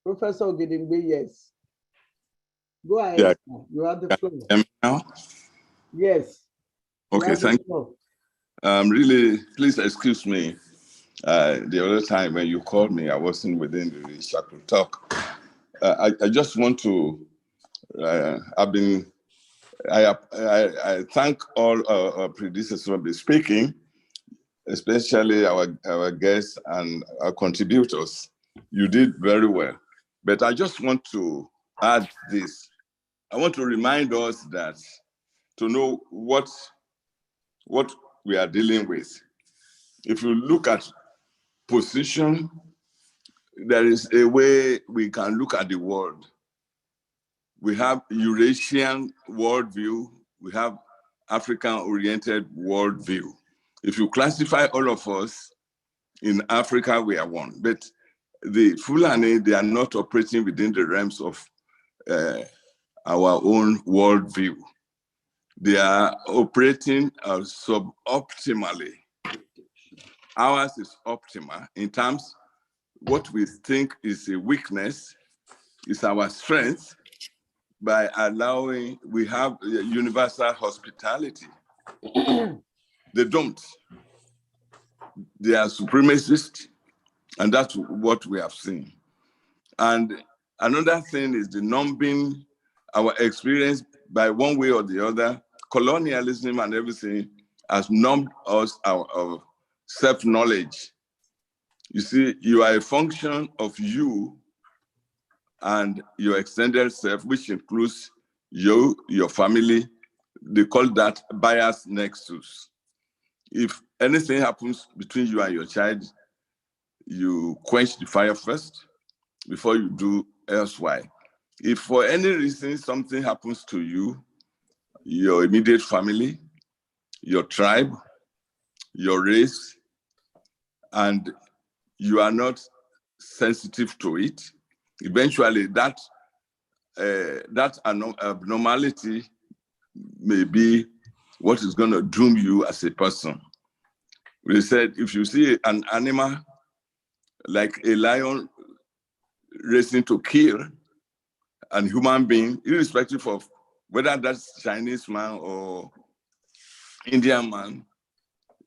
Professor Ogedengbe, yes. Go ahead, Yeah. sir. You have the floor. Now? Yes. Okay, thank you. Really, please excuse me. The other time when you called me, I wasn't within the reach. I could talk. I just want to. I thank all our predecessors for speaking, especially our guests and our contributors. You did very well. But I just want to add this. I want to remind us that to know what we are dealing with. If you look at position, there is a way we can look at the world. We have Eurasian worldview, we have African-oriented worldview. If you classify all of us, in Africa, we are one. But the Fulani, they are not operating within the realms of our own worldview. They are operating suboptimally. Ours is optimal in terms what we think is a weakness is our strength by allowing, we have universal hospitality. They don't. They are supremacists, and that's what we have seen. And another thing is the numbing our experience by one way or the other. Colonialism and everything has numbed us our self-knowledge. You see, you are a function of you and your extended self, which includes you, your family. They call that bias nexus. If anything happens between you and your child, you quench the fire first before you do elsewhere. If for any reason something happens to you, your immediate family, your tribe, your race, and you are not sensitive to it, eventually that abnormality may be what is going to doom you as a person. We said if you see an animal like a lion racing to kill a human being, irrespective of whether that's Chinese man or Indian man,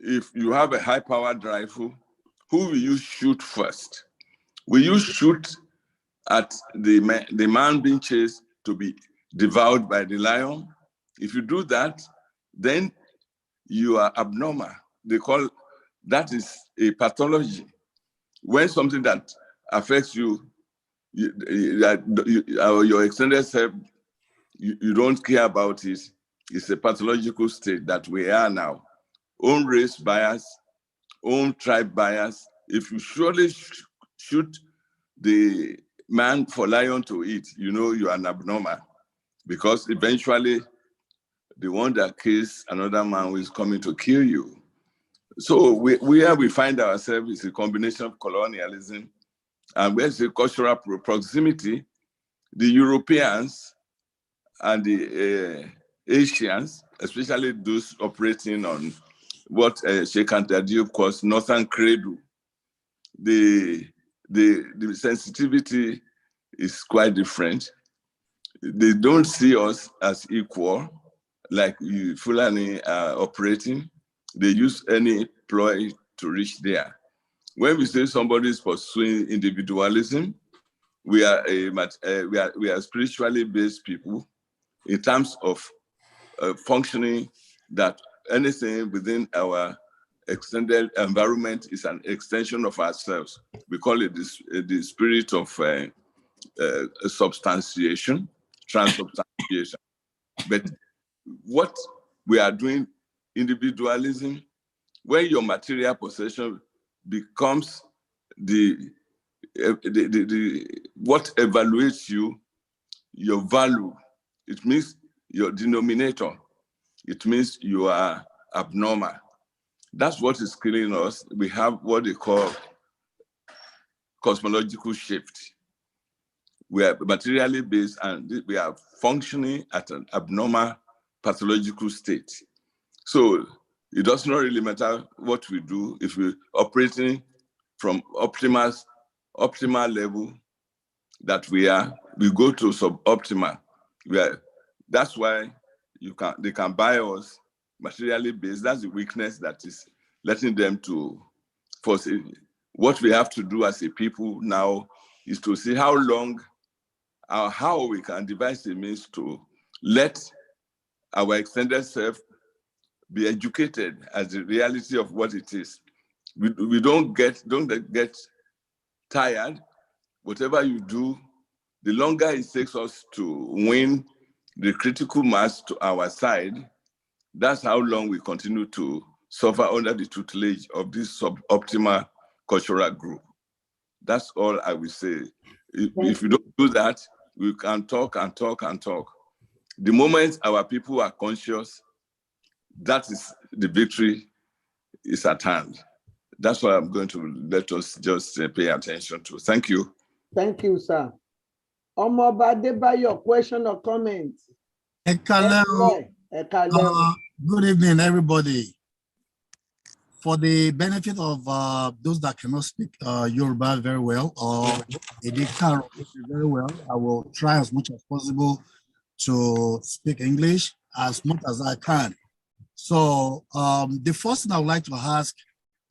if you have a high-powered rifle, who will you shoot first? Will you shoot at the man being chased to be devoured by the lion? If you do that, then you are abnormal. They call that is a pathology. When something that affects you, your extended self, you don't care about it. It's a pathological state that we are now. Own race bias, own tribe bias. If you surely shoot the man for lion to eat, you know you are an abnormal, because eventually the one that kills another man who is coming to kill you. So where we find ourselves is a combination of colonialism and where's the cultural proximity. The Europeans and the Asians, especially those operating on what Sheikh Anta Diop calls Northern Cradle, the sensitivity is quite different. They don't see us as equal, like you Fulani are operating. They use any ploy to reach there. When we say somebody is pursuing individualism, we are spiritually based people in terms of functioning, that anything within our extended environment is an extension of ourselves. We call it the spirit of substantiation, transubstantiation. But what we are doing, individualism, when your material possession becomes what evaluates you, your value, it means your denominator. It means you are abnormal. That's what is killing us. We have what they call cosmological shift. We are materially based and we are functioning at an abnormal pathological state. So it does not really matter what we do. If we're operating from optimal level that we go to suboptimal. That's why they can buy us materially based. That's the weakness that is letting them to force it. What we have to do as a people now is to see how we can devise a means to let our extended self be educated as the reality of what it is. We don't get tired. Whatever you do, the longer it takes us to win the critical mass to our side, that's how long we continue to suffer under the tutelage of this suboptimal cultural group. That's all I will say. If you don't do that, we can talk and talk and talk. The moment our people are conscious, that is the victory is at hand. That's what I'm going to let us just pay attention to. Thank you. Thank you, sir. Omoba Adebayo, question or comment? Good evening, everybody. For the benefit of those that cannot speak Yoruba very well or Edekaro very well, I will try as much as possible to speak English as much as I can. So the first thing I would like to ask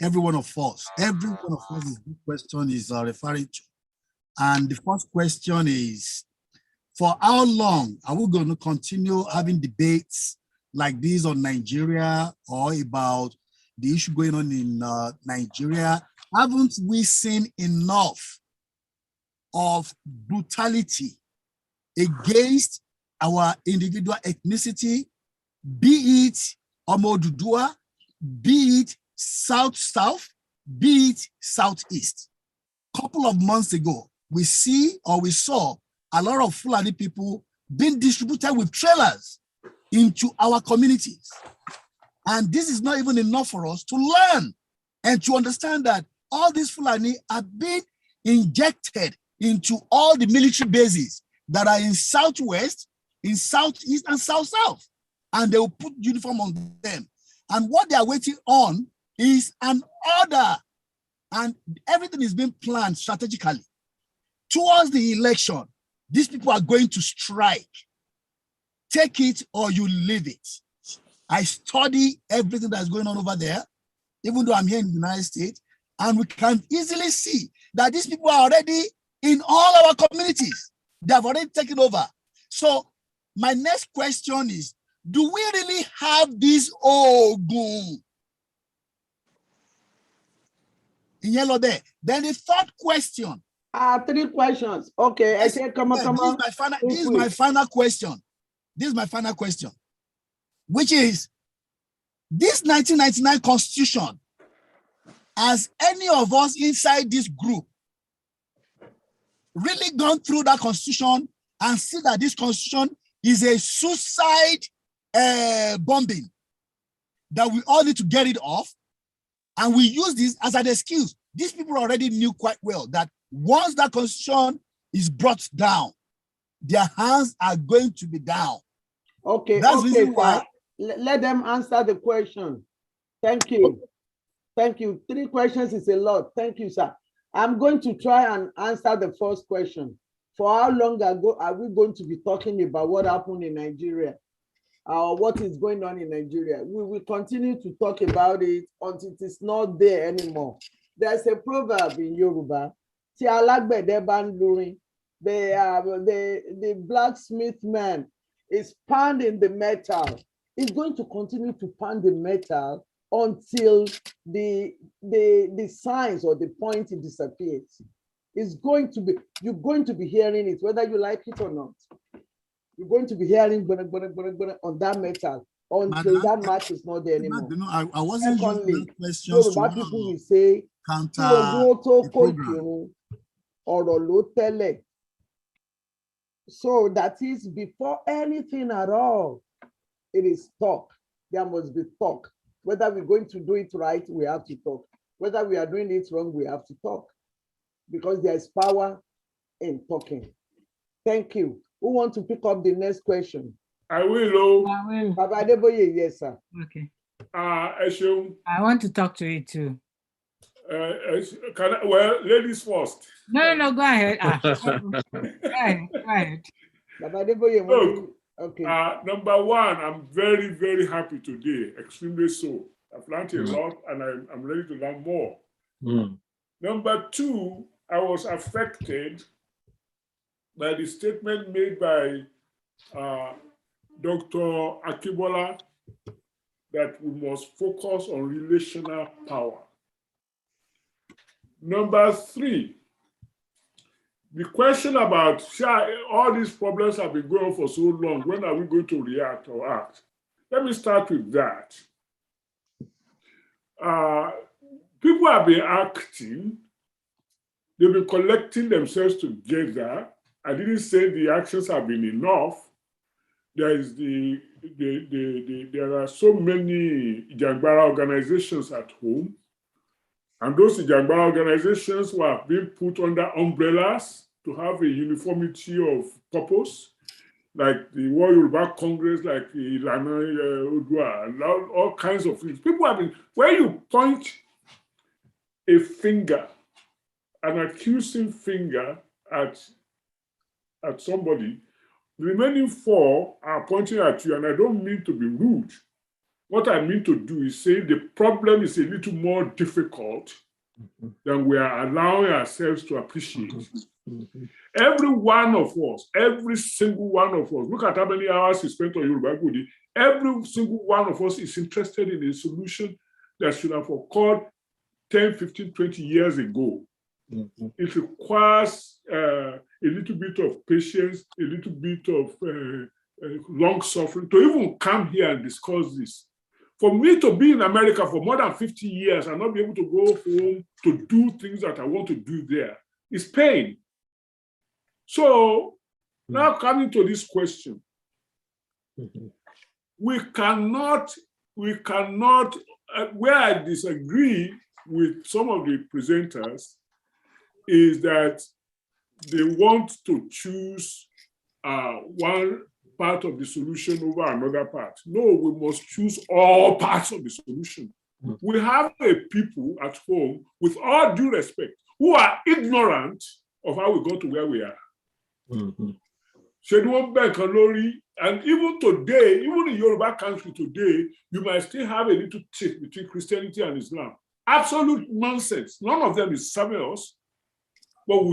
every one of us is this question is referring to. And the first question is, for how long are we going to continue having debates like this on Nigeria or about the issue going on in Nigeria? Haven't we seen enough of brutality against our individual ethnicity, be it Omodudua, be it South-South, be it Southeast? Couple of months ago, we saw a lot of Fulani people being distributed with trailers into our communities. And this is not even enough for us to learn and to understand that all these Fulani are being injected into all the military bases that are in Southwest, in Southeast, and South-South. And they will put uniform on them. And what they are waiting on is an order. And everything is being planned strategically. Towards the election, these people are going to strike. take it or you leave it. I study everything that's going on over there, even though I'm here in the United States, and we can easily see that these people are already in all our communities. They have already taken over. So my next question is, do we really have this Ogun in yellow there? Then the third question. 3 questions. Okay, I say, come on. This is my final question. This is my final question, which is, this 1999 Constitution, has any of us inside this group really gone through that Constitution and see that this Constitution is a suicide bombing that we all need to get rid of? And we use this as an excuse. These people already knew quite well that once that Constitution is brought down, their hands are going to be down. Okay, that's okay, reason why. Let them answer the question. Thank you. Thank you. 3 questions is a lot. Thank you, sir. I'm going to try and answer the first question. For how long ago are we going to be talking about what happened in Nigeria? What is going on in Nigeria? We will continue to talk about it until it is not there anymore. There's a proverb in Yoruba, the blacksmith man is pounding the metal. He's going to continue to pound the metal until the signs or the point it disappears. It's going to be, you're going to be hearing it, whether you like it or not. You're going to be hearing on that metal until that match is not there anymore. I wasn't using that question. Yoruba people will say, so that is before anything at all, it is talk. There must be talk. Whether we're going to do it right, we have to talk. Whether we are doing it wrong, we have to talk. Because there is power in talking. Thank you. Who wants to pick up the next question? I will. Baba Adeboye, yes, sir. Okay. I want to talk to it too. Well, ladies first. No, go ahead. Go ahead. Baba Adeboye, look, okay. Number one, I'm very, very happy today, extremely so. I've learned a lot and I'm ready to learn more. Number two, I was affected by the statement made by Dr. Akibola that we must focus on relational power. Number three, the question about all these problems have been going on for so long, when are we going to react or act? Let me start with that. People have been acting, they've been collecting themselves together. I didn't say the actions have been enough. There is there are so many Ijangbara organizations at home, and those Ijangbara organizations were being put under umbrellas to have a uniformity of purpose, like the World Yoruba Congress, like the Ilana Odua, all kinds of things. People have been, where you point a finger, an accusing finger at somebody, the remaining 4 are pointing at you, and I don't mean to be rude. What I mean to do is say the problem is a little more difficult than we are allowing ourselves to appreciate. Every one of us, every single one of us, look at how many hours we spent on Yoruba Gudi. Every single one of us is interested in a solution that should have occurred 10, 15, 20 years ago. It requires a little bit of patience, a little bit of long suffering to even come here and discuss this. For me to be in America for more than 50 years and not be able to go home to do things that I want to do there is pain. So now coming to this question, we cannot, where I disagree with some of the presenters is that they want to choose one part of the solution over another part. No, we must choose all parts of the solution. We have a people at home, with all due respect, who are ignorant of how we got to where we are. And even today, even in Yoruba country today, you might still have a little tiff between Christianity and Islam. Absolute nonsense. None of them is serving us. But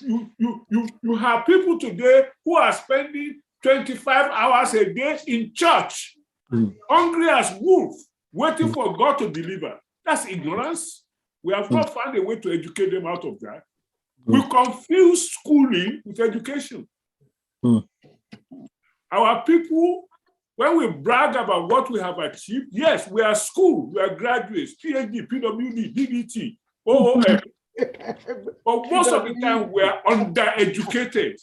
you have people today who are spending 25 hours a day in church, hungry as wolves, waiting for God to deliver. That's ignorance. We have not found a way to educate them out of that. We confuse schooling with education. Our people, when we brag about what we have achieved, yes, we are school, we are graduates, PhD, PWD, DDT, OOM. But most of the time we are undereducated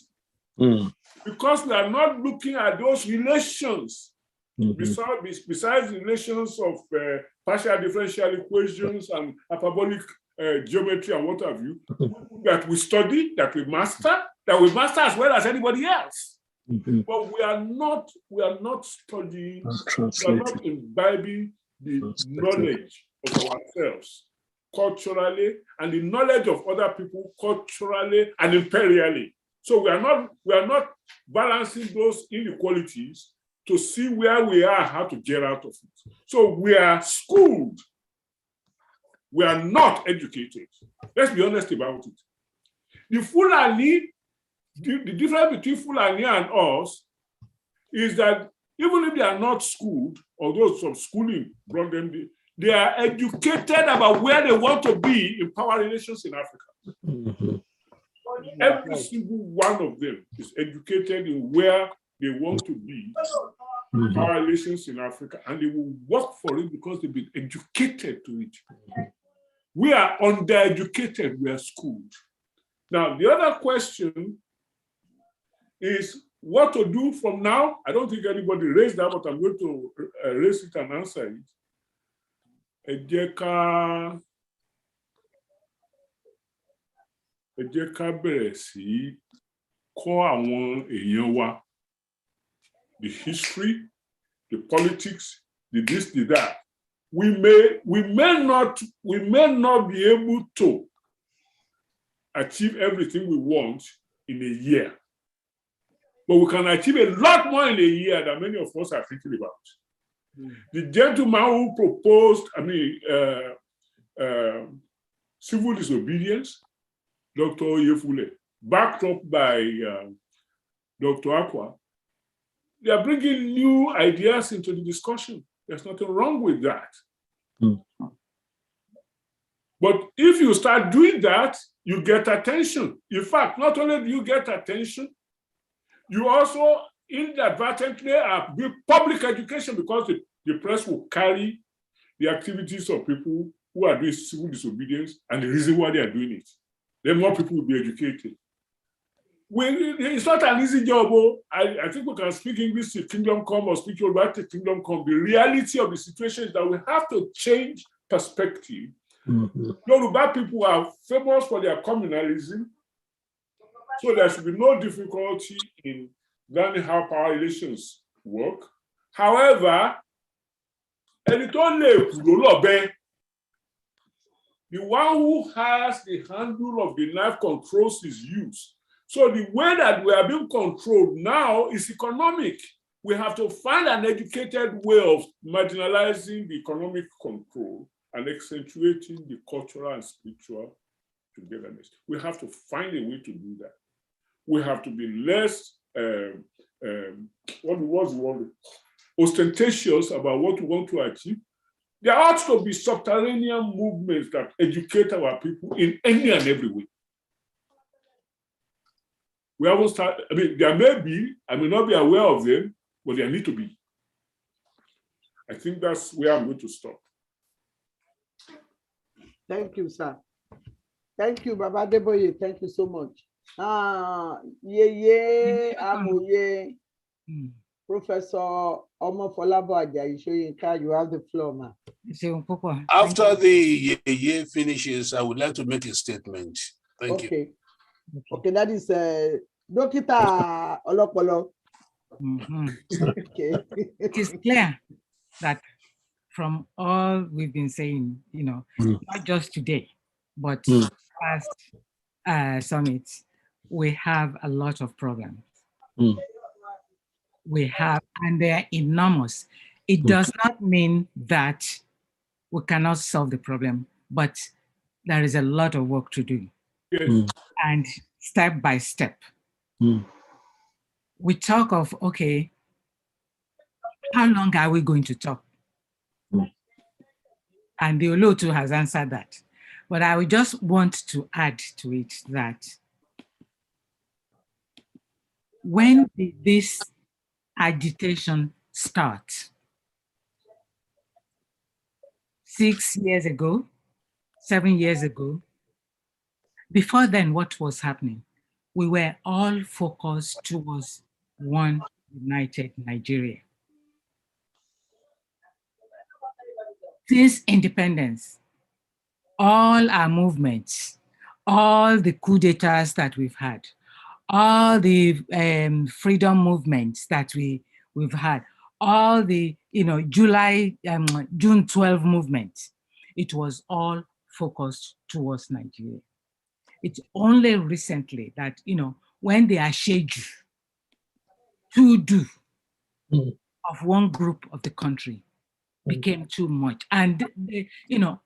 because we are not looking at those relations besides relations of partial differential equations and hyperbolic geometry and what have you, that we study, that we master as well as anybody else. But we are not studying, we are not imbibing the knowledge of ourselves culturally and the knowledge of other people culturally and imperially. So we are not balancing those inequalities to see where we are, how to get out of it. So we are schooled. We are not educated. Let's be honest about it. The Fulani, the difference between Fulani and us is that even if they are not schooled, although some schooling brought them, they are educated about where they want to be in power relations in Africa. Every single one of them is educated in where they want to be in power relations in Africa, and they will work for it because they've been educated to it. We are undereducated, we are schooled. Now, the other question is what to do from now. I don't think anybody raised that, but I'm going to raise it and answer it. Ẹ jẹ́ ká bẹ̀rẹ̀ sí kọ́ àwọn èèyàn wa the history, the politics, the this, the that. We may not be able to achieve everything we want in a year, but we can achieve a lot more in a year than many of us are thinking about. The gentleman who proposed, civil disobedience, Dr. Oyefule, backed up by Dr. Akwa, they are bringing new ideas into the discussion. There's nothing wrong with that. But if you start doing that, you get attention. In fact, not only do you get attention, you also inadvertently give public education because the press will carry the activities of people who are doing civil disobedience and the reason why they are doing it. Then more people will be educated. It's not an easy job. I think we can speak English till kingdom come or speak Yoruba till kingdom come. The reality of the situation is that we have to change perspective. Yoruba people are famous for their communalism, so there should be no difficulty in learning how power relations work. However, the one who has the handle of the knife controls his use. So the way that we are being controlled now is economic. We have to find an educated way of marginalizing the economic control and accentuating the cultural and spiritual togetherness. We have to find a way to do that. We have to be less ostentatious about what we want to achieve. There ought to be subterranean movements that educate our people in any and every way. We haven't started, there may be, I may not be aware of them, but there need to be. I think that's where I'm going to stop. Thank you, sir. Thank you, Baba Deboye. Thank you so much. Professor Omofolabo Ajayi Soyinka, you have the floor, man. After the year finishes, I would like to make a statement. Thank you. Okay, that is Dokita Olopolo. Okay. It is clear that from all we've been saying, not just today, but past summits, we have a lot of problems. We have, and they are enormous. It does not mean that we cannot solve the problem, but there is a lot of work to do. Yes. And step by step, we talk of, okay, how long are we going to talk? And the Olotu has answered that. But I would just want to add to it that when did this agitation start? 6 years ago, 7 years ago. Before then, what was happening? We were all focused towards one united Nigeria. Since independence, all our movements, all the coup d'etats that we've had, all the freedom movements that we've had, all the June 12 movement, it was all focused towards Nigeria. It's only recently that, when the Asheju to do of one group of the country became too much. And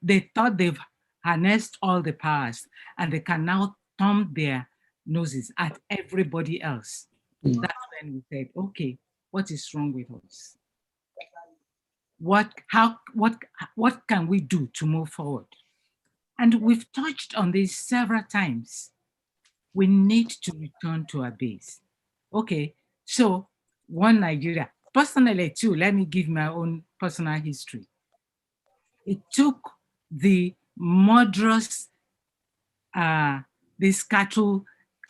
they thought they've harnessed all the powers and they can now thumb their noses at everybody else. That's when we said, okay, what is wrong with us? What can we do to move forward? And we've touched on this several times. We need to return to our base. Okay, so one Nigeria. Personally too, let me give my own personal history. It took the murderous, these cattle,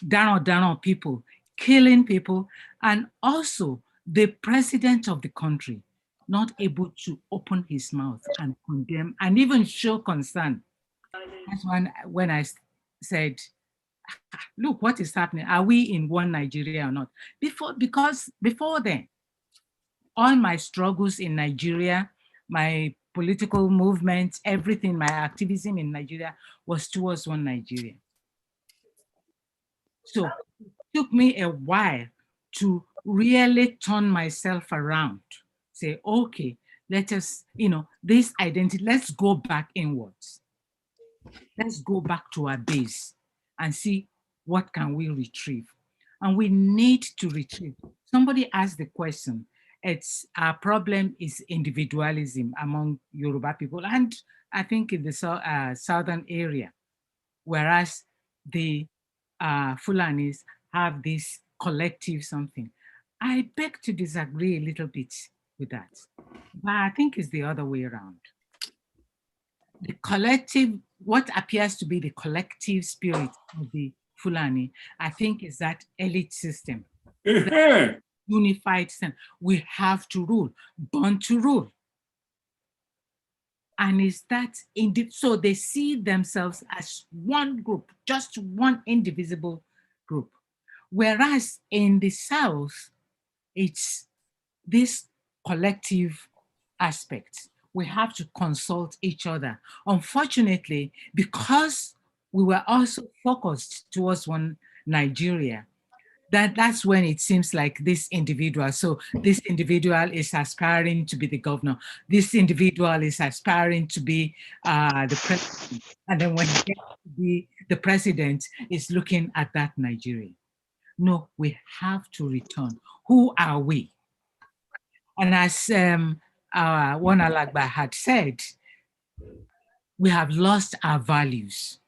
down people, killing people, and also the president of the country not able to open his mouth and condemn and even show concern. That's when I said, look, what is happening? Are we in one Nigeria or not? Because before then, all my struggles in Nigeria, my political movements, everything, my activism in Nigeria was towards one Nigeria. So it took me a while to really turn myself around, say, okay, let us, this identity, let's go back inwards. Let's go back to our base and see what can we retrieve. And we need to retrieve. Somebody asked the question, our problem is individualism among Yoruba people, and I think in the southern area, whereas the Fulanis have this collective something. I beg to disagree a little bit with that, but I think it's the other way around. The collective, what appears to be the collective spirit of the Fulani, I think is that elite system. That unified system. We have to rule, born to rule. And is that, so they see themselves as one group, just one indivisible group. Whereas in the South, it's this collective aspect. We have to consult each other. Unfortunately, because we were also focused towards one Nigeria, that's when it seems like this individual. So this individual is aspiring to be the governor. This individual is aspiring to be the president. And then when he gets to be the president, is looking at that Nigeria. No, we have to return. Who are we? And as one Alagba had said, we have lost our values.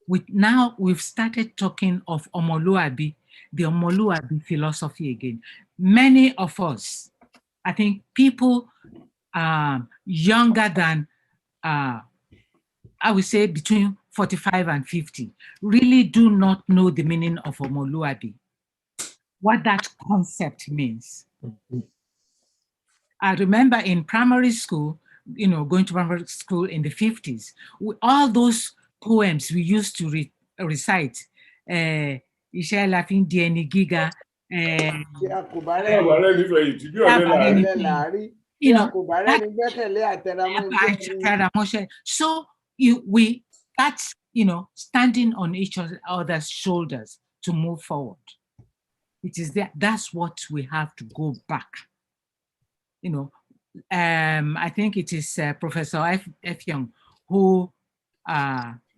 We've started talking of Omoluabi, the Omoluabi philosophy again. Many of us, I think people younger than, I would say between 45 and 50, really do not know the meaning of Omoluabi, what that concept means. I remember in primary school, going to primary school in the 50s, all those poems we used to recite, Iṣẹ́ la fi ń di ẹni gíga, so that's, standing on each other's shoulders to move forward. It is there. That's what we have to go back. You know, I think it is Professor F. Young who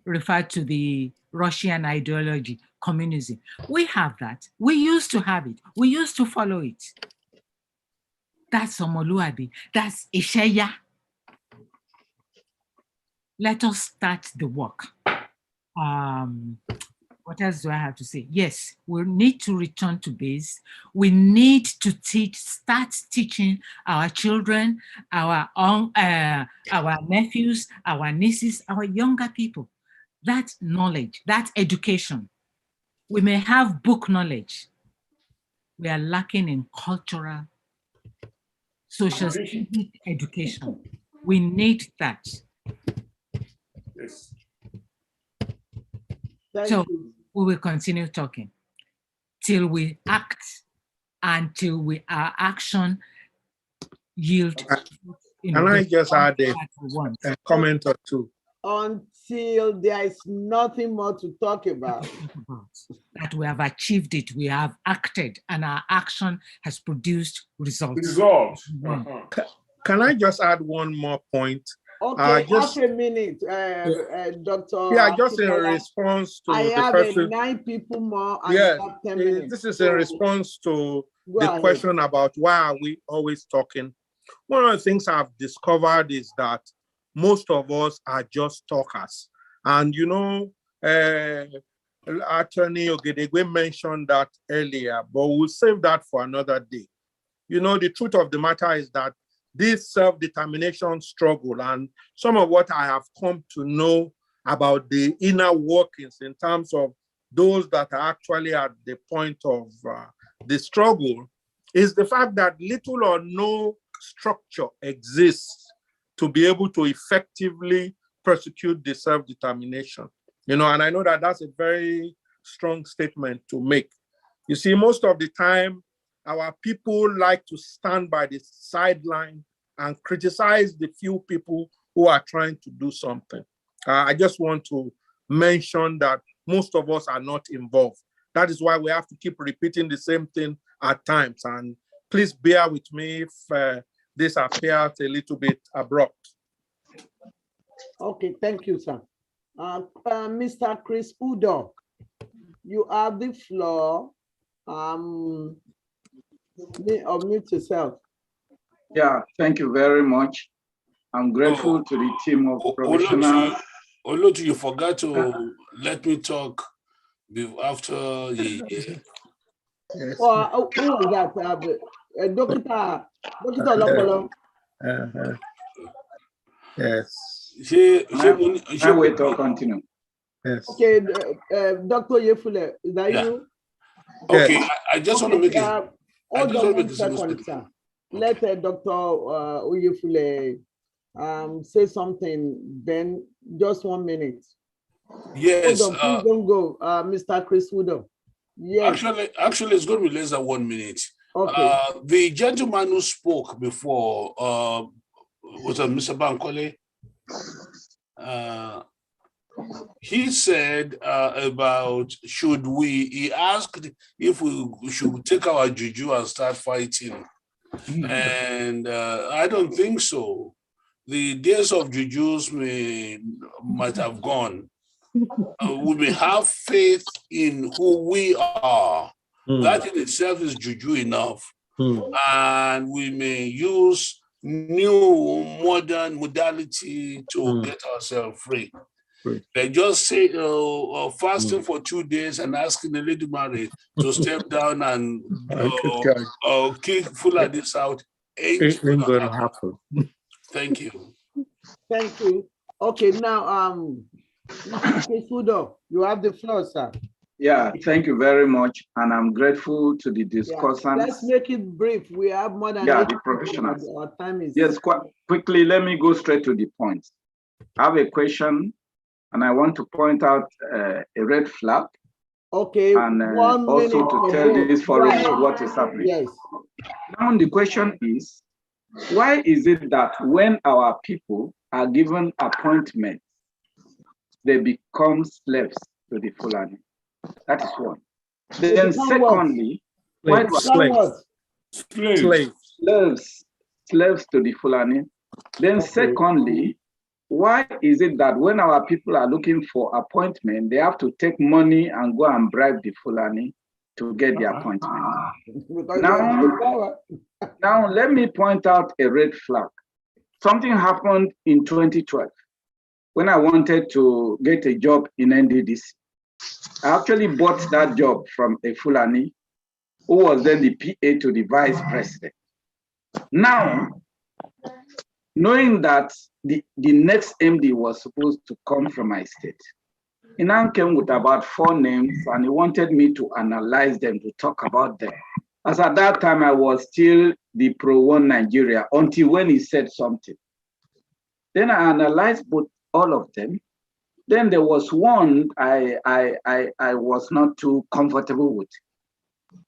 referred to the Russian ideology, communism. We have that. We used to have it. We used to follow it. That's Omoluabi. That's Isheya. Let us start the work. What else do I have to say? Yes, we need to return to base. We need to start teaching our children, our nephews, our nieces, our younger people, that knowledge, that education. We may have book knowledge. We are lacking in cultural, social, civic education. We need that. Yes. So we will continue talking till we act and till our action yield. Can I just add a comment or two? Until there is nothing more to talk about. That we have achieved it, we have acted, and our action has produced results. Results. Can I just add one more point? Okay, half a minute, Dr. Yeah, just in response to I the have question. 9 people more and Yes, 10 minutes. this is in response to Go the ahead. question about why are we always talking. One of the things I've discovered is that most of us are just talkers. And you know, Attorney Ogedegwe mentioned that earlier, but we'll save that for another day. You know, the truth of the matter is that this self-determination struggle and some of what I have come to know about the inner workings in terms of those that are actually at the point of the struggle is the fact that little or no structure exists to be able to effectively prosecute the self-determination. You know, and I know that that's a very strong statement to make. You see, most of the time, our people like to stand by the sideline and criticize the few people who are trying to do something. I just want to mention that most of us are not involved. That is why we have to keep repeating the same thing at times. And please bear with me if this appears a little bit abrupt. Okay, thank you, sir. Mr. Chris Udo, you have the floor. Unmute yourself. Yeah, thank you very much. I'm grateful to the team of professionals. Olotu, you forgot to let me talk after the. Yes. Oh, who was that? Dr. Lopolo. Yes. I wait to continue. Yes. Okay, Dr. Yefule, is that you? Okay, Yes. I just want to make it. Hold on 1 second, sir. Let Dr. Oyefule say something, then just 1 minute. Yes. Hold on, please don't go, Mr. Chris Udo. Yes. Actually, it's going to be less than 1 minute. Okay. The gentleman who spoke before was Mr. Bankole. He said about he asked if we should take our juju and start fighting. And I don't think so. The days of jujus might have gone. We may have faith in who we are. That in itself is juju enough. And we may use new modern modality to get ourselves free. They just say fasting for 2 days and asking the Lady Mary to step down and kick Fulani out. Ain't going to happen. Thank you. Thank you. Okay, now, Mr. Fudo, you have the floor, sir. Yeah, thank you very much. And I'm grateful to the discussants. Yeah, let's make it brief. We have more than the professionals. Our time is... Yes, quite quickly, let me go straight to the point. I have a question, and I want to point out a red flag. Okay, and also to tell this forum what is happening. Yes. Now the question is, why is it that when our people are given appointments, they become slaves to the Fulani? That is one. Then secondly, Why do Slaves. Slaves to the Fulani. Then secondly, why is it that when our people are looking for appointment, they have to take money and go and bribe the Fulani to get the appointment? Now, let me point out a red flag. Something happened in 2012 when I wanted to get a job in NDDC. I actually bought that job from a Fulani who was then the PA to the vice president. Now, knowing that the next MD was supposed to come from my state, he now came with about 4 names and he wanted me to analyze them, to talk about them. As at that time, I was still the pro-one Nigeria until when he said something. Then I analyzed all of them. Then there was one I was not too comfortable with.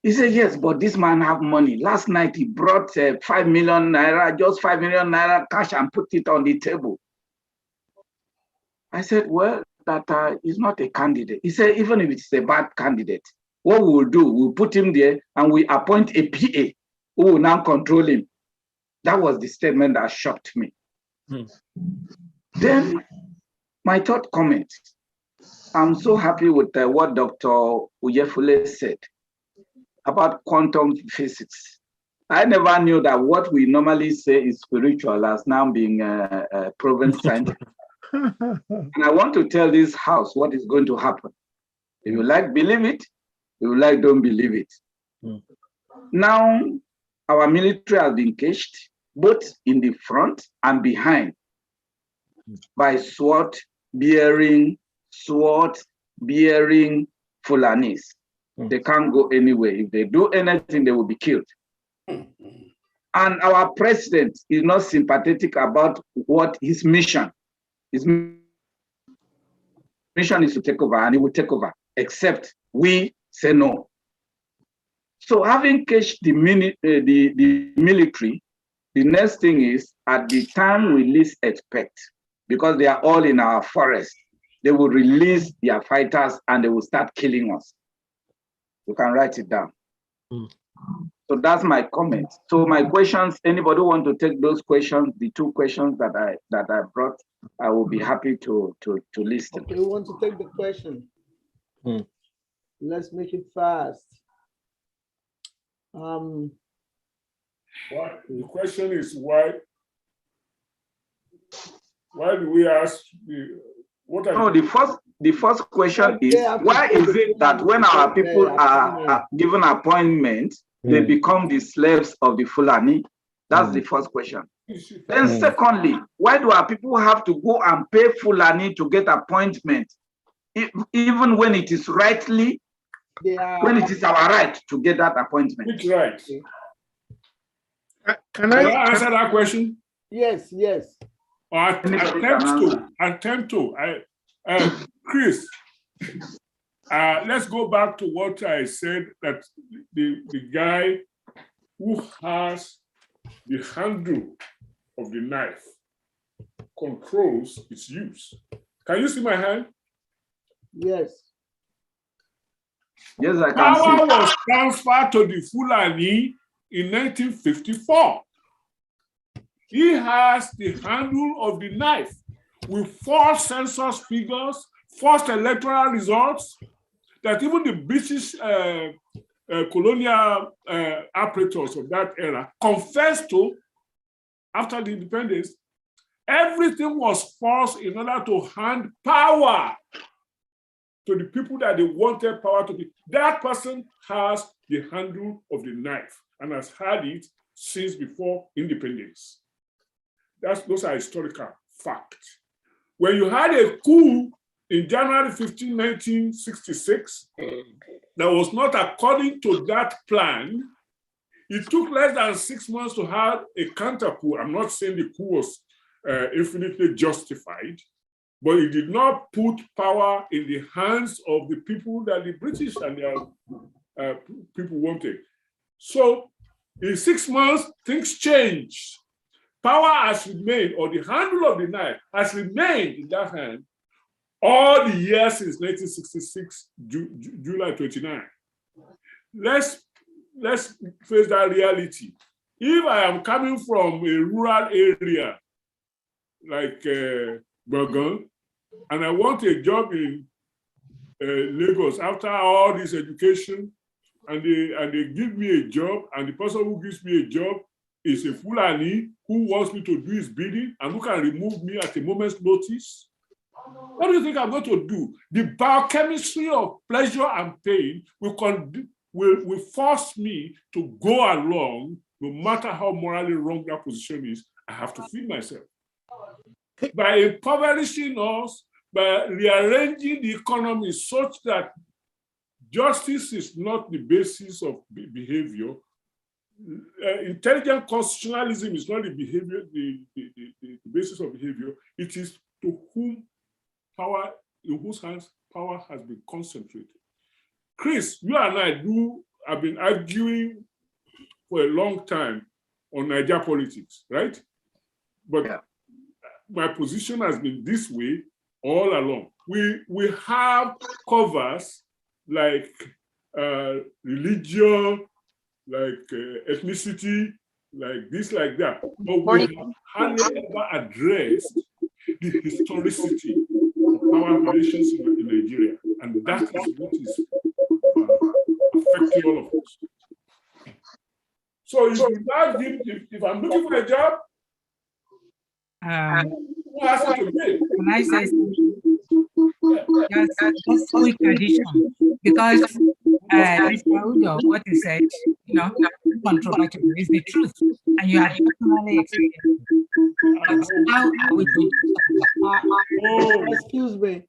He said, yes, but this man have money. Last night he brought 5 million naira, just 5 million naira cash and put it on the table. I said, well, that is not a candidate. He said, even if it's a bad candidate, what we will do, we'll put him there and we appoint a PA who will now control him. That was the statement that shocked me. Then my third comment, I'm so happy with what Dr. Uyefule said about quantum physics. I never knew that what we normally say is spiritual has now been proven scientific. And I want to tell this house what is going to happen. If you like, believe it. If you like, don't believe it. Now, our military has been caged, both in the front and behind, by sword-bearing Fulanis. They can't go anywhere. If they do anything, they will be killed. And our president is not sympathetic about what his mission. His mission is to take over, and he will take over, except we say no. So having caged the military, the next thing is, at the time we least expect, because they are all in our forest, they will release their fighters and they will start killing us. You can write it down. So that's my comment. So my questions, anybody want to take those questions, the 2 questions that I brought, I will be happy to listen. Okay, we want to take the question. Let's make it fast. The question is why do we ask the first question is, why is it that when our people are given appointment, they become the slaves of the Fulani? That's the first question. Then secondly, why do our people have to go and pay Fulani to get appointment, even when it is rightly, when it is our right to get that appointment? Which right? Can I answer that question? Yes. Attempt to. Chris, let's go back to what I said, that the guy who has the handle of the knife controls its use. Can you see my hand? Yes. Yes, I can see. Power was transferred to the Fulani in 1954. He has the handle of the knife with false census figures, false electoral results that even the British colonial operators of that era confessed to after the independence. Everything was false in order to hand power to the people that they wanted power to be. That person has the handle of the knife and has had it since before independence. Those are historical facts. When you had a coup in January 15, 1966, that was not according to that plan, it took less than 6 months to have a counter coup. I'm not saying the coup was infinitely justified, but it did not put power in the hands of the people that the British and their people wanted. So in 6 months, things changed. Power has remained, or the handle of the knife has remained in that hand all the years since 1966, July 29. let's face that reality. If I am coming from a rural area like Bogon, and I want a job in Lagos after all this education, and they give me a job, and the person who gives me a job is a Fulani who wants me to do his bidding and who can remove me at a moment's notice, what do you think I'm going to do? The biochemistry of pleasure and pain will force me to go along, no matter how morally wrong that position is. I have to feed myself. By impoverishing us, by rearranging the economy such that justice is not the basis of behavior, intelligent constitutionalism is not the behavior, the basis of behavior. It is to whom power, in whose hands power has been concentrated. Chris, you and I have been arguing for a long time on Nigeria politics, right? But my position has been this way all along. We have covers like religion, like ethnicity, like this, like that. But we have hardly ever addressed the historicity of our relations in Nigeria. And that is what is affecting all of us. So if I'm looking for a job, who has to pay? Can I say that's good tradition, because Mr. Udo, what he said, controversial is the truth, and you have personally experienced it. How are we going to excuse me.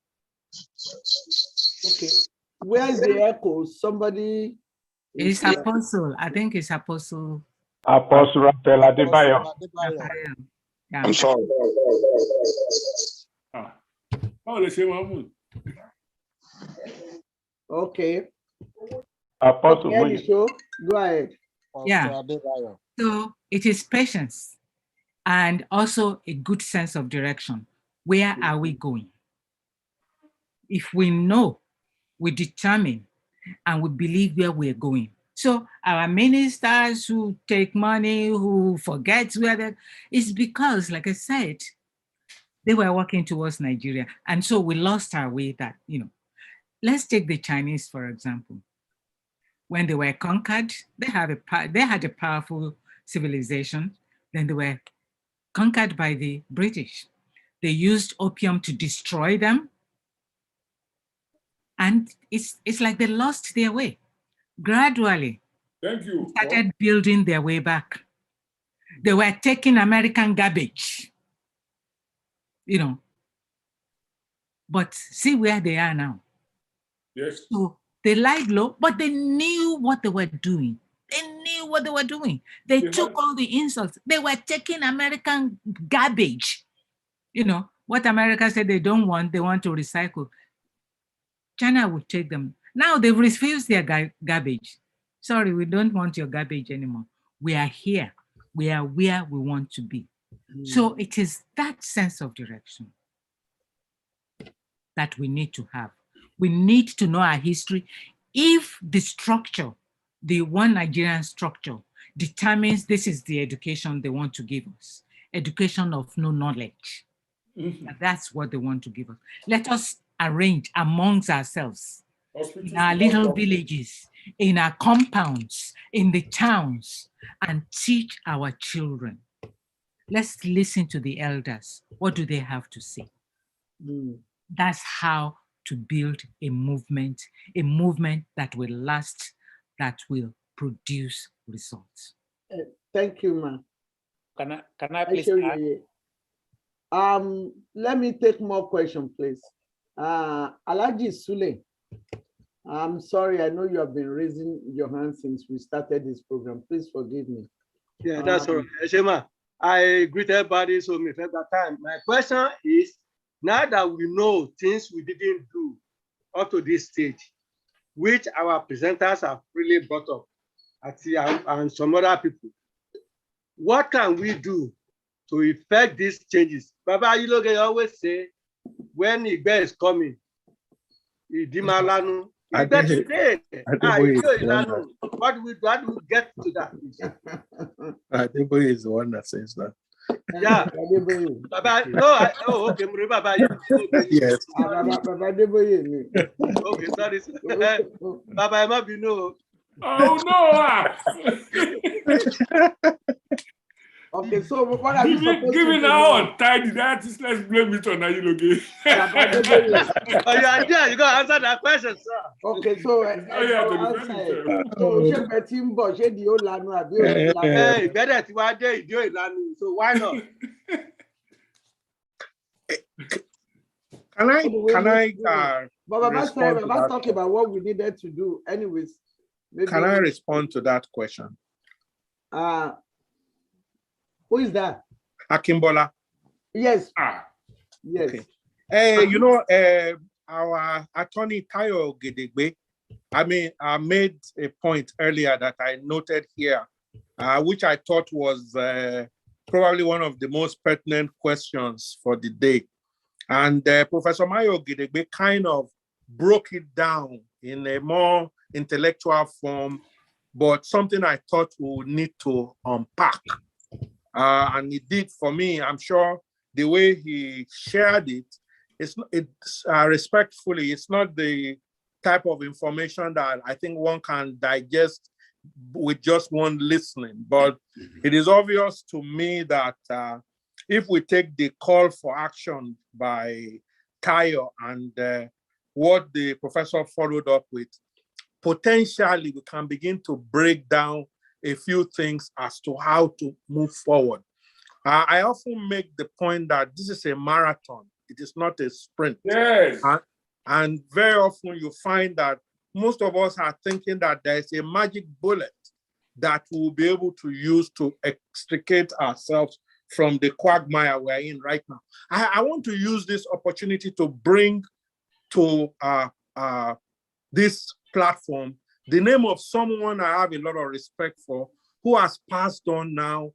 Okay, where is the echo? Somebody. It's Apostle. I think it's Apostle. Apostle Raphael Adebayo. Yeah. I'm sorry. Okay. Apostle, okay, go ahead. Yeah. So it is patience and also a good sense of direction. Where are we going? If we know, we determine, and we believe where we're going. So our ministers who take money, who forget where they're, it's because, like I said, they were working towards Nigeria. And so we lost our way that, let's take the Chinese, for example. When they were conquered, they had a powerful civilization. Then they were conquered by the British. They used opium to destroy them. And it's like they lost their way. Gradually, thank you, started building their way back. They were taking American garbage, but see where they are now. Yes. So they lied low, but they knew what they were doing. They knew what they were doing. They took all the insults. They were taking American garbage. What America said they don't want, they want to recycle. China would take them. Now they've refused their garbage. Sorry, we don't want your garbage anymore. We are here. We are where we want to be. So it is that sense of direction that we need to have. We need to know our history. If the structure, the one Nigerian structure, determines this is the education they want to give us, education of no knowledge, that's what they want to give us. Let us arrange amongst ourselves, in our little villages, in our compounds, in the towns, and teach our children. Let's listen to the elders. What do they have to say? That's how to build a movement that will last, that will produce results. Thank you, ma'am. Can I please add? Let me take more questions, please. Alhaji Sule, I'm sorry, I know you have been raising your hand since we started this program. Please forgive me. Yeah, that's all right. Shema, I greet everybody, so me take that time. My question is, now that we know things we didn't do up to this stage, which our presenters have really brought up, and some other people, what can we do to effect these changes? Baba Iloge always say, when Igbe is coming, Idimalanu. What do we get to that? Adeboye is the one that says that. Yeah. Baba, no, okay, Baba. Yes. Okay, sorry. Baba, I might be no. Oh no! Okay, so what are you supposed to do? Given how untidy that is, let's blame it on Ayiloge. Oh, yeah, you got to answer that question, sir. Okay, so Hey, better to one day do it, so why not? Can I But respond to about that? talking about what we needed to do. Anyways, Can I respond to that question? Who is that? Akimbola. Yes. Yes. Okay. Hey, you know, our attorney Tayo Gedegbe, I made a point earlier that I noted here, which I thought was probably one of the most pertinent questions for the day. And Professor Mayo Gedegbe kind of broke it down in a more intellectual form, but something I thought we would need to unpack. And he did for me. I'm sure the way he shared it, it's respectfully, it's not the type of information that I think one can digest with just one listening. But it is obvious to me that if we take the call for action by Tayo and what the professor followed up with, potentially we can begin to break down a few things as to how to move forward. I often make the point that this is a marathon. It is not a sprint. Yes. And very often you find that most of us are thinking that there is a magic bullet that we'll be able to use to extricate ourselves from the quagmire we're in right now. I want to use this opportunity to bring to this platform the name of someone I have a lot of respect for, who has passed on now,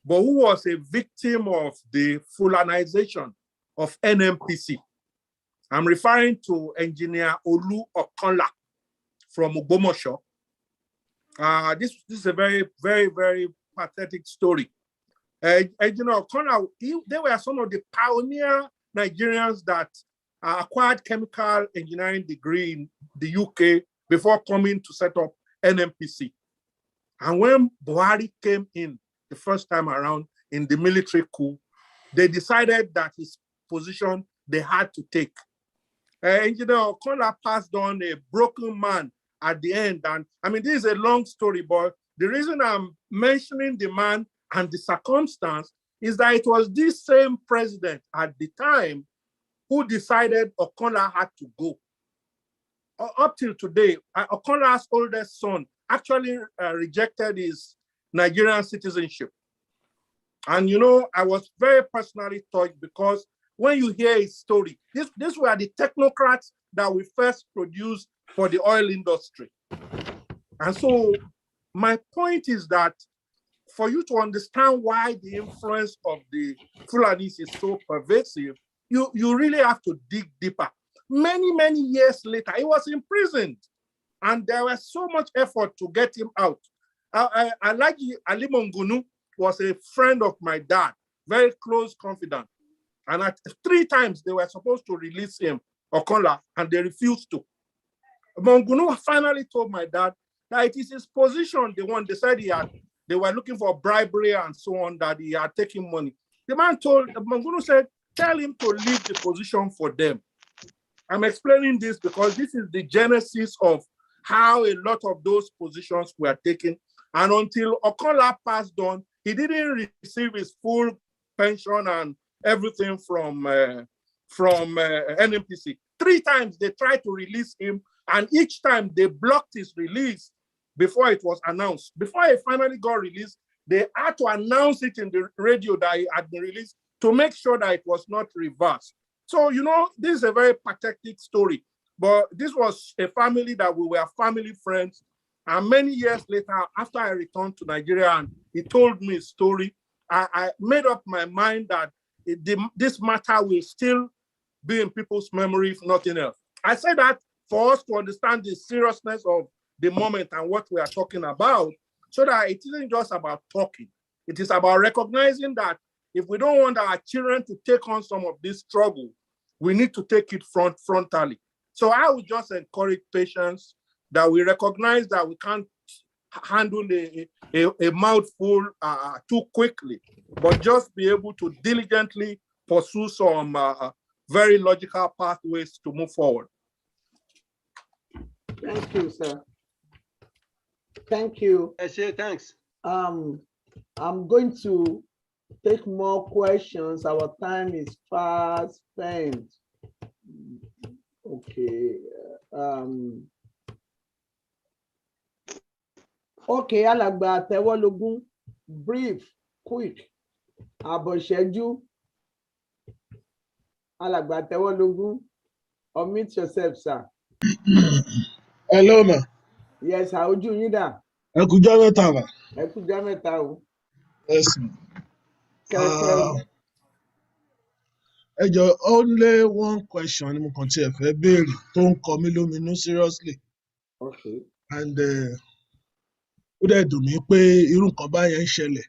but who was a victim of the Fulanization of NMPC. I'm referring to Engineer Olu Okonla from Ogbomoso. This is a very, very, very pathetic story. Engineer Okonla, they were some of the pioneer Nigerians that acquired chemical engineering degree in the UK before coming to set up NMPC. And when Buhari came in the first time around in the military coup, they decided that his position they had to take. Engineer Okonla passed on a broken man at the end. And I mean, this is a long story, but the reason I'm mentioning the man and the circumstance is that it was this same president at the time who decided Okonla had to go. Up till today, Okonla's oldest son actually rejected his Nigerian citizenship. And you know, I was very personally touched because when you hear his story, these were the technocrats that we first produced for the oil industry. And so my point is that for you to understand why the influence of the Fulanis is so pervasive, you really have to dig deeper. Many, many years later, he was imprisoned and there was so much effort to get him out. Alhaji Ali Mongunu was a friend of my dad, very close confidant. And at 3 times they were supposed to release him, Okonla, and they refused to. Mongunu finally told my dad that it is his position, they said they were looking for bribery and so on, that he had taken money. The man Mongunu said, tell him to leave the position for them. I'm explaining this because this is the genesis of how a lot of those positions were taken. And until Okonla passed on, he didn't receive his full pension and everything from NMPC. 3 times they tried to release him, and each time they blocked his release before it was announced. Before he finally got released, they had to announce it in the radio that he had been released to make sure that it was not reversed. So, you know, this is a very pathetic story, but this was a family that we were family friends. And many years later, after I returned to Nigeria and he told me his story, I made up my mind that this matter will still be in people's memory, if nothing else. I say that for us to understand the seriousness of the moment and what we are talking about, so that it isn't just about talking. It is about recognizing that if we don't want our children to take on some of this struggle, we need to take it frontally. So I would just encourage patience, that we recognize that we can't handle a mouthful too quickly, but just be able to diligently pursue some very logical pathways to move forward. Thank you, sir. Thank you. Thanks. I'm going to take more questions. Our time is fast spent. Okay. Okay, alàgbà Tewologun, brief, quick, àbọ̀ ìṣẹ́jú. Alàgbà Tewologun, unmute yourself, sir. Hello, ma. Yes, sir, ojú yín dà. Ẹ kújọ́ mẹ́ta, ma. Ẹ kújọ́ mẹ́ta o. Yes, ma. Kẹ́kẹ́. Ẹ jọ̀ọ́, only one question ni mo kàn tiẹ̀ fẹ́ béèrè tó ń kọ mí lóminú seriously. Okay. And ó dẹ̀ dùn mí pé irú nǹkan báyẹn ń ṣẹlẹ̀.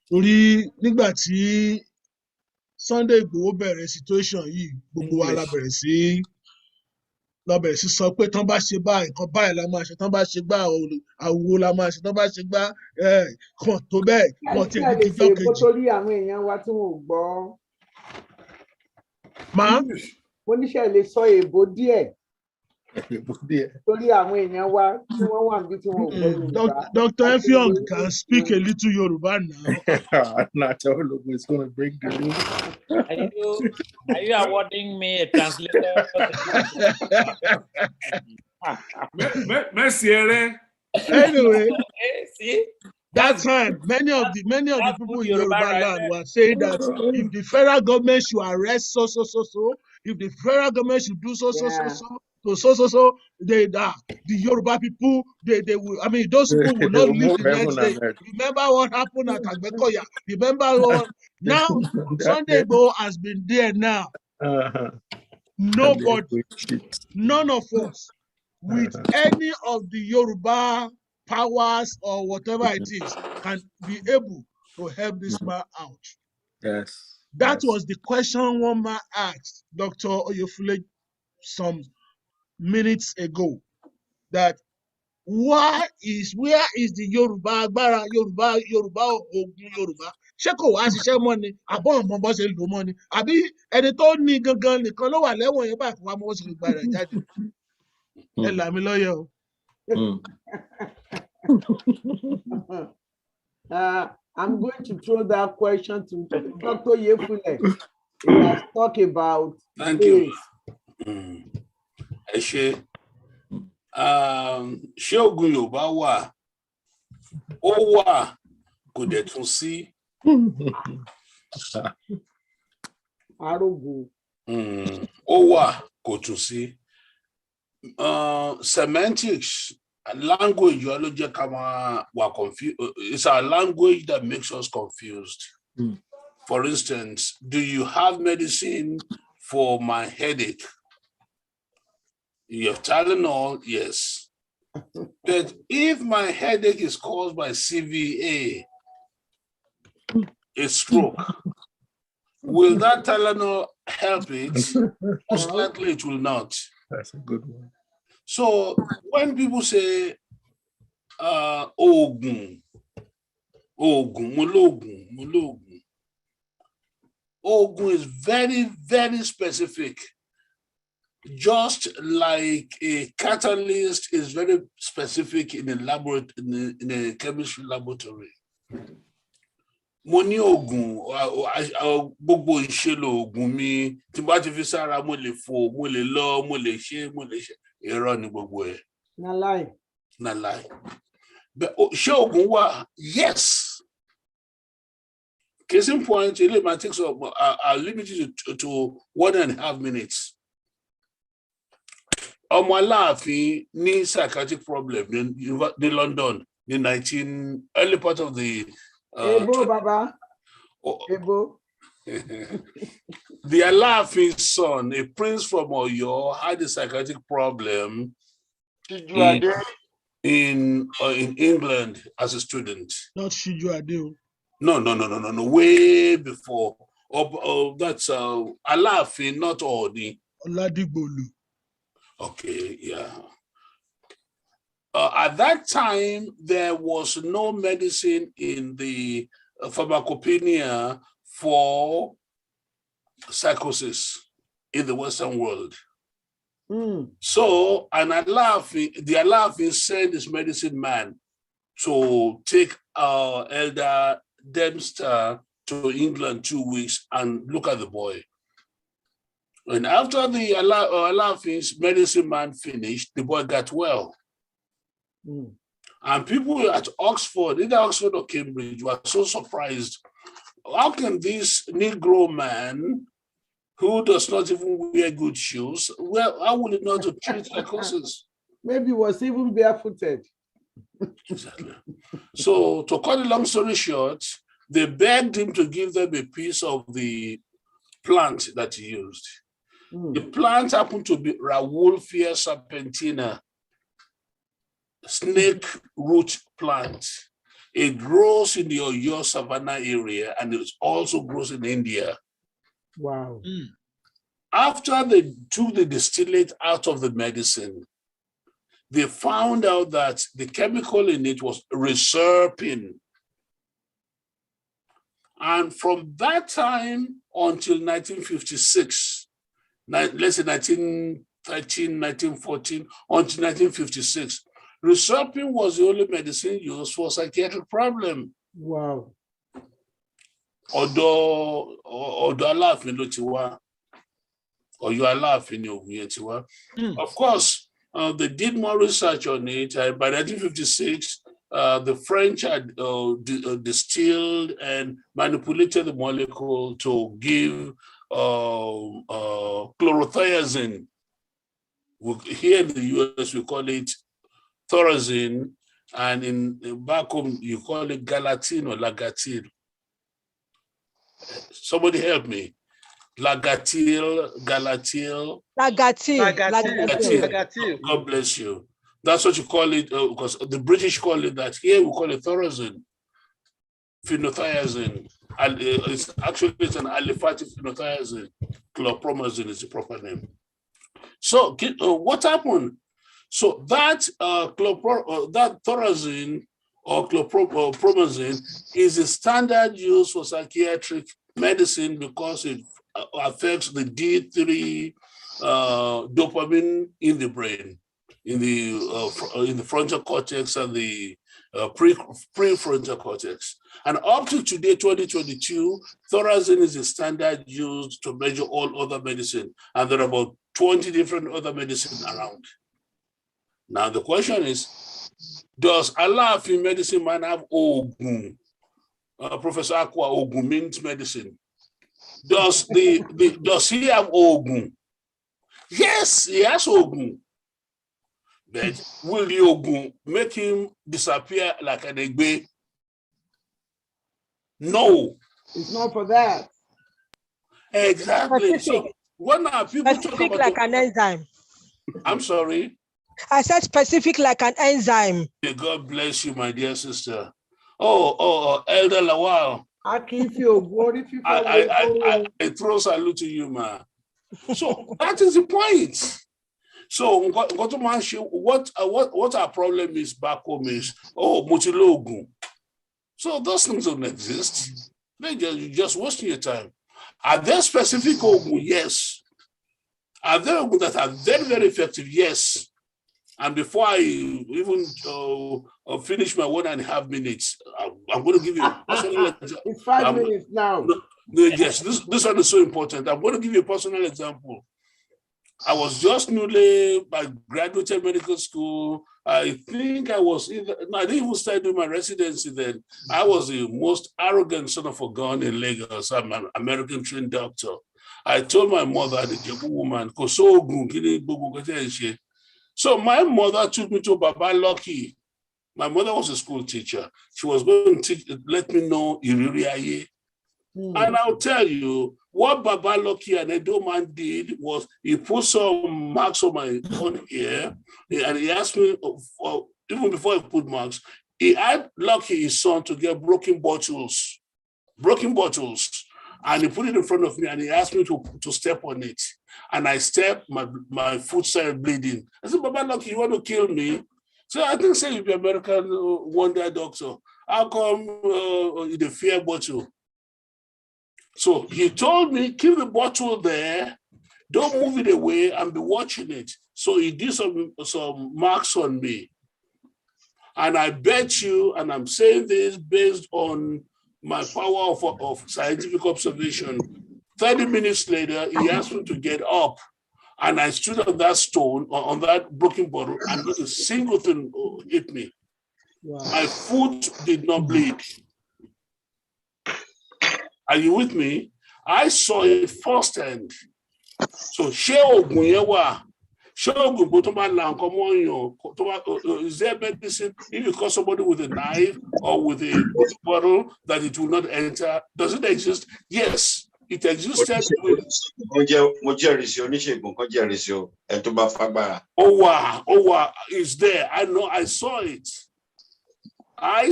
Torí nígbà tí Sunday Igboho bẹ̀rẹ̀ situation yìí, gbogbo wa la bẹ̀rẹ̀ sí sọ pé tán bá ṣe báyìí, nǹkan báyìí la máa ṣe, tán bá ṣe gbá àwo la máa ṣe, tán bá ṣe gbá kàn tó bẹ́ẹ̀, wọ́n tiẹ̀ ní tíjọ́ kejì. Torí àwọn èèyàn wa tí wọn ò gbọ́. Màá. Mo níṣẹ́ lè sọ èèbó díẹ̀. Torí àwọn èèyàn wa tí wọ́n wà níbi tí wọn ò gbọ́ Yorùbá. Dr. Effiong can speak a little Yoruba now. Not all of it's going to break the news. Are you awarding me a translator? Anyway, see? That time, many of the people in Yoruba land were saying that if the federal government should arrest so, if the federal government should do so, the Yoruba people, they will, I mean, those people will not live the next day. Remember what happened at Agbekoya? Remember what? Now, Sunday Igboho has been there now. Nobody, none of us, with any of the Yoruba powers or whatever it is, can be able to help this man out. Yes. That was the question one man asked Dr. Oyefule some minutes ago. That where is the Yoruba Ogun Yoruba? Ṣé kò wá ṣiṣẹ́ mọ́ ni? Àbọ̀ ọmọ bọ́ ṣe lò mọ́ ni? Àbí ẹni tó ní gangan nìkan ló wà lẹ́wọ̀n yẹn báyìí kó wá mọ́ bọ́ ṣe lè gba rẹ̀ jáde? Ẹ là mí lọ́yẹ̀ o. I'm going to throw that question to Dr. Yefule. He has talked about this. Ẹ ṣé. Ṣé Ogun Yorùbá wà? Ó wà, kò dẹ̀ tún sí. Arógo. Ó wà, kò tún sí. Semantics, language, it's our language that makes us confused. For instance, do you have medicine for my headache? You have Tylenol, yes. But if my headache is caused by CVA, a stroke, will that Tylenol help it? Most likely it will not. That's a good one. So when people say, Ogun, Mologun, Ogun is very, very specific. Just like a catalyst is very specific in a laboratory, in a chemistry laboratory. Mo ní oògùn, gbogbo ìṣèlò oògùn mi, tí n bá ti fi sára, mo lè fò, mo lè lọ, mo lè ṣe, irọ́ ni gbogbo ẹ̀. Na lie. Na lie. Ṣé oògùn wà? Yes. Case in point, I'll limit it to 1.5 minutes. Ọmọ Aláàfin ní psychiatric problem in London in early part of the Ebo, Baba. Ebo. The Aláàfin's son, a prince from Oyo, had a psychiatric problem in England as a student. Not Shiju Adeo. No, way before. That's Alaafin, not Ooni. Oladigbolu. Okay, yeah. At that time, there was no medicine in the pharmacopoeia for psychosis in the Western world. So, the Alaafin sent this medicine man to take Elder Dempster to England 2 weeks and look at the boy. And after the Alaafin's medicine man finished, the boy got well. And people at Oxford, either Oxford or Cambridge, were so surprised. How can this Negro man, who does not even wear good shoes, well, how will he not treat psychosis? Maybe he was even barefooted. Exactly. So to cut a long story short, they begged him to give them a piece of the plant that he used. The plant happened to be Rauwolfia serpentina, snake root plant. It grows in the Oyo Savannah area and it also grows in India. Wow. After they took the distillate out of the medicine, they found out that the chemical in it was reserpine. And from that time until 1956, let's say 1913, 1914, until 1956, reserpine was the only medicine used for psychiatric problem. Wow. Although Alaafin ló ti wá, Ọ̀yọ́ Aláàfin ni ògùn yẹn ti wá. Of course, they did more research on it. By 1956, the French had distilled and manipulated the molecule to give chlorothiazine. Here in the US, we call it thorazine, and in back home, you call it galatine or lagatil. Somebody help me. Lagatil, Galatil. Lagatil. God bless you. That's what you call it, because the British call it that. Here we call it thorazine, phenothiazine. And it's an aliphatic phenothiazine. Chlorpromazine is the proper name. So what happened? So that that thorazine or chlorpromazine is the standard use for psychiatric medicine because it affects the D3 dopamine in the brain, in the frontal cortex and the prefrontal cortex. And up to today, 2022, thorazine is the standard used to measure all other medicine. And there are about 20 different other medicines around. Now the question is, does Alaafin medicine man have Ogun? Professor Akwa, Ogun means medicine. Does he have Ogun? Yes, he has Ogun. But will the Ogun make him disappear like an egbe? No. It's not for that. Exactly. Specific. So when are people Specific like an enzyme. I'm sorry? I said specific like an enzyme. May God bless you, my dear sister. Oh, Elder Lawal. I throw salute to you, man. So that is the point. So what our problem is back home is, Motilogun. So those things don't exist. You're just wasting your time. Are there specific Ogun? Yes. Are there Ogun that are very, very effective? Yes. And before I even finish my 1.5 minutes, I'm going to give you a personal example. It's 5 minutes now. Yes, this one is so important. I'm going to give you a personal example. I was just newly graduated medical school. I think I didn't even start doing my residency then. I was the most arrogant son of a gun in Lagos. I'm an American trained doctor. I told my mother, the Jebu woman, so my mother took me to Baba Lucky. My mother was a school teacher. She was going to let me know Iririaye. And I'll tell you, What Baba Lucky and Edo Man did was he put some marks on my own ear, and he asked me, even before he put marks, he had Lucky, his son, to get broken bottles, and he put it in front of me, and he asked me to step on it. And I stepped, my foot started bleeding. I said, Baba Lucky, you want to kill me? So I think say you'll be American wonder doctor. How come the fear bottle? So he told me, keep the bottle there, don't move it away and be watching it. So he did some marks on me. And I bet you, and I'm saying this based on my power of scientific observation, 30 minutes later, he asked me to get up. And I stood on that stone, on that broken bottle, and not a single thing hit me. Wow. My foot did not bleed. Are you with me? I saw it firsthand. So, is there medicine if you cut somebody with a knife or with a bottle that it will not enter? Does it exist? Yes, it existed. It's there. I know. I saw it. I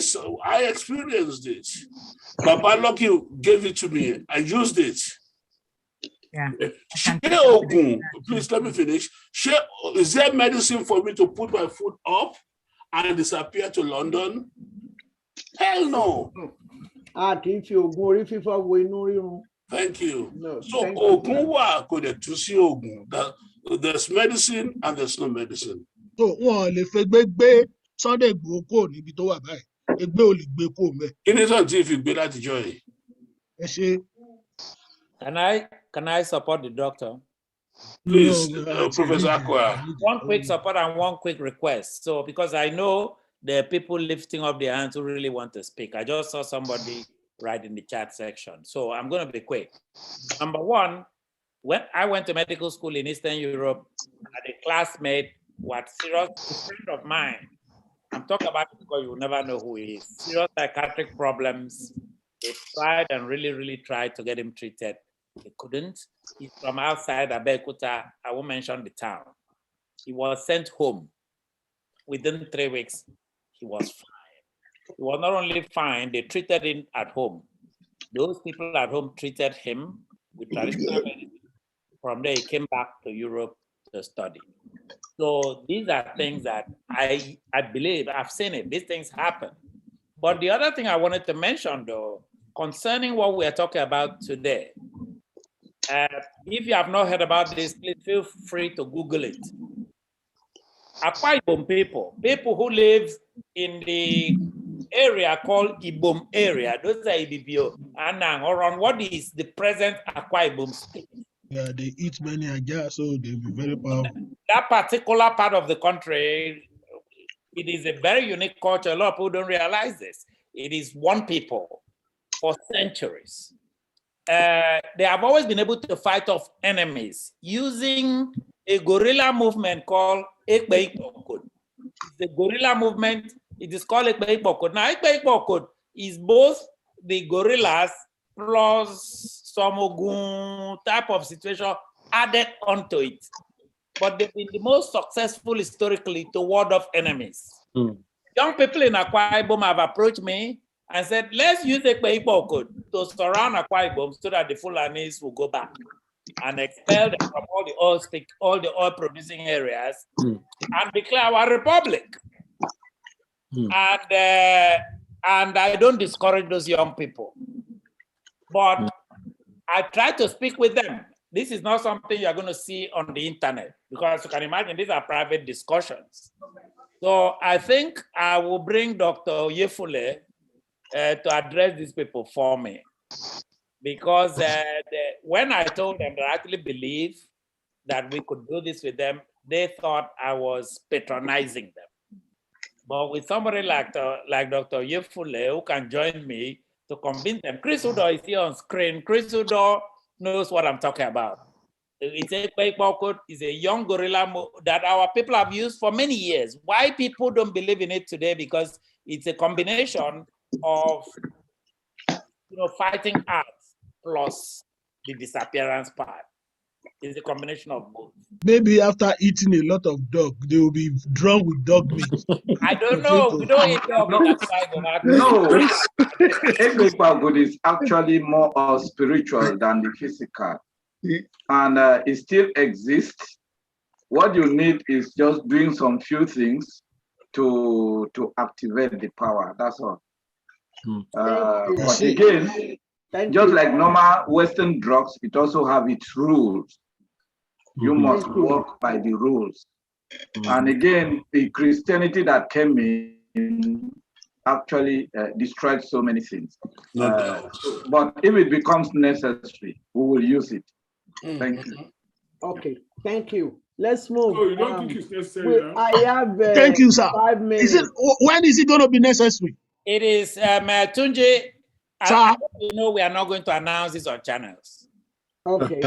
experienced it. Baba Lucky gave it to me. I used it. Yeah. Please let me finish. Is there medicine for me to put my foot up and disappear to London? Hell no. Thank you. No, so Ogunwa could to see Ogun. There's medicine and there's no medicine. So Sunday Igboho níbi tó wà báyìí. Egbe ò lè gbé kó mẹ́. It is until if you be that joy. Can I support the doctor? Please, Professor Akua. One quick support and one quick request. So, because I know there are people lifting up their hands who really want to speak. I just saw somebody write in the chat section. So I'm going to be quick. Number one, when I went to medical school in Eastern Europe, I had a classmate who had a friend of mine. I'm talking about it because you will never know who he is. Serious psychiatric problems. They tried and really tried to get him treated. They couldn't. He's from outside Abeokuta. I won't mention the town. He was sent home. Within 3 weeks, he was fine. He was not only fine, they treated him at home. Those people at home treated him with traditional medicine. From there, he came back to Europe to study. So these are things that I believe, I've seen it, these things happen. But the other thing I wanted to mention though, concerning what we are talking about today, if you have not heard about this, please feel free to Google it. Akwa Ibom people who live in the area called Ibom area, those are Ibibio, Anang, or on what is the present Akwa Ibom state. Yeah, they eat many aja, so they'll be very powerful. That particular part of the country, it is a very unique culture. A lot of people don't realize this. It is one people for centuries. They have always been able to fight off enemies using a guerrilla movement called Ekpe Ikpokod. The guerrilla movement, it is called Ekpe Ikpokod. Now, Ekpe Ikpokod is both the guerrillas plus some Ogun type of situation added onto it. But they've been the most successful historically to ward off enemies. Young people in Akwa Ibom have approached me and said, let's use Ekpe Ikpokod to surround Akwa Ibom so that the Fulanis will go back and expel them from all the oil producing areas and declare our republic. And I don't discourage those young people. But I try to speak with them. This is not something you're going to see on the internet because you can imagine these are private discussions. So I think I will bring Dr. Oyefule to address these people for me. Because when I told them that I actually believe that we could do this with them, they thought I was patronizing them. But with somebody like Dr. Oyefule who can join me to convince them, Chris Udo is here on screen. Chris Udo knows what I'm talking about. It's a young gorilla that our people have used for many years. Why people don't believe in it today? Because it's a combination of fighting arts plus the disappearance part. It's a combination of both. Maybe after eating a lot of dog, they will be drunk with dog meat. I don't know. We don't eat dog in Akwa No, Ekpekpagod is actually more spiritual than the physical. And it still exists. What you need is just doing some few things to activate the power. That's all. But again, just like normal Western drugs, it also have its rules. You must work by the rules. And again, the Christianity that came in actually destroyed so many things. But if it becomes necessary, we will use it. Thank you. Okay, thank you. Let's move. Oh, you don't think it's necessary? I have Thank you, sir. 5 minutes. Is it, when is it going to be necessary? It is Tunji. Sir? You know we are not going to announce this on channels. Okay.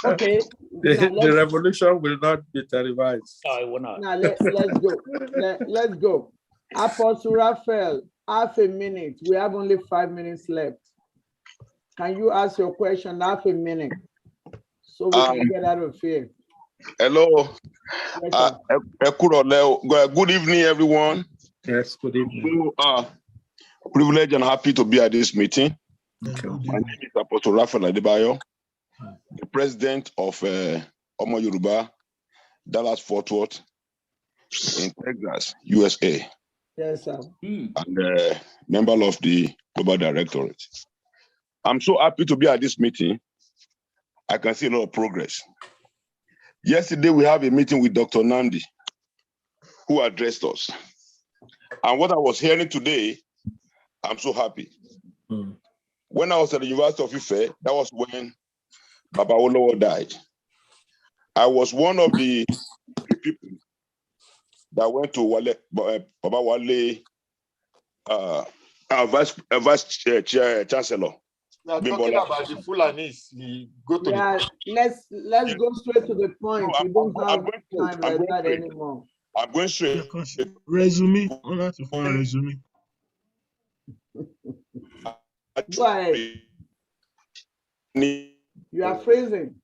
Okay. The revolution will not be televised. No, it will not. Now let's go. Let's go. Apostle Raphael, half a minute. We have only 5 minutes left. Can you ask your question half a minute so we can get out of here? Hello. Yes, Good evening, everyone. Yes, good evening. Privileged and happy to be at this meeting. My name is Apostle Raphael Adebayo, the president of Omo Yoruba, Dallas Fort Worth, in Texas, USA. Yes, sir. And member of the Global Directorate. I'm so happy to be at this meeting. I can see a lot of progress. Yesterday, we have a meeting with Dr. Nandi, who addressed us. And what I was hearing today, I'm so happy. When I was at the University of Ife, that was when Baba Olowo died. I was one of the people that went to Baba Wale, vice chancellor. Now talking about the Fulanis, go to let's go straight to the point. We don't have time like that anymore. I'm going straight. Resume. Resume. Go ahead. You are phrasing.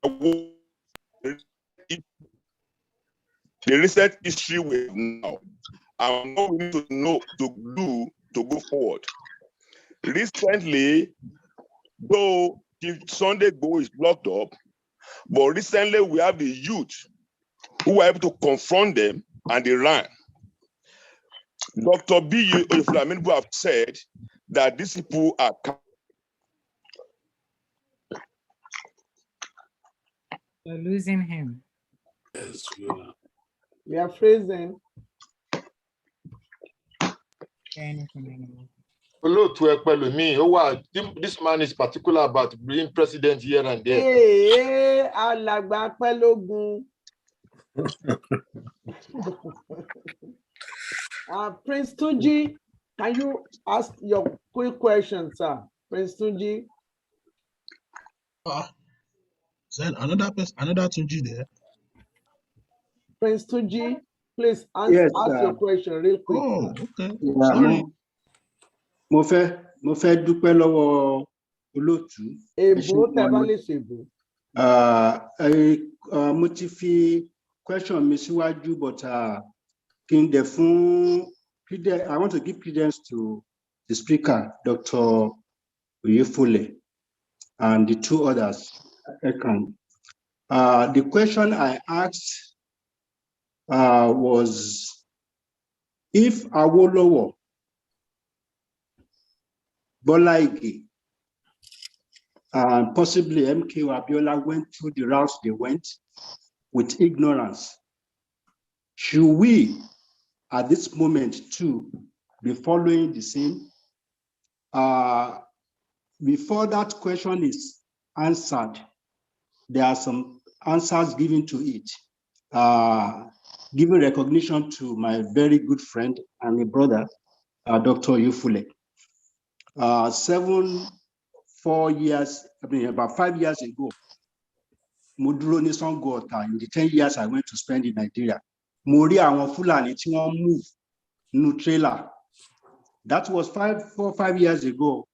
The recent history we have now, and what we need to know to go forward. Recently, though Sunday Go is blocked up, but recently we have the youth who were able to confront them and they ran. Dr. B. Fulani have said that these people are. We're losing him. Yes, we are phrasing. This man is particular about being president here and there. Hey, Prince Tunji, can you ask your quick question, sir? Prince Tunji. Another Tunji there. Prince Tunji, please ask your question real quick. Oh, okay. Yeah, sorry. Mo fẹ́ dúpẹ́ lọ́wọ́ olóòtú. Èbó tẹ́bá lè ṣèbó. Mo ti fi question mi síwájú, but kí n dẹ̀ fún I want to give credence to the speaker, Dr. Oyefole, and the two others. The question I asked was, if Awolowo, Bola Ige, and possibly MK Abiola went through the routes they went with ignorance, should we, at this moment too, be following the same? Before that question is answered, there are some answers given to it. Giving recognition to my very good friend and a brother, Dr. Oyefole. About 5 years ago, Muduro ni Sango Ota, in the 10 years I went to spend in Nigeria, Mori àwọn Fulani tí wọ́n move no trailer. That was 4 or 5 years ago.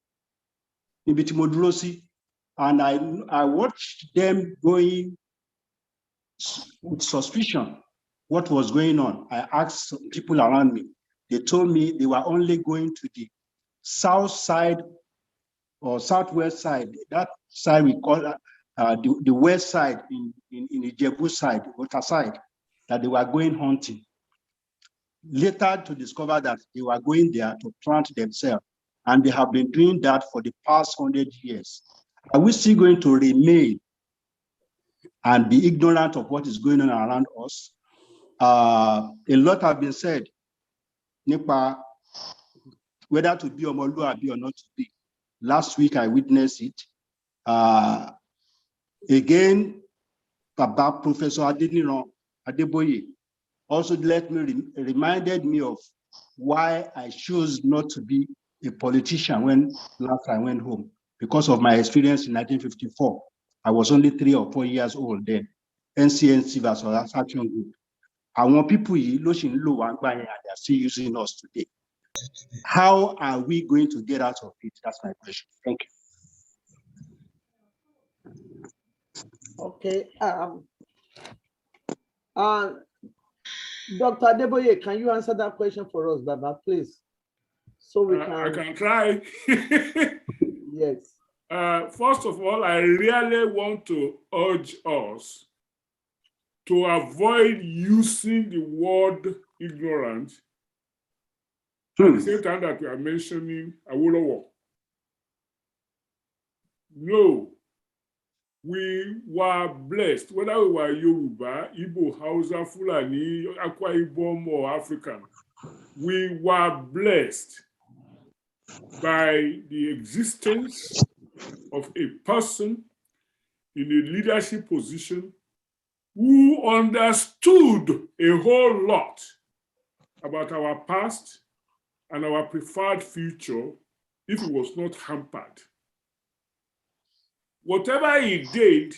Níbi tí mo dúró sí, And I watched them going with suspicion what was going on. I asked people around me. They told me they were only going to the south side or southwest side. That side we call the west side in the Jebu side, water side, that they were going hunting. Later to discover that they were going there to plant themselves. And they have been doing that for the past 100 years. Are we still going to remain and be ignorant of what is going on around us? A lot have been said, whether to be Omoluabi or not to be. Last week I witnessed it. Again, about Professor Adeboye also reminded me of why I chose not to be a politician when last I went home, because of my experience in 1954. I was only 3 or 4 years old then. NCNC versus Action Group. Àwọn people yìí ló ṣì ń lò wá gbà yẹn, and they are still using us today. How are we going to get out of it? That's my question. Thank you. Okay. Dr. Adeboye, can you answer that question for us, Baba, please? So we can. I can try. Yes. First of all, I really want to urge us to avoid using the word ignorant at the same time that we are mentioning Awolowo. No, we were blessed, whether we were Yoruba, Igbo, Hausa, Fulani, Akwa Ibom, or African, we were blessed by the existence of a person in a leadership position who understood a whole lot about our past and our preferred future if it was not hampered. Whatever he did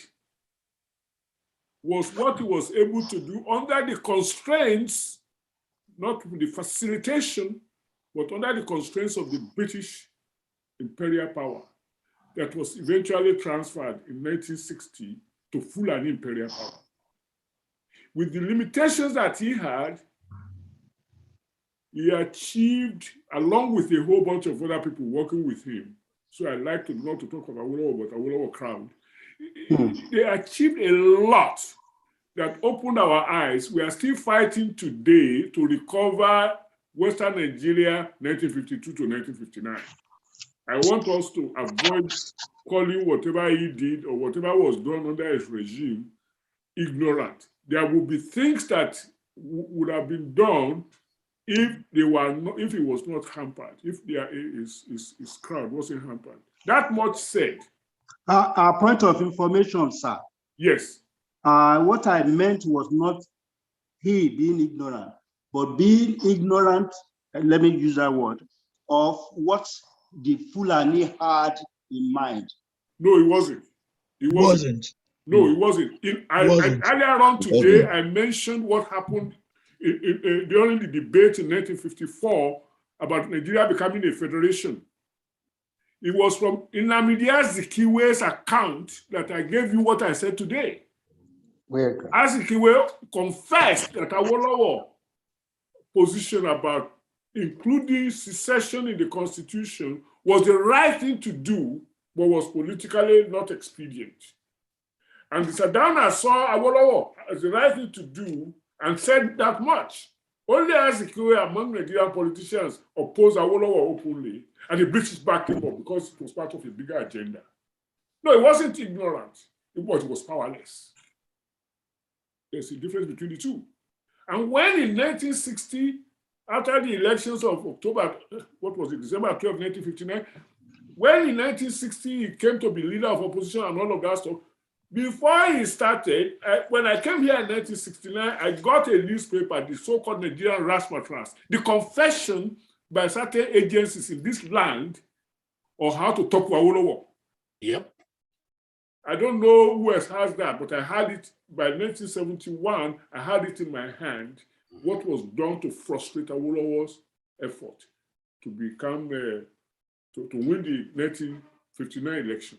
was what he was able to do under the constraints, not the facilitation, but under the constraints of the British imperial power that was eventually transferred in 1960 to Fulani imperial power. With the limitations that he had, he achieved, along with a whole bunch of other people working with him. So I like to not to talk about Awolowo, but Awolowo crowd. They achieved a lot that opened our eyes. We are still fighting today to recover Western Nigeria 1952 to 1959. I want us to avoid calling whatever he did or whatever was done under his regime ignorant. There will be things that would have been done if they were not, if it was not hampered, if his crowd wasn't hampered. That much said. Our point of information, sir. Yes. What I meant was not he being ignorant, but being ignorant, let me use that word, of what the Fulani had in mind. No, it wasn't. It wasn't. No, it wasn't. Earlier on today, I mentioned what happened during the debate in 1954 about Nigeria becoming a federation. It was from Nnamdi Azikiwe's account that I gave you what I said today. Azikiwe confessed that Awolowo position about including secession in the constitution was the right thing to do, but was politically not expedient. And the Sadana saw Awolowo as the right thing to do and said that much. Only Azikiwe among Nigerian politicians opposed Awolowo openly, and the British backed him up because it was part of a bigger agenda. No, it wasn't ignorant, it was powerless. There's a difference between the two. And when in 1960, after the elections of October, what was it, December 12, 1959, when in 1960 he came to be leader of opposition and all of that stuff, before he started, when I came here in 1969, I got a newspaper, the so-called Nigerian Rasmatras, the confession by certain agencies in this land on how to talk to Awolowo. Yep. I don't know who else has that, but I had it by 1971. I had it in my hand. What was done to frustrate Awolowo's effort to become to win the 1959 election.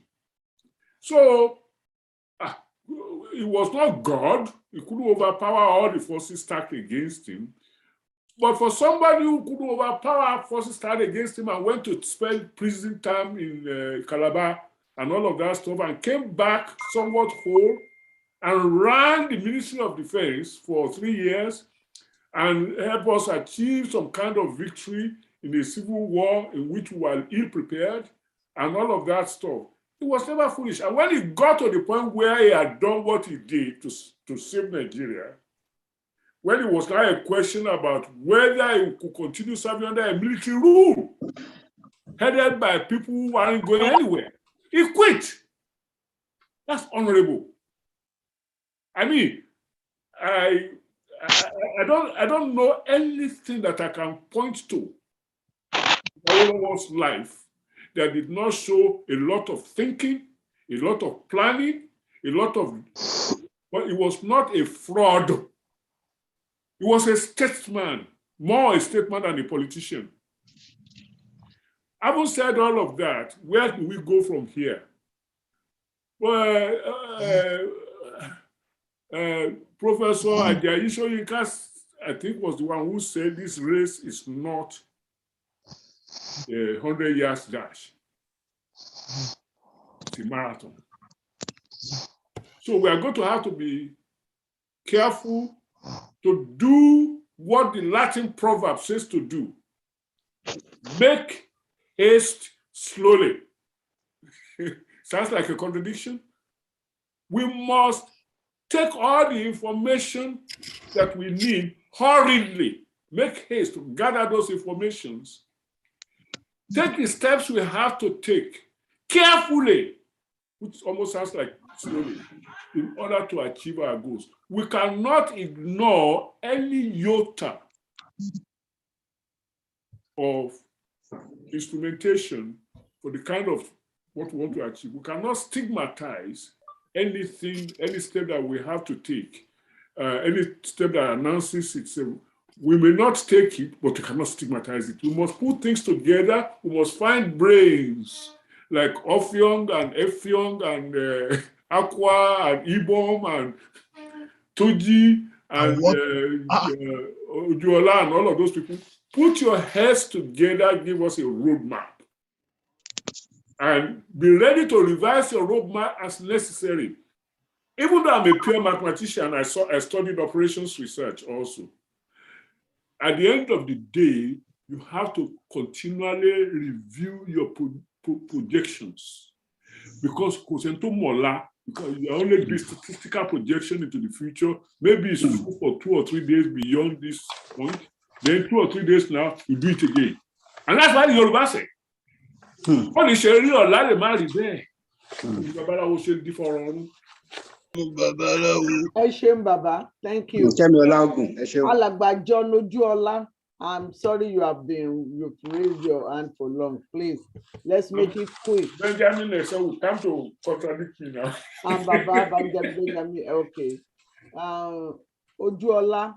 So it was not God. He couldn't overpower all the forces stacked against him. But for somebody who couldn't overpower forces stacked against him and went to spend prison time in Calabar and all of that stuff and came back somewhat whole and ran the Ministry of Defense for 3 years and helped us achieve some kind of victory in a civil war in which we were ill-prepared and all of that stuff. He was never foolish. And when he got to the point where he had done what he did to save Nigeria, when it was now a question about whether he could continue serving under a military rule headed by people who weren't going anywhere, he quit. That's honorable. I mean, I don't know anything that I can point to in Awolowo's life that did not show a lot of thinking, a lot of planning, but it was not a fraud. He was a statesman, more a statesman than a politician. Having said all of that, where do we go from here? Well, Professor Ajayi Soyinka, I think, was the one who said this race is not a 100 yards dash. It's a marathon. So we are going to have to be careful to do what the Latin proverb says to do. Make haste slowly. Sounds like a contradiction. We must take all the information that we need hurriedly. Make haste to gather those informations. Take the steps we have to take carefully, which almost sounds like slowly, in order to achieve our goals. We cannot ignore any iota of instrumentation for the kind of what we want to achieve. We cannot stigmatize anything, any step that we have to take, any step that announces itself. We may not take it, but we cannot stigmatize it. We must put things together. We must find brains like Ofyong and Efyong and Aqua and Ibom and Toji and Ojuola and all of those people. Put your heads together, give us a roadmap. And be ready to revise your roadmap as necessary. Even though I'm a pure mathematician, I studied operations research also. At the end of the day, you have to continually review your projections. Because you only do statistical projection into the future. Maybe it's true for 2 or 3 days beyond this point. Then 2 or 3 days now, you do it again. And that's why the Yoruba say, what is Sherry or Larry married there? Baba, thank you. Alagba John Ojuola, I'm sorry you've raised your hand for long. Please, let's make it quick. Benjamin, so we come to contradict me now. Baba, Benjamin, okay. Ojuola,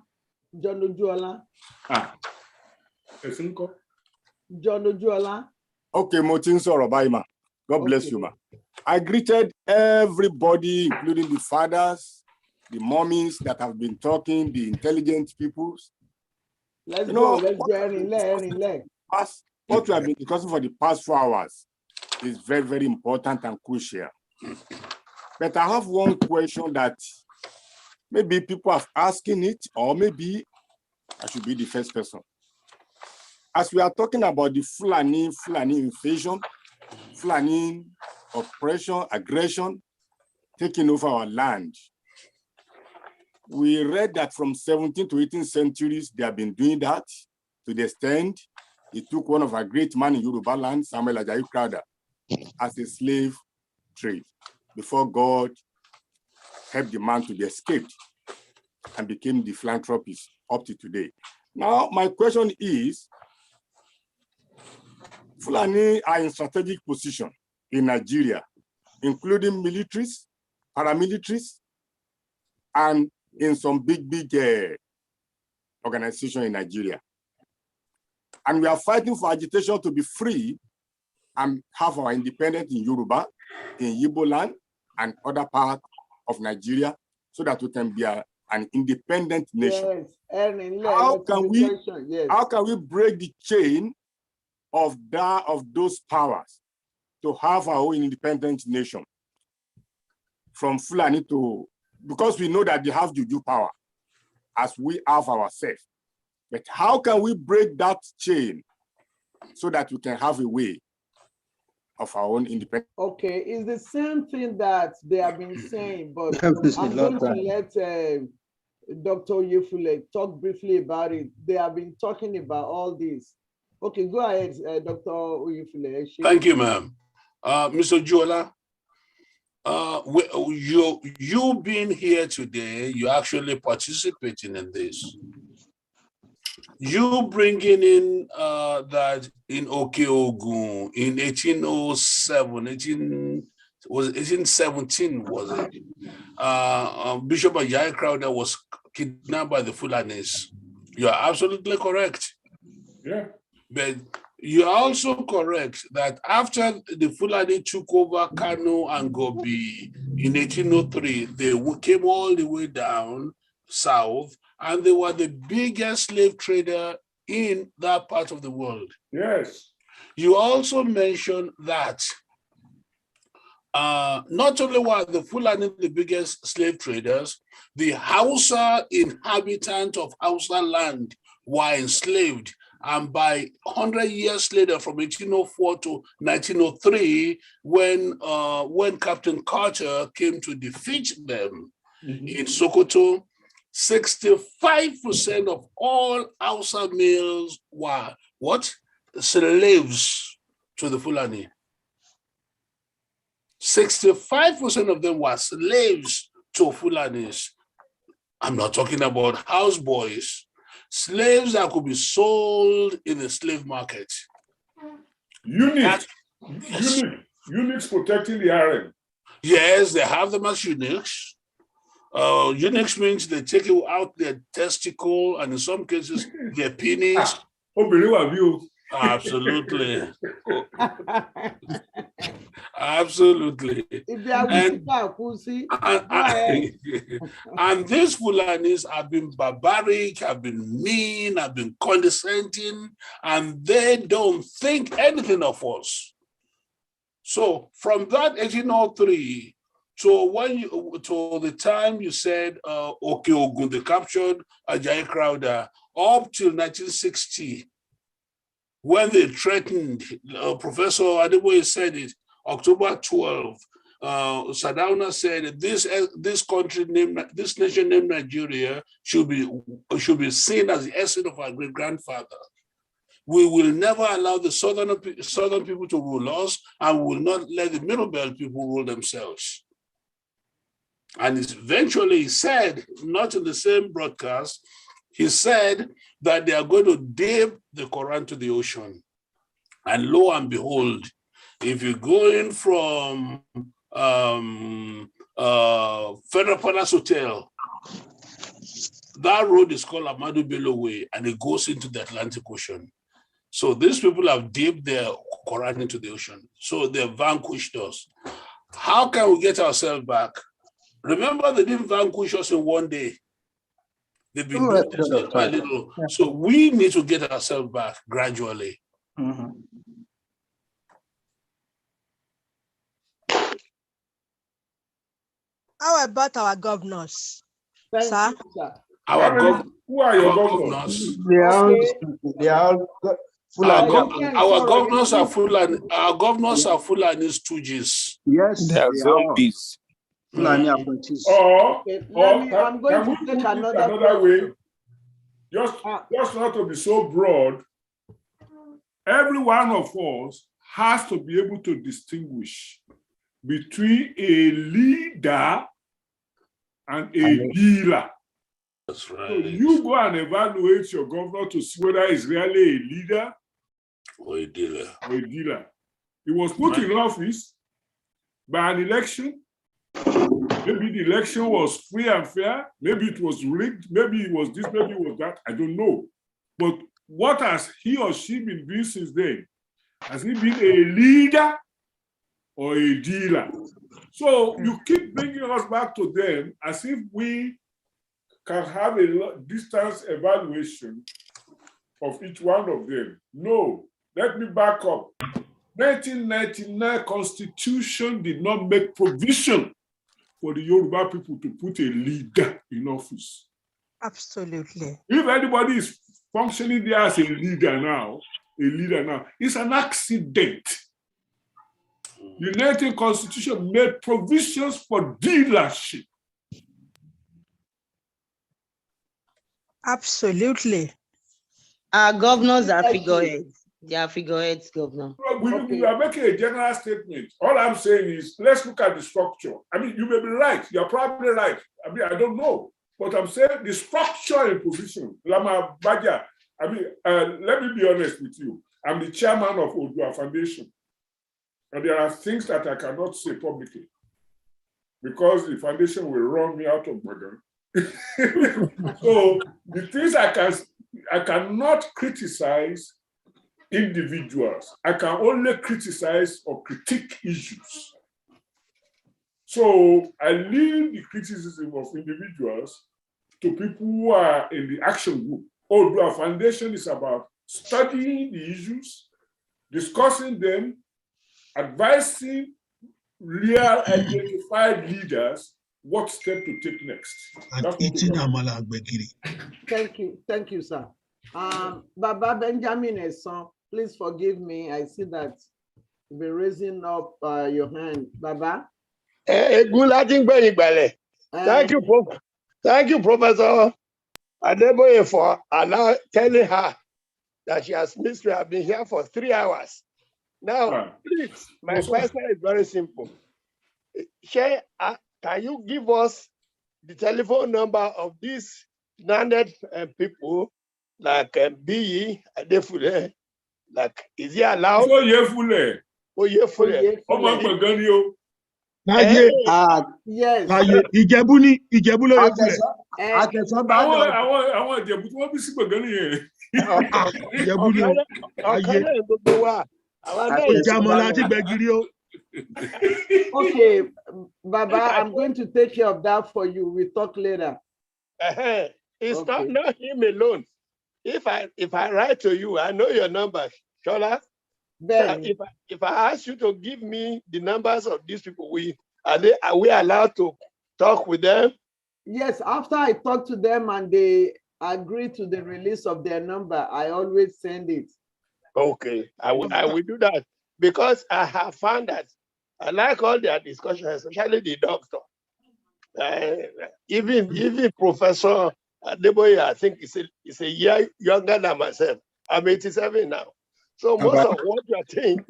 John Ojuola. John Ojuola. Okay, Motin Sorobaima. God bless you, ma. I greeted everybody, including the fathers, the mommies that have been talking, the intelligent peoples. Let's go. Let's go. What we have been discussing for the past 4 hours is very, very important and crucial. But I have one question that maybe people are asking it, or maybe I should be the first person. As we are talking about the Fulani invasion, Fulani oppression, aggression, taking over our land. We read that from 17th to 18th centuries, they have been doing that to the extent it took one of our great men in Yoruba land, Samuel Ajayi Crowther, as a slave trade before God helped the man to be escaped and became the philanthropist up to today. Now, my question is, Fulani are in strategic position in Nigeria, including militaries, paramilitaries, and in some big organizations in Nigeria. And we are fighting for agitation to be free and have our independence in Yoruba, in Igbo land, and other parts of Nigeria so that we can be an independent nation. Yes, Erin, How can we yes. how can we break the chain of those powers to have our own independent nation from Fulani to, because we know that they have juju power as we have ourselves. But how can we break that chain so that we can have a way of our own independence? Okay, it's the same thing that they have been saying, but Have to say I'm lot going to let Dr. Yefule talk briefly about it. They have been talking about all this. Okay, go ahead, Dr. Yefule. Thank you, ma'am. Mr. Jola, you being here today, you're actually participating in this. You bringing in that in Okeogun in 1807, was it 1817, was it? Bishop Ajayi Crowther was kidnapped by the Fulanis. You are absolutely correct. Yeah. But you are also correct that after the Fulani took over Kano and Gobi in 1803, they came all the way down south, and they were the biggest slave trader in that part of the world. Yes. You also mentioned that not only were the Fulani the biggest slave traders, the Hausa inhabitants of Hausa land were enslaved. And by 100 years later, from 1804 to 1903, when Captain Carter came to defeat them in Sokoto, 65% of all Hausa males were what? Slaves to the Fulani. 65% of them were slaves to Fulanis. I'm not talking about houseboys. Slaves that could be sold in the slave market. Eunuchs protecting the harem. Yes, they have them as eunuchs. Eunuchs means they take out their testicle and in some cases their penis. Absolutely. Absolutely. And these Fulanis have been barbaric, have been mean, have been condescending, and they don't think anything of us. So from that 1803 to the time you said Okeogun, they captured Ajayi Crowther, up till 1960, when they threatened, Professor Adeboye said it, October 12, Sardauna said this country named, this nation named Nigeria should be seen as the essence of our great grandfather. We will never allow the southern people to rule us, and we will not let the middle belt people rule themselves. And eventually he said, not in the same broadcast, he said that they are going to dip the Quran to the ocean. And lo and behold, if you're going from Federal Palace Hotel, that road is called Ahmadu Bello Way, and it goes into the Atlantic Ocean. So these people have dipped their Quran into the ocean. So they've vanquished us. How can we get ourselves back? Remember, they didn't vanquish us in one day. They've been doing this little by little. So we need to get ourselves back gradually. How about our governors, sir? Who are your governors? Our governors are Fulani. Our governors are Fulani stooges. Yes, they are zombies. Fulani I'm going to take another way. Just not to be so broad. Every one of us has to be able to distinguish between a leader and a dealer. That's right. So you go and evaluate your governor to see whether he's really a leader or a dealer. He was put in office by an election. Maybe the election was free and fair. Maybe it was rigged. Maybe it was this, maybe it was that. I don't know. But what has he or she been doing since then? Has he been a leader or a dealer. So you keep bringing us back to them as if we can have a distance evaluation of each one of them. No, let me back up. 1999 Constitution did not make provision for the Yoruba people to put a leader in office. Absolutely. If anybody is functioning there as a leader now, it's an accident. The 19th Constitution made provisions for dealership. Absolutely. Our governors are figureheads. They are figureheads, governor. We are making a general statement. All I'm saying is, let's look at the structure. I mean, you may be right. You're probably right. I mean, I don't know. But I'm saying the structure and position. Lama Baja, I mean, let me be honest with you. I'm the chairman of Odua Foundation. And there are things that I cannot say publicly because the foundation will run me out of burden. So the things I cannot criticize individuals. I can only criticize or critique issues. So I leave the criticism of individuals to people who are in the action group. Odua Foundation is about studying the issues, discussing them, advising real identified leaders what step to take next. Thank you, sir. Baba Benjamin Esson, please forgive me. I see that you've been raising up your hand. Baba. Thank you, Professor Adeboye, for telling her that she has missed. We have been here for 3 hours. Now, please, my question is very simple. Can you give us the telephone number of these landed people like B.E. Adefule? Like, is he allowed? Oyefule. Yes. Ìjẹ̀bú ni Ìjẹ̀bú ló yẹ fúnlẹ̀. Àwọn Ìjẹ̀bú tí wọ́n bí sí gbọ̀ngàn nìyẹn. Ìjẹ̀bú ni ayé. Ìjàmọ̀lá àti gbẹ̀gìrì o. Okay, Baba, I'm going to take care of that for you. We'll talk later. It's not him alone. If I write to you, I know your number, Shola. Then, if I ask you to give me the numbers of these people, are we allowed to talk with them? Yes, after I talk to them and they agree to the release of their number, I always send it. Okay, I will do that because I have found that I like all their discussions, especially the doctor. Even Professor Adeboye, I think is a year younger than myself. I'm 87 now. So most of what you are saying,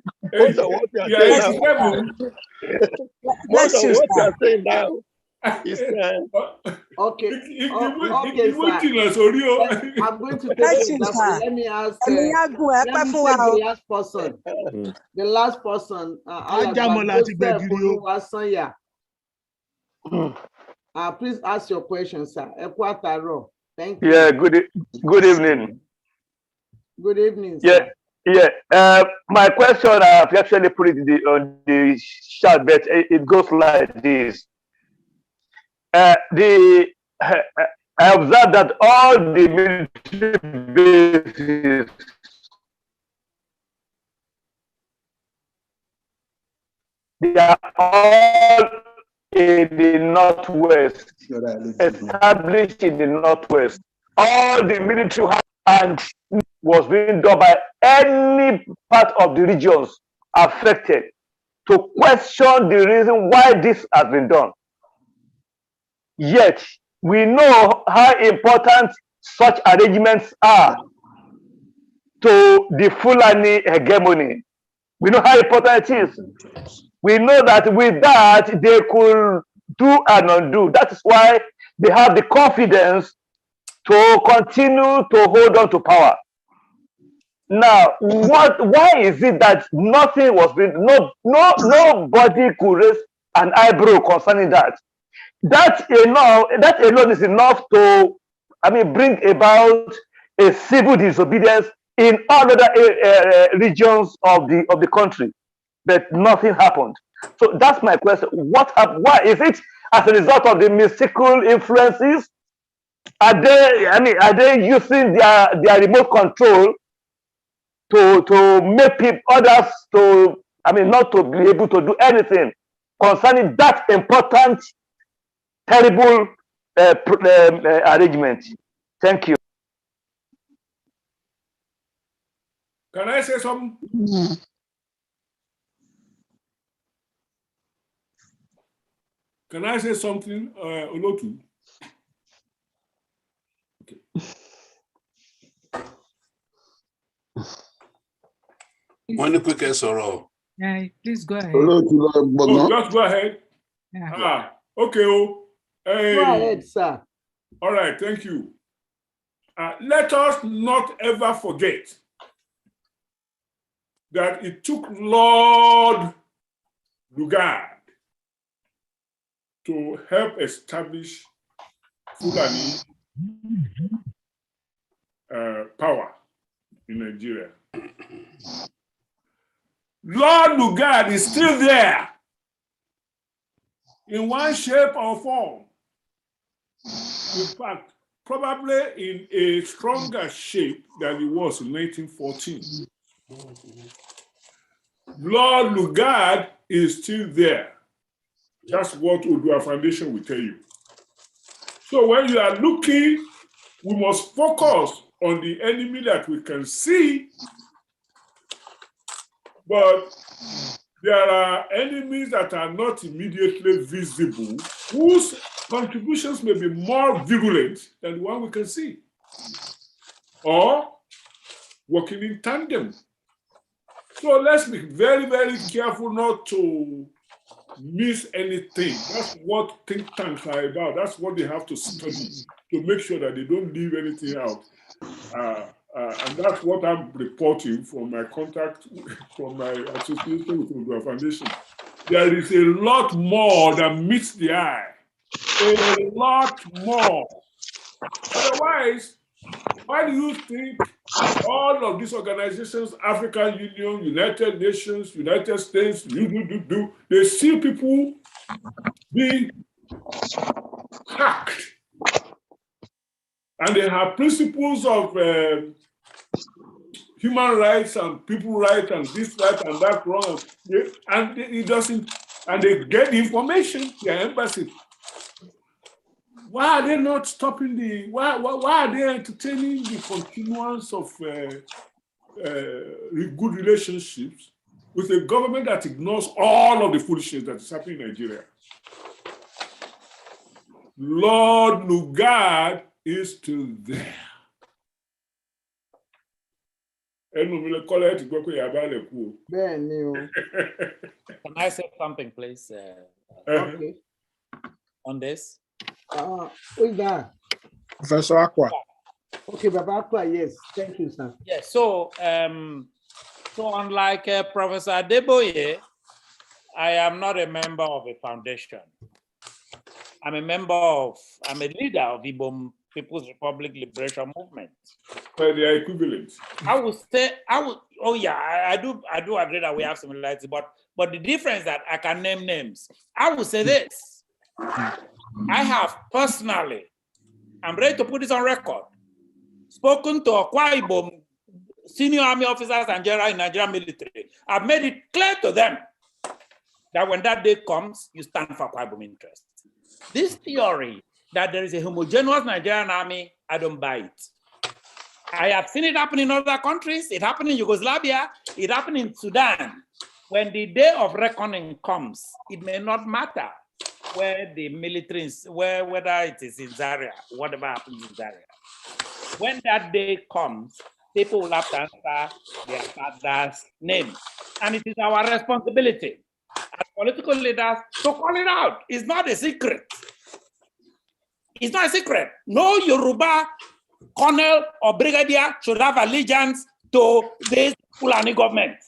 now is okay. I'm going to take it. Let me ask the last person. The last person. Please ask your question, sir. Thank you. Yeah, good evening. Good evening, sir. My question, I've actually put it on the chat, but it goes like this. I observed that all the military bases they are all in the Northwest, established in the Northwest. All the military and was being done by any part of the regions affected to question the reason why this has been done. Yet, we know how important such arrangements are to the Fulani hegemony. We know how important it is. We know that with that, they could do and undo. That is why they have the confidence to continue to hold on to power. Now, why is it that nothing was being, nobody could raise an eyebrow concerning that? That alone is enough to, bring about a civil disobedience in all other regions of the country. But nothing happened. So that's my question. What happened? Why is it as a result of the mystical influences? Are they using their remote control to make people others to not to be able to do anything concerning that important, terrible arrangement? Thank you. Can I say something? Can I say something, Olotu? Okay. One quick sorrow. Yeah, please go ahead. Oh, just go ahead. Yeah. Okay. Oh, hey. Go ahead, sir. All right, thank you. Let us not ever forget that it took Lord Lugar to help establish Fulani power in Nigeria. Lord Lugar is still there in one shape or form. In fact, probably in a stronger shape than it was in 1914. Lord Lugar is still there. That's what Odua Foundation will tell you. So when you are looking, we must focus on the enemy that we can see, but there are enemies that are not immediately visible, whose contributions may be more virulent than the one we can see, or working in tandem. So let's be very, very careful not to miss anything. That's what think tanks are about. That's what they have to study to make sure that they don't leave anything out. And that's what I'm reporting from my contact, from my association with the Foundation. There is a lot more than meets the eye. A lot more. Otherwise, why do you think all of these organizations, African Union, United Nations, United States, they see people being hacked? And they have principles of human rights and people rights and this right and that wrong. And it doesn't, and they get the information, their embassy. Why are they not stopping why are they entertaining the continuance of good relationships with a government that ignores all of the foolishness that is happening in Nigeria? Lord Lugar is still there. Can I say something, please, Okay. on this? Who is that? Professor Aqua. Okay, Baba Aqua, yes. Thank you, sir. Yes, so unlike Professor Adeboye, I am not a member of a foundation. I'm a leader of Igbo People's Republic Liberation Movement. Well, they are equivalent. I do agree that we have similarities, but the difference that I can name names. I will say this. I have personally, I'm ready to put this on record, spoken to Akwa Ibom senior army officers and generals in Nigerian military. I've made it clear to them that when that day comes, you stand for Akwa Ibom interests. This theory that there is a homogeneous Nigerian army, I don't buy it. I have seen it happen in other countries. It happened in Yugoslavia. It happened in Sudan. When the day of reckoning comes, it may not matter where the military is, whether it is in Zaria, whatever happens in Zaria. When that day comes, people will have to answer their father's name. And it is our responsibility as political leaders to call it out. It's not a secret. It's not a secret. No Yoruba colonel or brigadier should have allegiance to this Fulani government.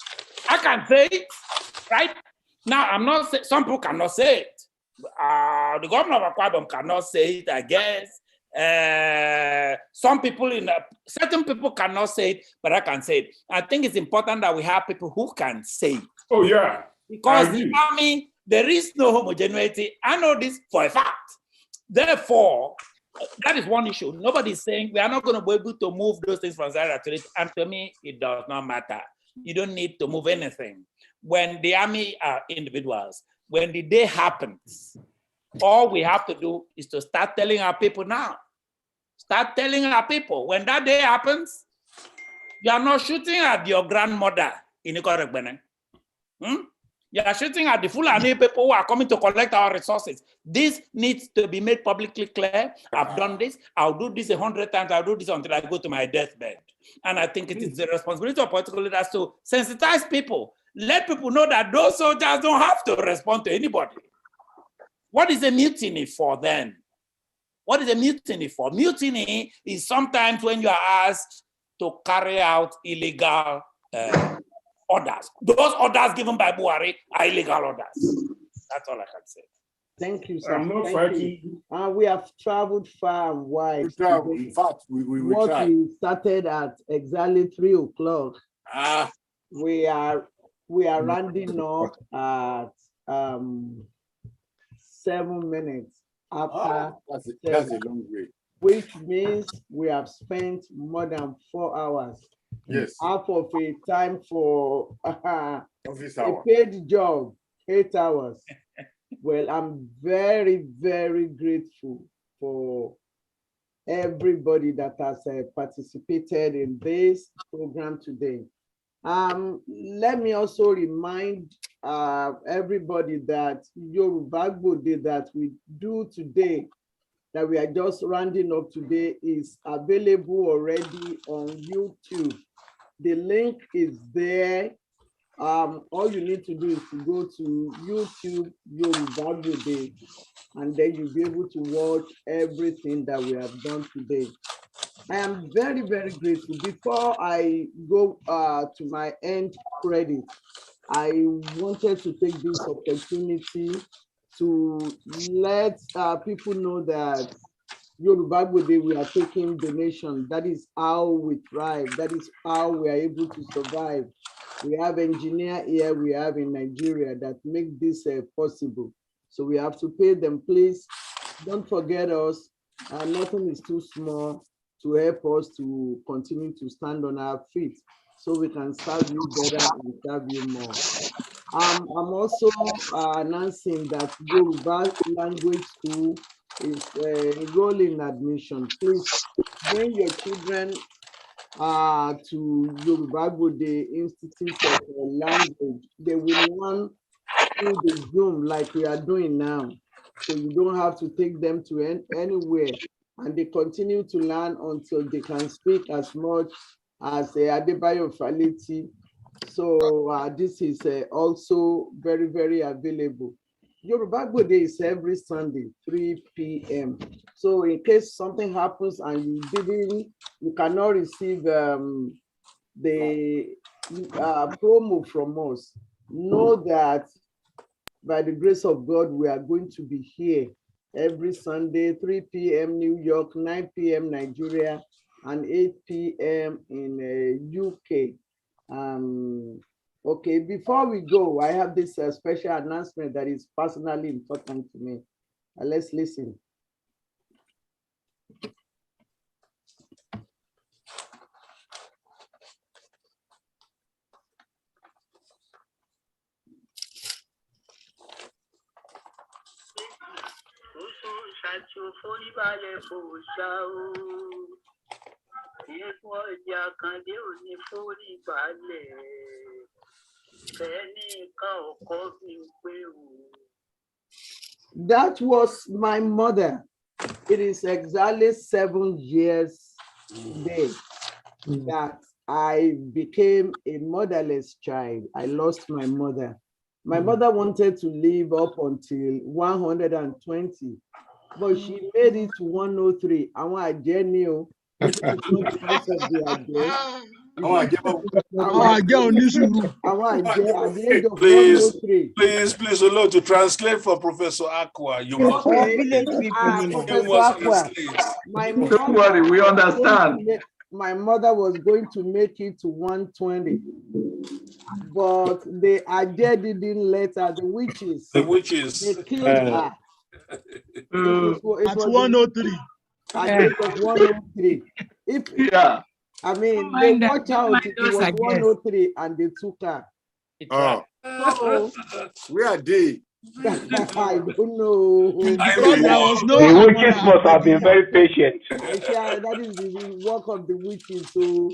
I can say it, right? Now, I'm not saying, some people cannot say it. The governor of Akwa Ibom cannot say it, I guess. Some people certain people cannot say it, but I can say it. I think it's important that we have people who can say it. Oh, yeah. Because the army, there is no homogeneity. I know this for a fact. Therefore, that is one issue. Nobody is saying we are not going to be able to move those things from Zaria to it. And to me, it does not matter. You don't need to move anything. When the army are individuals, when the day happens, all we have to do is to start telling our people now. Start telling our people, when that day happens, you are not shooting at your grandmother in Ikoregbene. You are shooting at the Fulani people who are coming to collect our resources. This needs to be made publicly clear. I've done this. I'll do this 100 times. I'll do this until I go to my deathbed. And I think it is the responsibility of political leaders to sensitize people. Let people know that those soldiers don't have to respond to anybody. What is a mutiny for then? What is a mutiny for? Mutiny is sometimes when you are asked to carry out illegal orders. Those orders given by Buhari are illegal orders. That's all I can say. Thank you, sir. I'm not Thank fighting. you. We have traveled far and wide. In fact, we we started at exactly 3 o'clock. We are rounding up at 7 minutes after. That's a long way. Which means we have spent more than 4 hours. Yes. Half of a time for Office a hour. paid job, 8 hours. Well, I'm very, very grateful for everybody that has participated in this program today. Let me also remind everybody that Yoruba Day that we do today, that we are just rounding up today, is available already on YouTube. The link is there. All you need to do is to go to YouTube Yoruba Day, and then you'll be able to watch everything that we have done today. I am very, very grateful. Before I go to my end credit, I wanted to take this opportunity to let people know that Yoruba Day, we are taking donations. That is how we thrive. That is how we are able to survive. We have engineers here, we have in Nigeria that make this possible. So we have to pay them. Please don't forget us. Nothing is too small to help us to continue to stand on our feet so we can serve you better and serve you more. I'm also announcing that Yoruba Language School is enrolling admission. Please bring your children to Yoruba Day Institute of Language. They will learn through the Zoom like we are doing now. So you don't have to take them to anywhere. And they continue to learn until they can speak as much as Adebayo Faleti. So this is also very, very available. Yoruba Day is every Sunday, 3 p.m. So in case something happens and you cannot receive the promo from us, know that by the grace of God, we are going to be here every Sunday, 3 p.m. New York, 9 p.m. Nigeria, and 8 p.m. in UK. Okay, before we go, I have this special announcement that is personally important to me. Let's listen. That was my mother. It is exactly 7 years today that I became a motherless child. I lost my mother. My mother wanted to live up until 120, but she made it to 103. I want a genius. This is not because of the address. Please, allow to translate for Professor Aqua. You must, Okay. you must translate. My Don't worry, we understand. my mother was going to make it to 120, but the Ajay didn't let her, the witches. The witches. They killed her. It At was 103. and it was 103. Yeah. I mean, they watch out. It was 103 and they took her. Oh. So, where are they? I don't know. Because there was no The witches must have been very patient. That is the work of the witches. So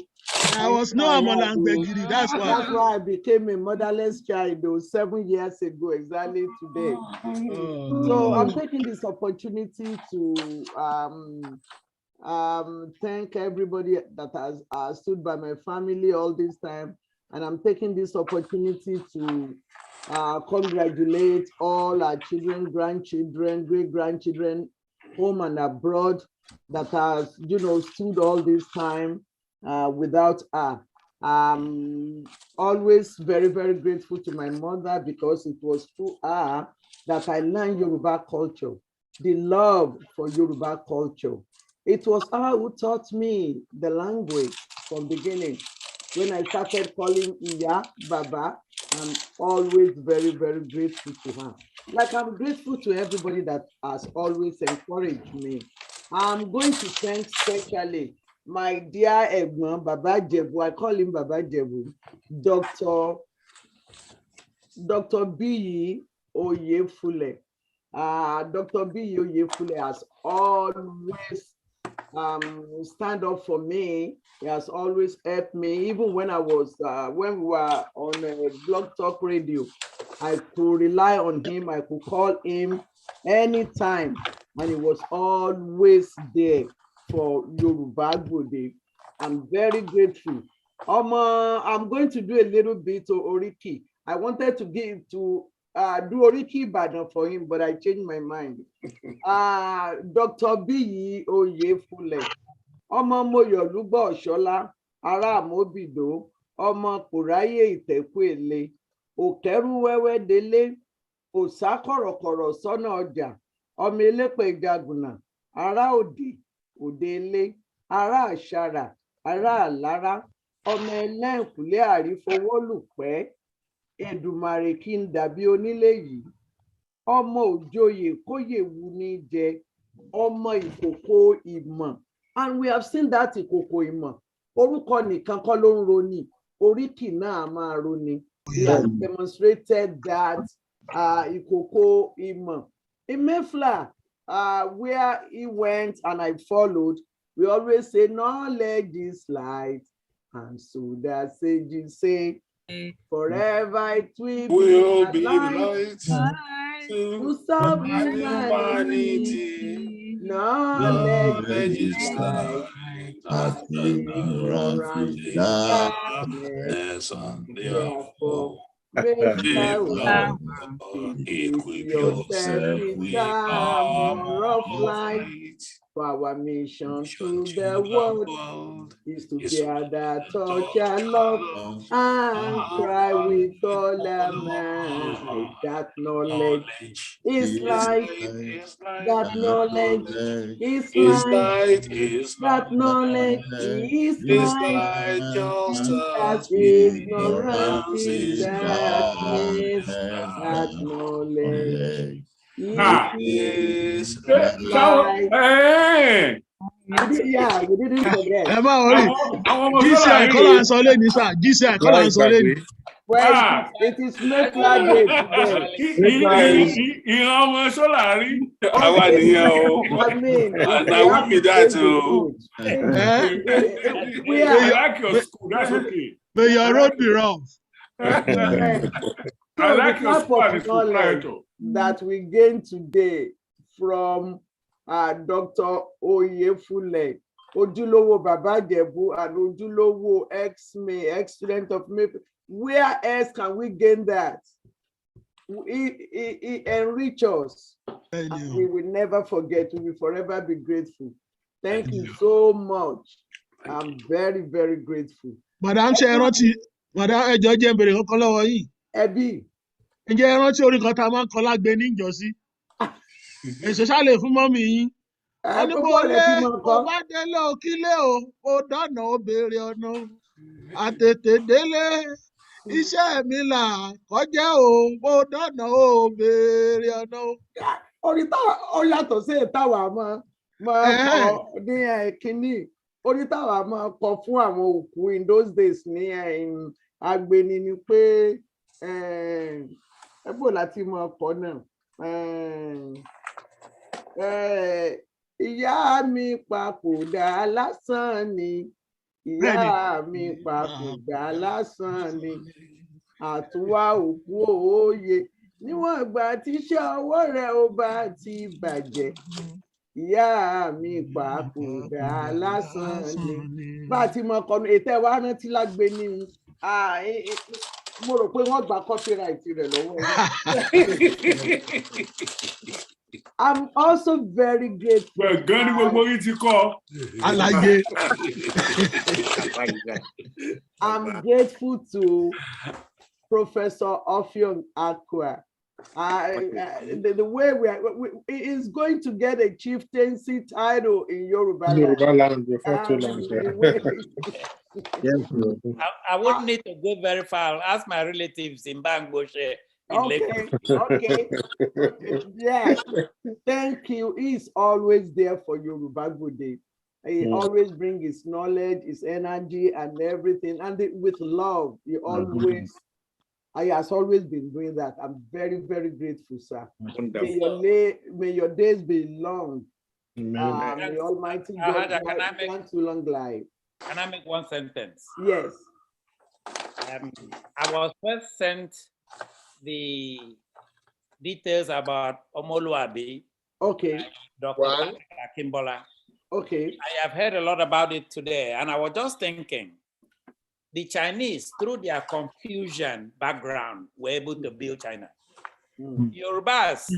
there was no Amolangbegiri. That's why. That's why I became a motherless child, though, 7 years ago, exactly today. So I'm taking this opportunity to thank everybody that has stood by my family all this time. And I'm taking this opportunity to congratulate all our children, grandchildren, great-grandchildren, home and abroad, that has, stood all this time without her. Always very, very grateful to my mother, because it was through her that I learned Yoruba culture, the love for Yoruba culture. It was her who taught me the language from beginning. When I started calling Iya, Baba, I'm always very, very grateful to her. Like I'm grateful to everybody that has always encouraged me. I'm going to thank especially my dear Egbon, Baba Jebu, I call him Baba Jebu, Dr. B. Oyefule. Dr. B. Oyefule has always stand up for me. He has always helped me, even when I was when we were on Blog Talk Radio. I could rely on him. I could call him anytime, and he was always there for Yoruba Gbode. I'm very grateful. I'm going to do a little bit of Oriki. I wanted to do Oriki Ibadan for him, but I changed my mind. Dr. B. Oyefule, ọmọ Moyoluba Oshola, ará Amobido, ọmọ Kùráyè Ìtẹ̀kú Èlé, Òkẹ́rù wẹ́wẹ́ délé, Òsá kọ̀rọ̀kọ̀rọ̀ sọ́nà ọjà, ọmọ Elépè Ìjàgùnà, ará Òdì, Òdélé, ará Àṣàrà, ará Àlárá, ọmọ Ẹlẹ́ǹkùlé Àrífowólùpẹ́, Èdùmàrè kí n dàbí onílé yìí. Ọmọ òjòyè kóyè wu ní jẹ, ọmọ ìkòkò ìmọ̀. And we have seen that ìkòkò ìmọ̀. Orúkọ nìkan kọ́ ló ń roni, oríkì náà máa roni. He has demonstrated that ìkòkò ìmọ̀. In Mayflower, where he went and I followed, we always say knowledge is light, and so the sages say, forever it will be light. To serve humanity, knowledge is light, ignorance is darkness, therefore make equip yourself with armor of light. For our mission to the world is to bear the torch and love and cry with all our might. That knowledge is light. That knowledge is light. That knowledge is light. That ignorance is darkness. That knowledge is light. Yeah, we didn't forget. Ẹ má worry. GCI kọ́ là ń sọ lẹ́ni sá. GCI kọ́ là ń sọ lẹ́ni. Well, it is Mayflower Day today. Ìran ọmọ Sólàrí. Àwa nìyẹn o. I mean, na we be that o. I like your school, that's okay. May your road be rough. So the type of knowledge that we gain today from Dr. Oyefule, Ojulowo Baba Jebu, and Ojulowo ex-student of Mayfield. Where else can we gain that? He enrich us. We will never forget. We will forever be grateful. Thank you so much. I'm very, very grateful. Madam ṣe ẹ rántí, Madam ẹjọ́ jẹ́ bèrè kankan lọ́wọ́ yìí. Ẹbí. Ǹjẹ́ ẹ rántí orin kan tá a máa ń kọ lágbe ní ìjọsí? Èso ṣáàlè fún mọ́mì yín. Wọ́n ní bó bá délé òkílé o, ó dáná ó béèrè ọ̀nà. Àtètè délé, iṣẹ́ mi là kọjá o, ó dáná ó béèrè ọ̀nà. Orin táwa ó yàtọ̀ sí ìtawà máa kọ ní kínní. Orin táwa máa kọ fún àwọn òkú in those days ní Agbeni ni pé ẹgbẹ́ láti máa kọ náà. Ìyá mi papòdà lásán ni, ìyá mi papòdà lásán ni, àtúnwá òkú òye níwọ̀n ìgbà tíṣẹ́ ọwọ́ rẹ̀ ó bá ti bàjẹ́, ìyá mi papòdà lásán ni. Bá a ti mọ ọkọ̀nù ètò ẹ̀ wá rántí Lágbéni, mo rò pé wọ́n gba copyright rẹ̀ lọ́wọ́. I'm also very grateful. I'm grateful to Professor Ofiong Akua. The way he is going to get a chieftaincy title in Yoruba land. I wouldn't need to go very far. I'll ask my relatives in Bangoshe. Okay. Yes, thank you. He's always there for Yoruba Good Day. He always brings his knowledge, his energy, and everything, and with love. He has always been doing that. I'm very, very grateful, sir. May your days be long. May Almighty God grant you long life. Can I make one sentence? Yes. I was first sent the details about Omoluabi. Okay. Dr. Akimbola. Okay. I have heard a lot about it today, and I was just thinking, the Chinese, through their Confucian background, were able to build China. Yorubas,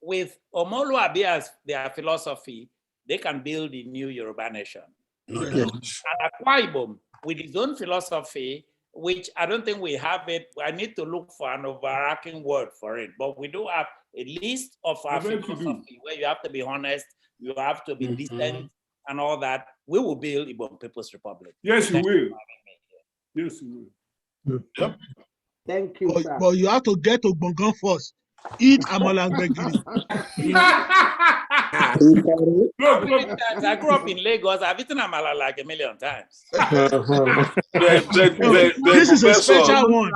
with Omoluabi as their philosophy, they can build a new Yoruba nation. And Akwa Ibom, with his own philosophy, which I don't think we have it. I need to look for an overarching word for it, but we do have a list of our philosophy where you have to be honest, you have to be decent, and all that. We will build Ibom People's Republic. Yes, you will. Yes, you will. Yep. Thank you, sir. But you have to get to Bongon first. Eat Amala Gbegiri. I grew up in Lagos. I've eaten Amala like 1,000,000 times. This is a special one.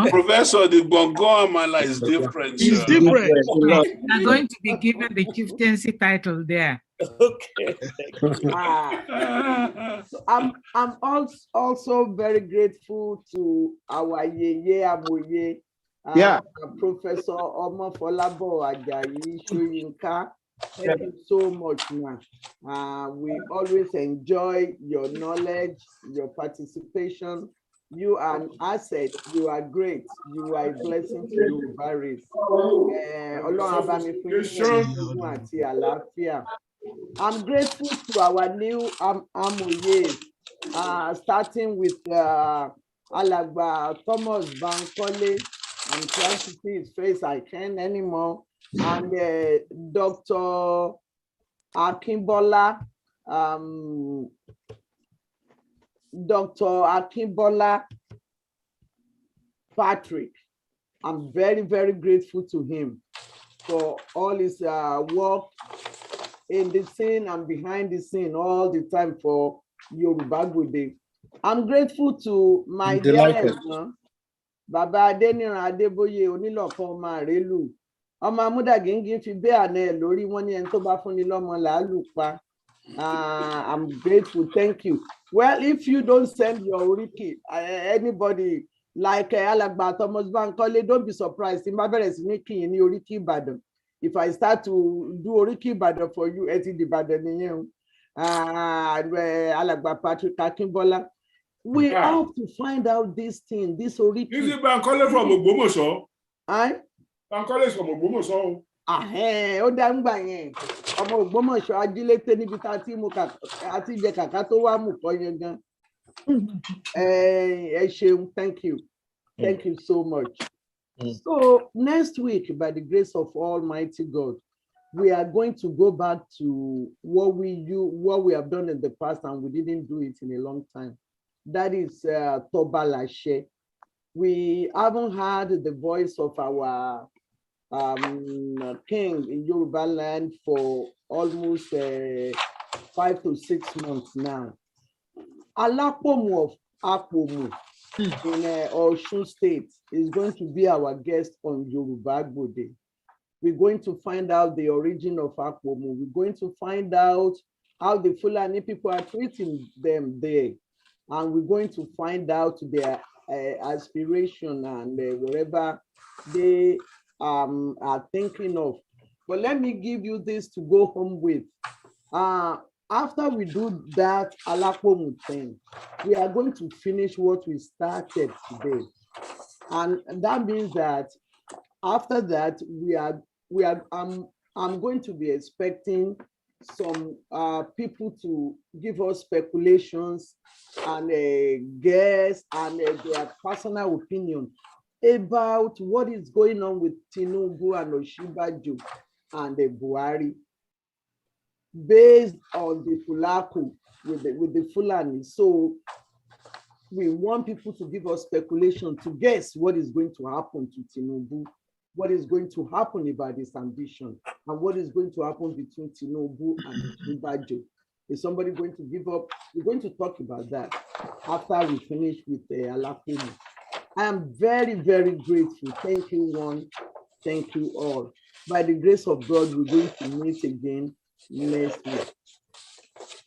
Professor, the Bongo Amala is different. It's different. You're going to be given the chieftaincy title there. Okay. I'm also very grateful to our Yeye Amoye, Professor Omofolabo Ajayi Shoyinka. Thank you so much, man. We always enjoy your knowledge, your participation. You are an asset. You are great. You are a blessing to your race. I'm grateful to our new Amoye, starting with Alagba Thomas Bankole. I'm trying to see his face. I can't anymore. And Dr. Akimbola, Dr. Akimbola Patrick. I'm very, very grateful to him for all his work in the scene and behind the scene all the time for Yoruba Good Day. I'm grateful to my dear husband, Baba Adeniran Adeboye Onílọ̀kan Marelu. Ọmọ amúdàgíngí fi bẹ́ẹ̀ àná ẹ̀ lórí wọn ní ẹni tó bá fún ni lọ́mọ làálù pa. I'm grateful, thank you. Well, if you don't send your oriki, anybody like Alagba Thomas Bankole, don't be surprised. If I start to do oriki Ibadan for you, eti di Ibadan niyen. Alagba Patrick Akimbola. We have to find out this thing, this oriki. Is it Bankole from Ogbomoso? Bankole is from Ogbomoso. Ó dá ń gbà yẹn. Ọmọ Ògbómọ̀ṣọ́ ajílété níbi tá a ti mú àti jẹ kàkà tó wá mú kọ́ yẹn gan. Ẹ ṣeun, thank you. Thank you so much. So next week, by the grace of Almighty God, we are going to go back to what we have done in the past, and we didn't do it in a long time. That is Tobalashe. We haven't heard the voice of our king in Yoruba land for almost 5 to 6 months now. Alapomu of Apomu in Osun State is going to be our guest on Yoruba Gbode. We're going to find out the origin of Apomu. We're going to find out how the Fulani people are treating them there. And we're going to find out their aspiration and wherever they are thinking of. But let me give you this to go home with. After we do that Alapomu thing, we are going to finish what we started today. And that means that after that, I'm going to be expecting some people to give us speculations and guess and their personal opinion about what is going on with Tinubu and Osinbajo and the Buhari, based on the Fulaku with the Fulani. So we want people to give us speculation to guess what is going to happen to Tinubu, what is going to happen about his ambition, and what is going to happen between Tinubu and Osinbajo. Is somebody going to give up? We're going to talk about that after we finish with Alapomu. I am very, very grateful. Thank you, one. Thank you all. By the grace of God, we're going to meet again next week.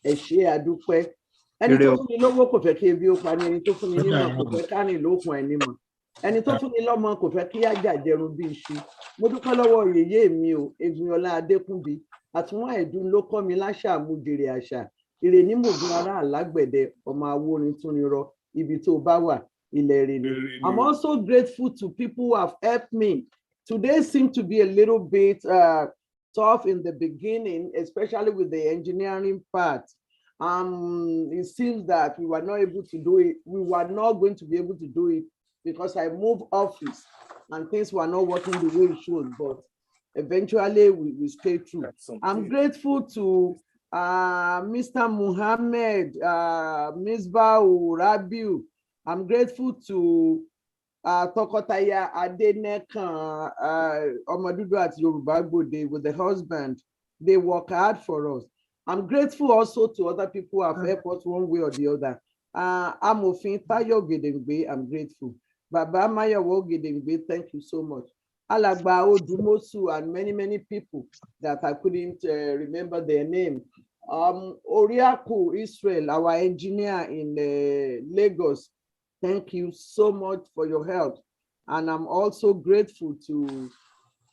Ẹ ṣé àdúpẹ́. Ẹni tó fún mi lówó kò fẹ́ kí ebi ó pa ní, ẹni tó fún mi nímọ̀ kò fẹ́ ká ní lókun ẹni mọ̀. Ẹni tó fún mi lọ́mọ kò fẹ́ kí àjà jẹrun bí iṣu. Mo dúpẹ́ lọ́wọ́ yèyé mi o, Egunọlá Adékúnbi. Àtúnwá ẹ̀dùn ló kọ́ mi láṣà àmújèrè àṣà. Ìrè ní mògùn ará àlágbẹ̀dẹ, ọmọ awórin tún ni rọ, ibi tó bá wà, ilẹ̀ rè ni. I'm also grateful to people who have helped me. Today seemed to be a little bit tough in the beginning, especially with the engineering part. It seems that we were not able to do it. We were not going to be able to do it because I moved office and things were not working the way it should, but eventually we stayed through. I'm grateful to Mr. Muhammad, Misbah Rabiu. I'm grateful to Tokotaya Adenekan, Omadudu at Yoruba Gbode with the husband. They work hard for us. I'm grateful also to other who have helped us one way or the other. Amofin Tayo Gedengbe, I'm grateful. Baba Mayawo Gedengbe, thank you so much. Alagba Odumosu and many people that I couldn't remember their name. Oriaku Israel, our engineer in Lagos, thank you so much for your help. And I'm also grateful to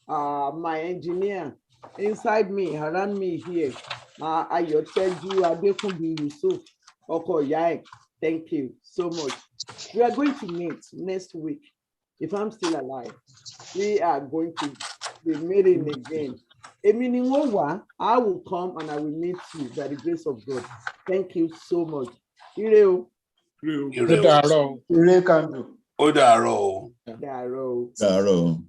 my engineer inside me, around me here, Ayoteju Adekunbi Yusuf Okoyai. Thank you so much. We are going to meet next week. If I'm still alive, we are going to be meeting again. I will come and I will meet you by the grace of God. Thank you so much. Ireo. Odaro. Odaro. Odaro.